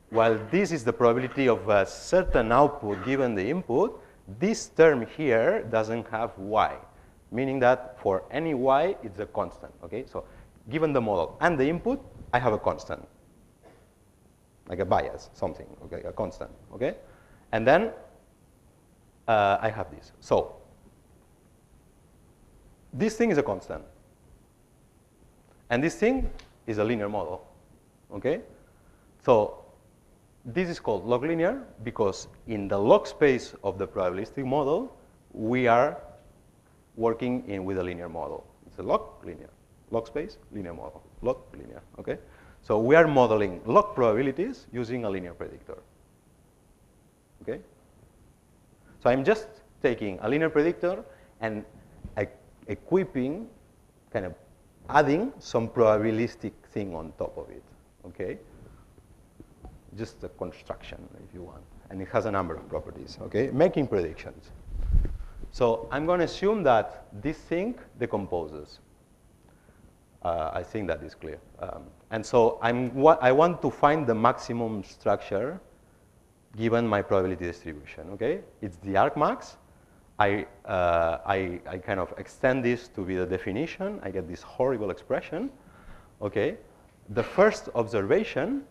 while this is the probability of a certain output given the input, this term here doesn't have y, meaning that for any y, it's a constant, okay? So given the model and the input, I have a constant, like a bias, something, okay, a constant, okay? And then I have this. So this thing is a constant. And this thing is a linear model, okay? So this is called log linear because in the log space of the probabilistic model, we are working with a linear model. It's a log linear, log space, linear model, log linear, okay? So we are modeling log probabilities using a linear predictor, okay? So I'm just taking a linear predictor and equipping, kind of adding some probabilistic thing on top of it, okay? Just a construction, if you want. And it has a number of properties, okay? Making predictions. So I'm going to assume that this thing decomposes. I think that is clear. And so I want to find the maximum structure given my probability distribution, okay? It's the argmax. I kind of extend this to be the definition. I get this horrible expression, okay? The first observation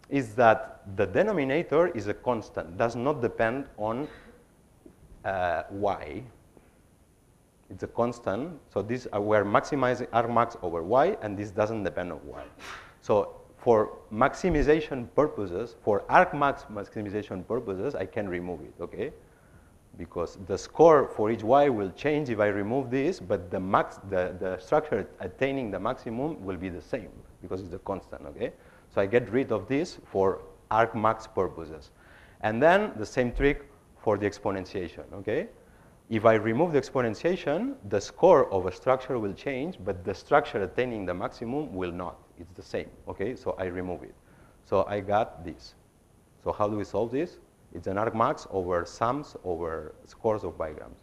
is that the denominator is a constant, does not depend on y. It's a constant, so this we're maximizing argmax over y, and this doesn't depend on y. So for maximization purposes, for argmax maximization purposes, I can remove it, okay? Because the score for each y will change if I remove this, but the structure attaining the maximum will be the same because it's a constant, okay? So I get rid of this for argmax purposes. And then the same trick for the exponentiation, okay? If I remove the exponentiation, the score of a structure will change, but the structure attaining the maximum will not. It's the same, okay? So I remove it. So I got this. So how do we solve this? It's an argmax over sums over scores of bigrams.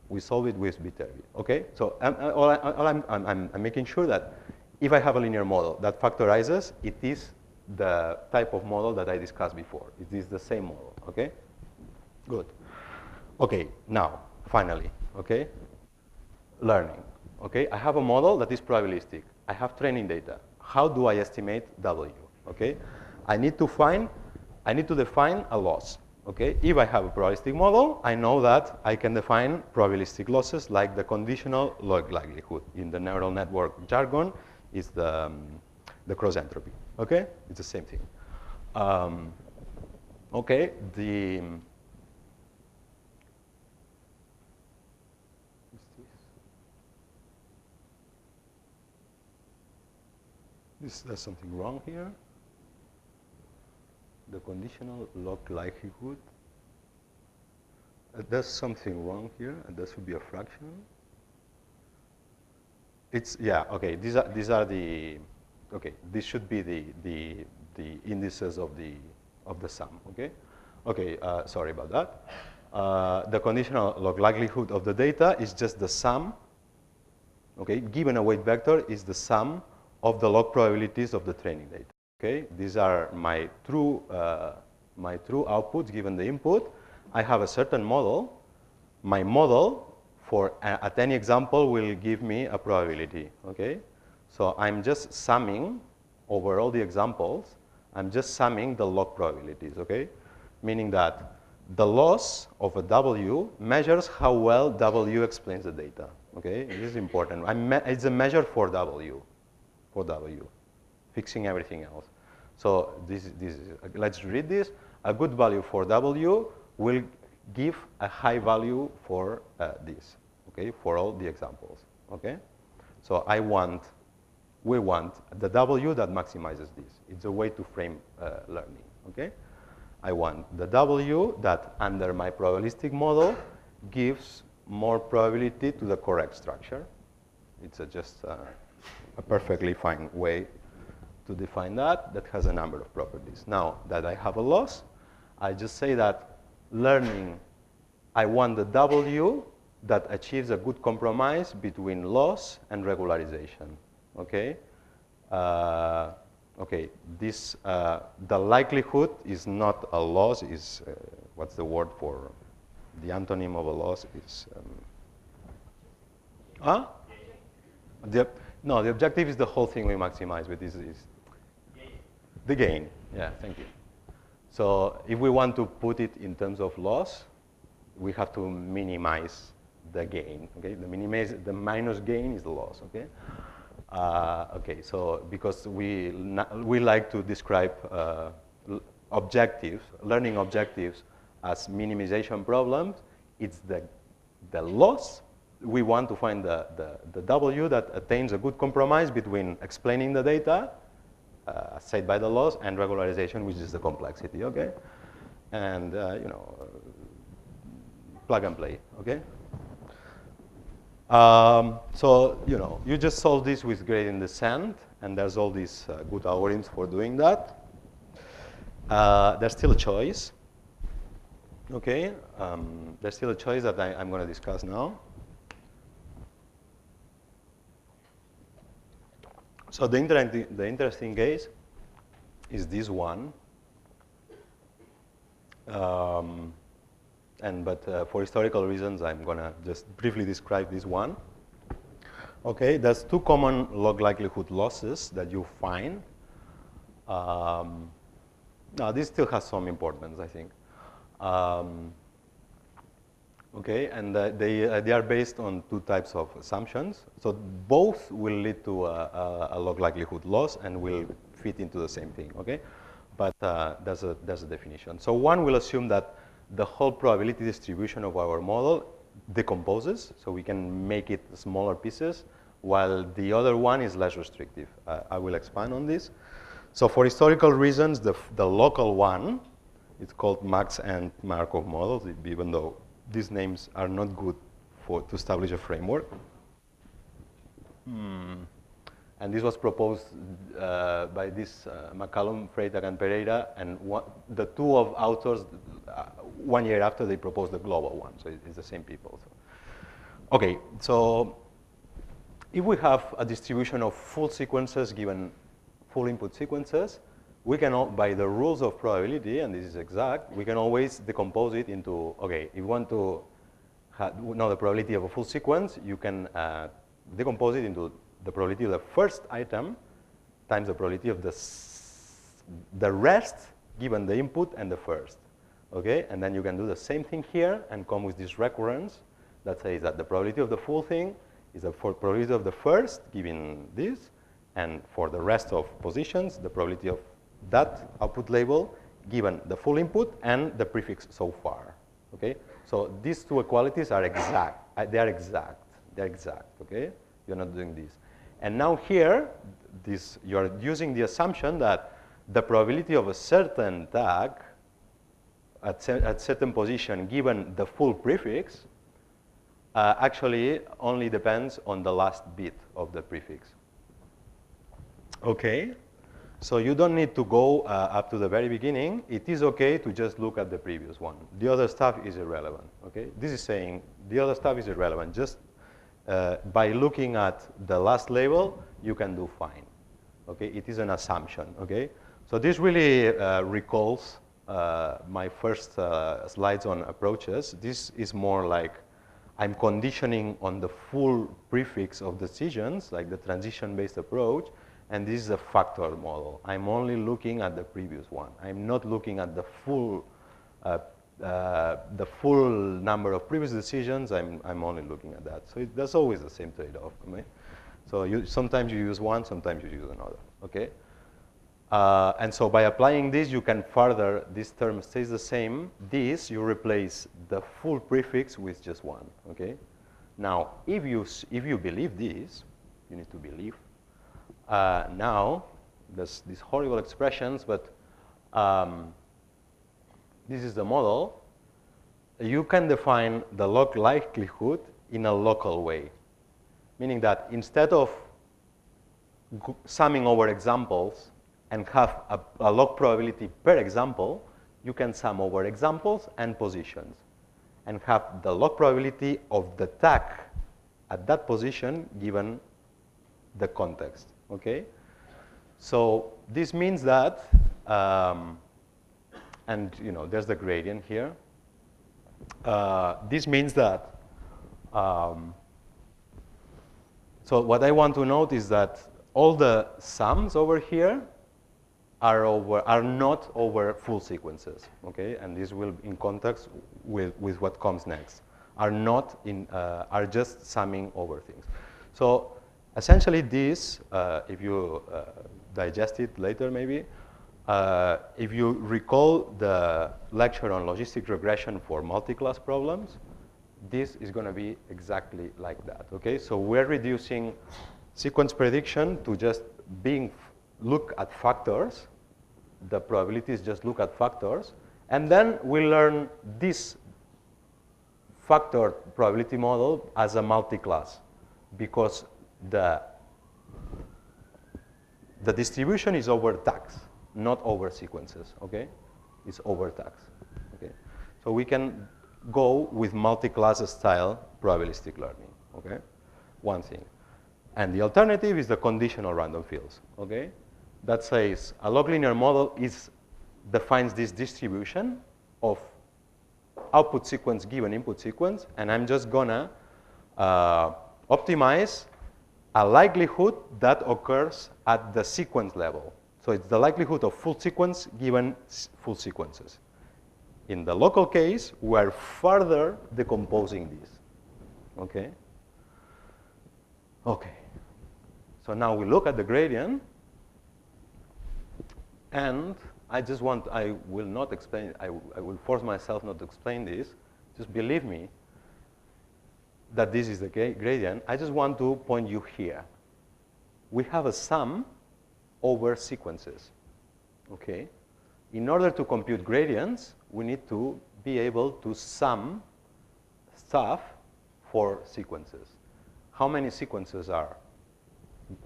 We solve it with Viterbi, okay? So I'm making sure that if I have a linear model that factorizes, it is the type of model that I discussed before. It is the same model, okay? Good. Okay, now, finally, okay? Learning, okay? I have a model that is probabilistic. I have training data. How do I estimate W, okay? I need to define a loss, okay? If I have a probabilistic model, I know that I can define probabilistic losses like the conditional log likelihood. In the neural network jargon, is the cross entropy, okay? It's the same thing. Okay, there's something wrong here. The conditional log likelihood. There's something wrong here, and there should be a fraction. It's, yeah, okay, these are the, okay, this should be the indices of the sum, okay? Okay, sorry about that. The conditional log likelihood of the data is just the sum, okay? Given a weight vector is the sum of the log probabilities of the training data, okay? These are my true outputs given the input. I have a certain model. My model at any example will give me a probability, okay? So I'm just summing over all the examples. I'm just summing the log probabilities, okay? Meaning that the loss of a W measures how well W explains the data, okay? This is important. It's a measure for W, fixing everything else. So let's read this. A good value for W will give a high value for this, okay, for all the examples, okay? So we want the W that maximizes this. It's a way to frame learning, okay? I want the W that under my probabilistic model gives more probability to the correct structure. It's just a perfectly fine way to define that has a number of properties. Now that I have a loss, I just say that learning, I want the W that achieves a good compromise between loss and regularization, okay? Okay, this, the likelihood is not a loss, is, what's the word for, the antonym of a loss is, no, the objective is the whole thing we maximize, but this is the gain. Yeah, thank you. So if we want to put it in terms of loss, we have to minimize the gain, okay? The minus gain is the loss, okay? Okay, so because we like to describe objectives, learning objectives as minimization problems, it's the loss. We want to find the W that attains a good compromise between explaining the data, said by the loss, and regularization, which is the complexity, okay? And, you know, plug and play, okay? So, you just solve this with gradient descent, and there's all these good algorithms for doing that. There's still a choice. Okay, there's still a choice that I'm going to discuss now. So the interesting case is this one. But for historical reasons, I'm going to just briefly describe this one. Okay, there's two common log likelihood losses that you find. Now, this still has some importance, I think. Okay, and they are based on two types of assumptions. So both will lead to a log likelihood loss and will fit into the same thing. Okay, but there's a definition. So one will assume that the whole probability distribution of our model decomposes, so we can make it smaller pieces, while the other one is less restrictive. I will expand on this. So for historical reasons, the local one, it's called Max and Markov models, even though these names are not good to establish a framework. And this was proposed by this McCallum, Freytag, and Pereira, and the two of authors, 1 year after they proposed the global one, so it's the same people. So. Okay, so if we have a distribution of full sequences given full input sequences, we can, by the rules of probability, and this is exact, we can always decompose it into, okay, if you want to know the probability of a full sequence, you can decompose it into the probability of the first item times the probability of the rest given the input and the first. Okay, and then you can do the same thing here and come with this recurrence that says that the probability of the full thing is the probability of the first given this, and for the rest of positions, the probability of that output label given the full input and the prefix so far. Okay, so these two equalities are exact. They are exact. They're exact. Okay, you're not doing this. And now here, you're using the assumption that the probability of a certain tag at certain position given the full prefix actually only depends on the last bit of the prefix. Okay, so you don't need to go up to the very beginning. It is okay to just look at the previous one. The other stuff is irrelevant. Okay, this is saying the other stuff is irrelevant. Just by looking at the last label, you can do fine. Okay, it is an assumption. Okay, so this really recalls my first slides on approaches. This is more like I'm conditioning on the full prefix of decisions, like the transition-based approach, and this is a factor model. I'm only looking at the previous one. I'm not looking at the full number of previous decisions. I'm only looking at that. So that's always the same trade-off. Okay? So sometimes you use one, sometimes you use another. Okay. And so by applying this, you can further, this term stays the same. This, you replace the full prefix with just one, okay? Now, if you believe this, you need to believe. Now, there's these horrible expressions, but this is the model. You can define the log likelihood in a local way, meaning that instead of summing over examples, and have a log probability per example, you can sum over examples and positions and have the log probability of the tag at that position given the context, okay? So this means that, and there's the gradient here. This means that, so what I want to note is that all the sums over here are not over full sequences, okay? And this will in context with what comes next. Are just summing over things. So essentially this, if you digest it later maybe, if you recall the lecture on logistic regression for multi-class problems, this is going to be exactly like that, okay? So we're reducing sequence prediction to just look at factors. The probabilities just look at factors, and then we learn this factored probability model as a multi-class because the distribution is over tags, not over sequences, okay? It's over tags, okay? So we can go with multi-class style probabilistic learning, okay? One thing. And the alternative is the conditional random fields, okay? That says a log linear model defines this distribution of output sequence given input sequence, and I'm just gonna optimize a likelihood that occurs at the sequence level. So it's the likelihood of full sequence given full sequences. In the local case, we're further decomposing this, okay? Okay. So now we look at the gradient, and I will not explain, I will force myself not to explain this. Just believe me that this is the gradient. I just want to point you here. We have a sum over sequences, okay? In order to compute gradients, we need to be able to sum stuff for sequences. How many sequences are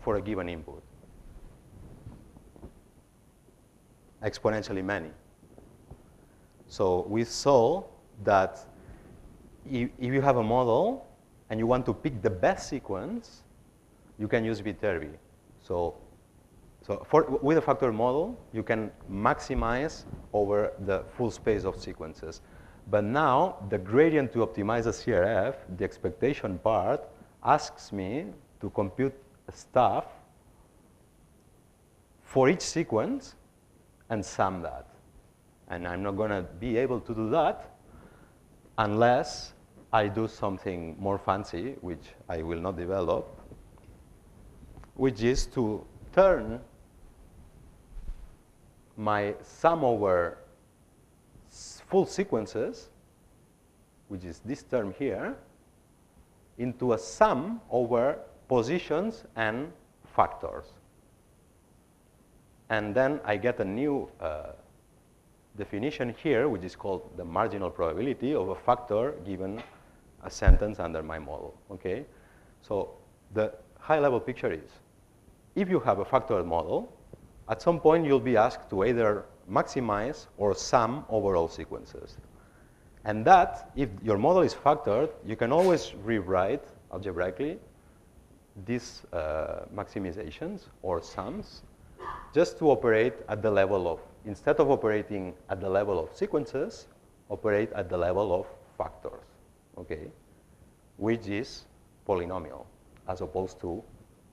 for a given input? Exponentially many. So we saw that if you have a model and you want to pick the best sequence, you can use Viterbi. So with a factor model, you can maximize over the full space of sequences. But now, the gradient to optimize a CRF, the expectation part, asks me to compute stuff for each sequence and sum that. And I'm not going to be able to do that unless I do something more fancy, which I will not develop, which is to turn my sum over full sequences, which is this term here, into a sum over positions and factors. And then I get a new definition here, which is called the marginal probability of a factor given a sentence under my model, okay? So the high-level picture is, if you have a factored model, at some point you'll be asked to either maximize or sum over all sequences. And that, if your model is factored, you can always rewrite algebraically these maximizations or sums just to operate at the level of, instead of operating at the level of sequences, operate at the level of factors, okay? Which is polynomial as opposed to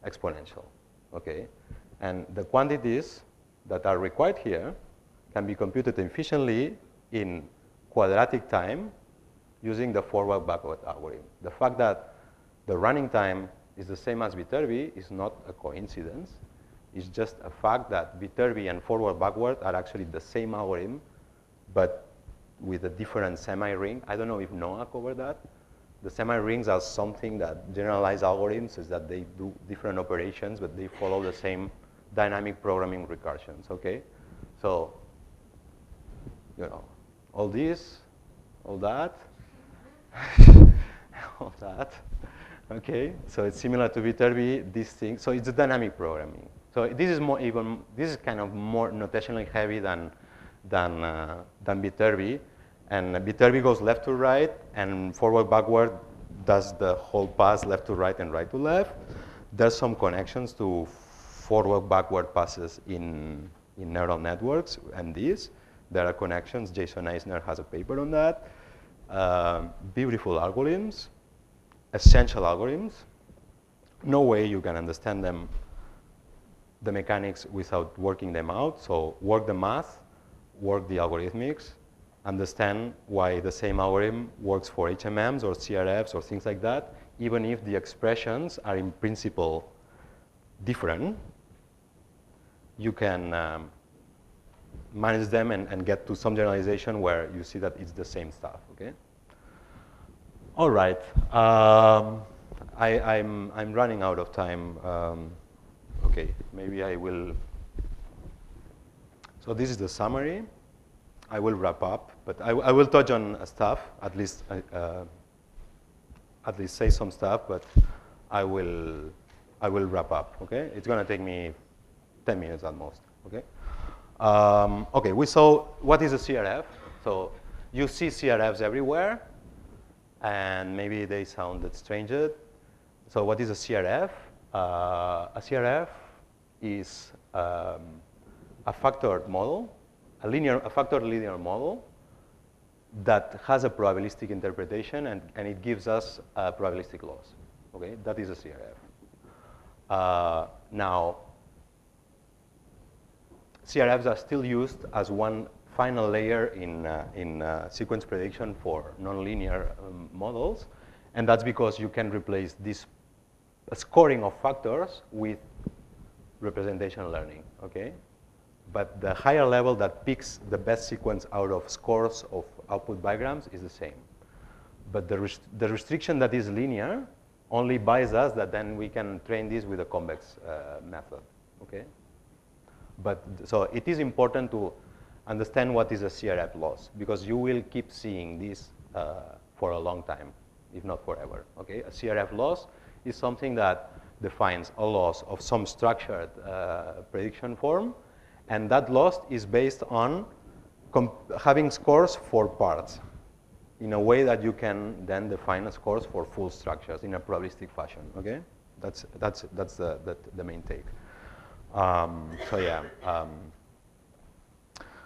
exponential, okay? And the quantities that are required here can be computed efficiently in quadratic time using the forward-backward algorithm. The fact that the running time is the same as Viterbi is not a coincidence. It's just a fact that Viterbi and forward-backward are actually the same algorithm, but with a different semi-ring. I don't know if Noah covered that. The semi-rings are something that generalized algorithms is that they do different operations, but they follow the same dynamic programming recursions, okay? So, you know, all this, all that, all that, okay? So it's similar to Viterbi, this thing. So it's a dynamic programming. So this is more even, this is kind of more notationally heavy than Viterbi. And Viterbi goes left to right, and forward-backward does the whole pass left to right and right to left. There's some connections to forward-backward passes in neural networks, and these. There are connections. Jason Eisner has a paper on that. Beautiful algorithms, essential algorithms. No way you can understand them, the mechanics, without working them out. So work the math, work the algorithmics, understand why the same algorithm works for HMMs or CRFs or things like that, even if the expressions are in principle different. You can manage them and get to some generalization where you see that it's the same stuff, okay? All right, I'm running out of time. Okay, maybe I will. So this is the summary. I will wrap up, but I will touch on stuff, at least at least say some stuff, but I will wrap up, okay? It's going to take me 10 minutes at most, okay? Okay, we saw what is a CRF. So you see CRFs everywhere, and maybe they sounded strange. So what is a CRF? A CRF is a factored model, a factored linear model that has a probabilistic interpretation, and it gives us a probabilistic loss. Okay, that is a CRF. Now, CRFs are still used as one final layer in sequence prediction for nonlinear models, and that's because you can replace this scoring of factors with representation learning, okay? But the higher level that picks the best sequence out of scores of output diagrams is the same. But the restriction that is linear only buys us that then we can train this with a convex method, okay? But so it is important to understand what is a CRF loss, because you will keep seeing this for a long time, if not forever, okay? A CRF loss is something that defines a loss of some structured prediction form, and that loss is based on having scores for parts in a way that you can then define scores for full structures in a probabilistic fashion, okay? That's the main take. So yeah.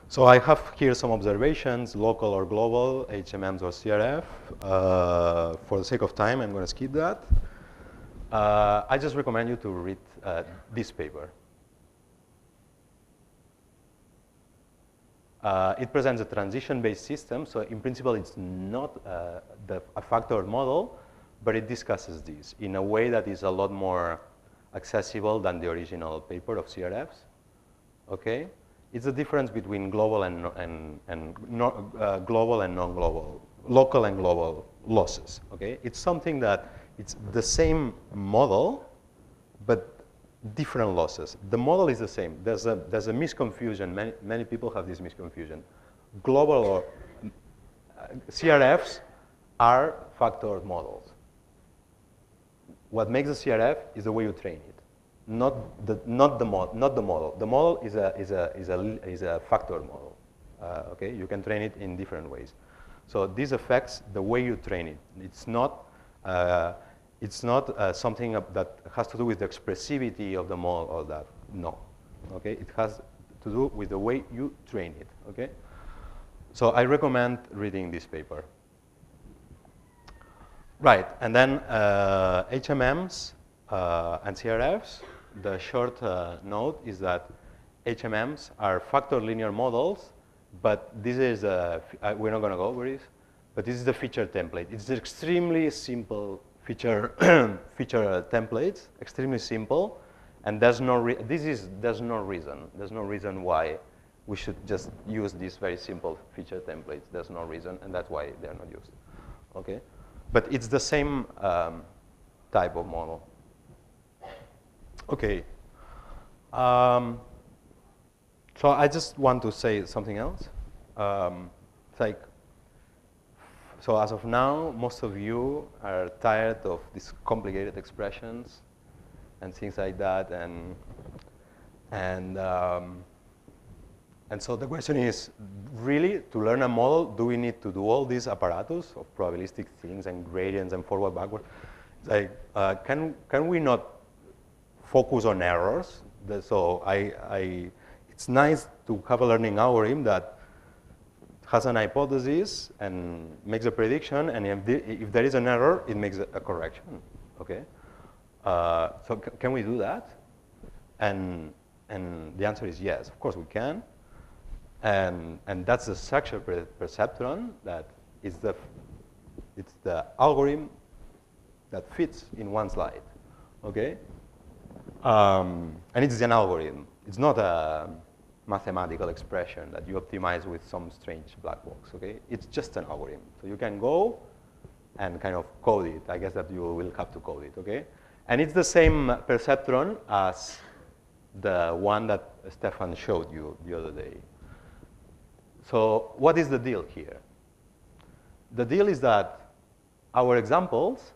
So I have here some observations, local or global, HMMs or CRF. For the sake of time, I'm going to skip that. I just recommend you to read this paper. It presents a transition-based system, so in principle it's not a factored model, but it discusses this in a way that is a lot more accessible than the original paper of CRFs, okay? It's the difference between global and global and non-global, local and global losses, okay? It's something that it's the same model, but different losses. The model is the same. There's a misconfusion. Many people have this misconfusion. Global or CRFs are factored models. What makes a CRF is the way you train it, not the model. The model is a factored model. Okay, you can train it in different ways. So this affects the way you train it. It's not something that has to do with the expressivity of the model or that. No. Okay, it has to do with the way you train it. Okay. So I recommend reading this paper. Right, and then HMMs and CRFs. The short note is that HMMs are factored linear models, but this is we're not going to go over this, but this is the feature template. It's extremely simple feature templates, extremely simple, and there's no reason why we should just use these very simple feature templates. There's no reason, and that's why they're not used. Okay, but it's the same type of model. Okay. So I just want to say something else. It's like, so as of now, most of you are tired of these complicated expressions and things like that, and so the question is, really, to learn a model, do we need to do all these apparatus of probabilistic things and gradients and forward, backward? It's like, can we not focus on errors? So it's nice to have a learning algorithm that has an hypothesis and makes a prediction, and if there is an error, it makes a correction, okay? So can we do that? And the answer is yes, of course we can. And that's the structure perceptron that it's the algorithm that fits in one slide, okay? And it's an algorithm. It's not a mathematical expression that you optimize with some strange black box, okay? It's just an algorithm. So you can go and kind of code it. I guess that you will have to code it, okay? And it's the same perceptron as the one that Stefan showed you the other day. So what is the deal here? The deal is that our examples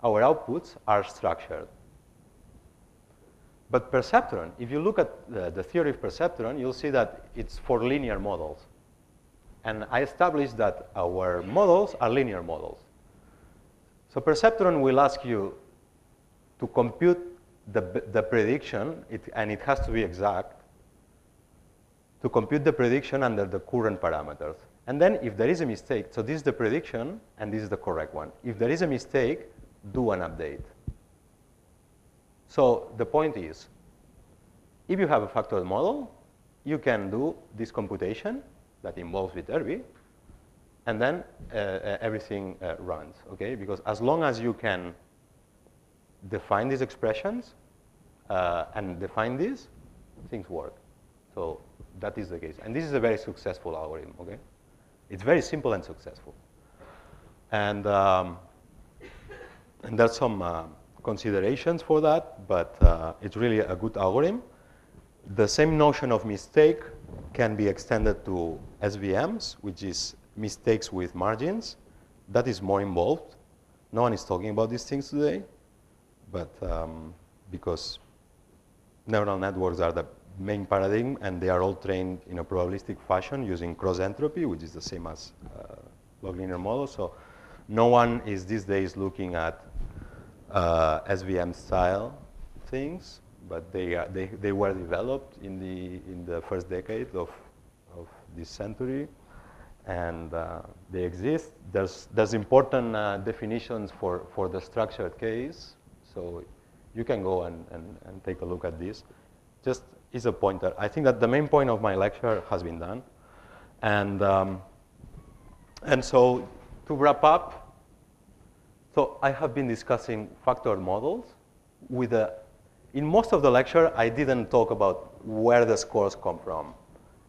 our outputs are structured. But perceptron, if you look at the theory of perceptron, you'll see that it's for linear models. And I established that our models are linear models. So perceptron will ask you to compute the prediction, and it has to be exact, to compute the prediction under the current parameters. And then if there is a mistake, so this is the prediction, and this is the correct one. If there is a mistake, do an update. So the point is, if you have a factored model, you can do this computation that involves Viterbi, and then everything runs, okay? Because as long as you can define these expressions and define these, things work. So that is the case. And this is a very successful algorithm, okay? It's very simple and successful. And there's some considerations for that, but it's really a good algorithm. The same notion of mistake can be extended to SVMs, which is mistakes with margins. That is more involved. No one is talking about these things today, but because neural networks are the main paradigm, and they are all trained in a probabilistic fashion using cross entropy, which is the same as log linear models. So no one is these days looking at SVM style things, but they were developed in the first decade of this century, and they exist. There's important definitions for the structured case, so you can go and take a look at this. Just is a pointer. I think that the main point of my lecture has been done, and so to wrap up, so I have been discussing factored models with in most of the lecture, I didn't talk about where the scores come from.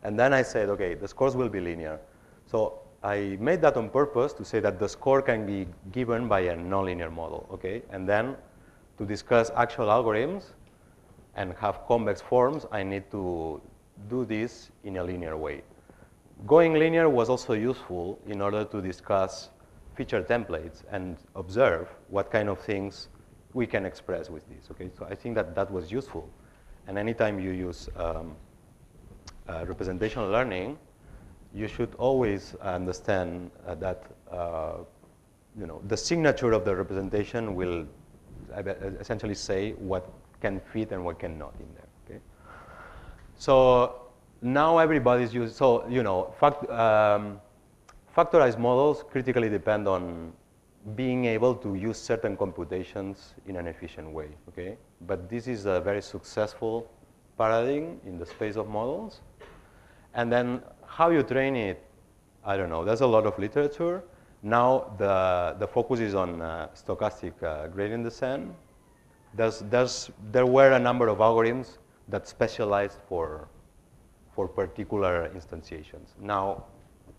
And then I said, okay, the scores will be linear. So I made that on purpose to say that the score can be given by a nonlinear model, okay? And then to discuss actual algorithms and have convex forms, I need to do this in a linear way. Going linear was also useful in order to discuss feature templates and observe what kind of things we can express with this, okay? So I think that that was useful. And anytime you use representational learning, you should always understand that the signature of the representation will essentially say what can fit and what cannot in there, okay? So now everybody's using, so factorized models critically depend on being able to use certain computations in an efficient way, okay? But this is a very successful paradigm in the space of models. And then how you train it, I don't know. There's a lot of literature. Now the focus is on stochastic gradient descent. There were a number of algorithms that specialized for particular instantiations. Now,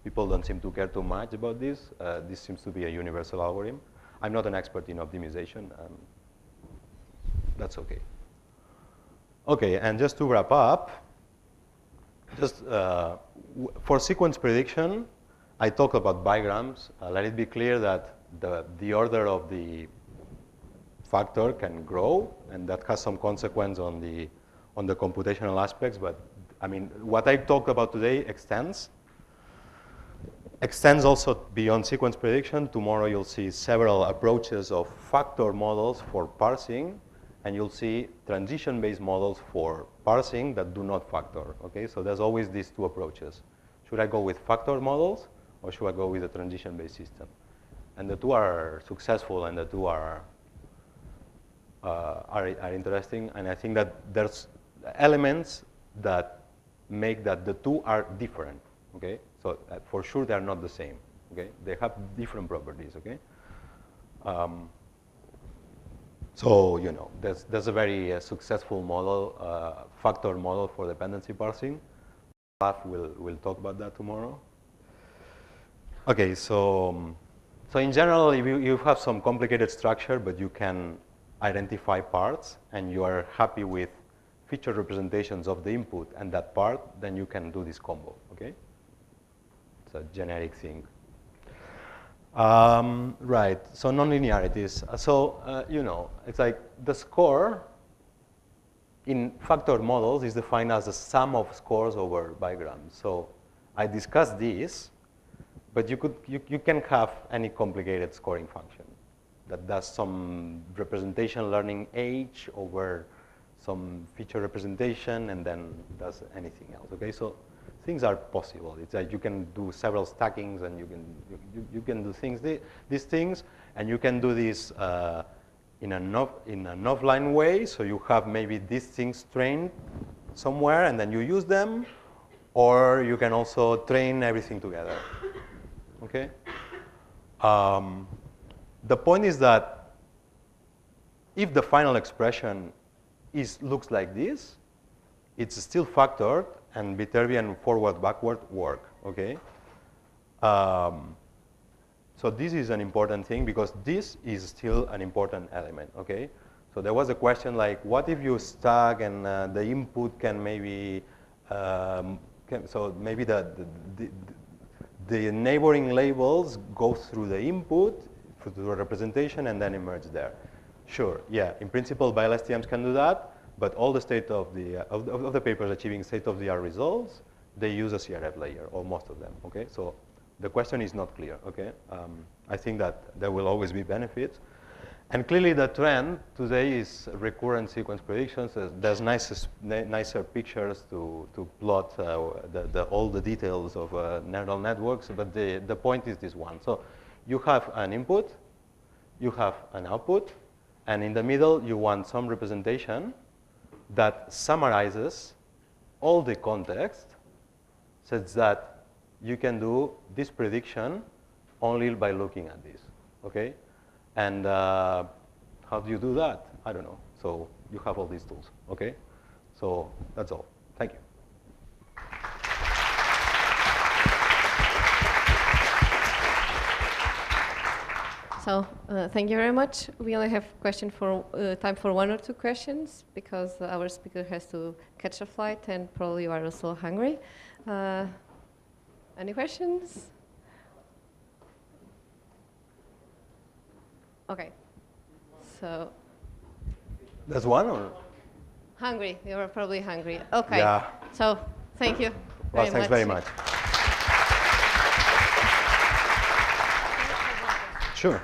people don't seem to care too much about this. This seems to be a universal algorithm. I'm not an expert in optimization. That's okay. Okay, and just to wrap up, just for sequence prediction, I talk about bigrams. Let it be clear that the order of the factor can grow, and that has some consequence on the computational aspects. But I mean, what I talked about today extends also beyond sequence prediction. Tomorrow you'll see several approaches of factor models for parsing, and you'll see transition-based models for parsing that do not factor, okay? So there's always these two approaches. Should I go with factor models, or should I go with a transition-based system? And the two are successful, and the two are interesting, and I think that there's elements that make that the two are different, okay? So for sure they are not the same, okay? They have different properties, okay? So there's a very successful model, factor model for dependency parsing. We'll talk about that tomorrow. Okay, so in general, if you have some complicated structure, but you can identify parts, and you are happy with feature representations of the input and that part, then you can do this combo, okay? It's a generic thing. Right, so nonlinearities. You know, it's like the score in factor models is defined as the sum of scores over bigrams. So I discussed this, but you can have any complicated scoring function that does some representation learning age over some feature representation and then does anything else, okay? So things are possible. It's like you can do several stackings and you can do things, these things, and you can do this in an offline way, so you have maybe these things trained somewhere and then you use them, or you can also train everything together, okay? The point is that if the final expression looks like this, it's still factored, and Viterbian forward-backward work, okay? So this is an important thing because this is still an important element, okay? So there was a question like, what if you stack and the input can maybe, so maybe the neighboring labels go through the input, through the representation, and then emerge there. Sure, yeah, in principle, BiLSTMs can do that, but all the state of the papers achieving state-of-the-art results, they use a CRF layer, or most of them, okay? So the question is not clear, okay? I think that there will always be benefits. And clearly the trend today is recurrent sequence predictions. There's nicer pictures to plot all the details of neural networks, but the point is this one. So you have an input, you have an output, and in the middle you want some representation that summarizes all the context such that you can do this prediction only by looking at this, okay? And how do you do that? I don't know. So you have all these tools, okay? So that's all. Thank you. So thank you very much. We only have time for one or two questions because our speaker has to catch a flight and probably you are also hungry. Any questions? Okay. So. There's one or? Hungry. You are probably hungry. Okay. Yeah. So thank you Well, very thanks much. very much. Sure.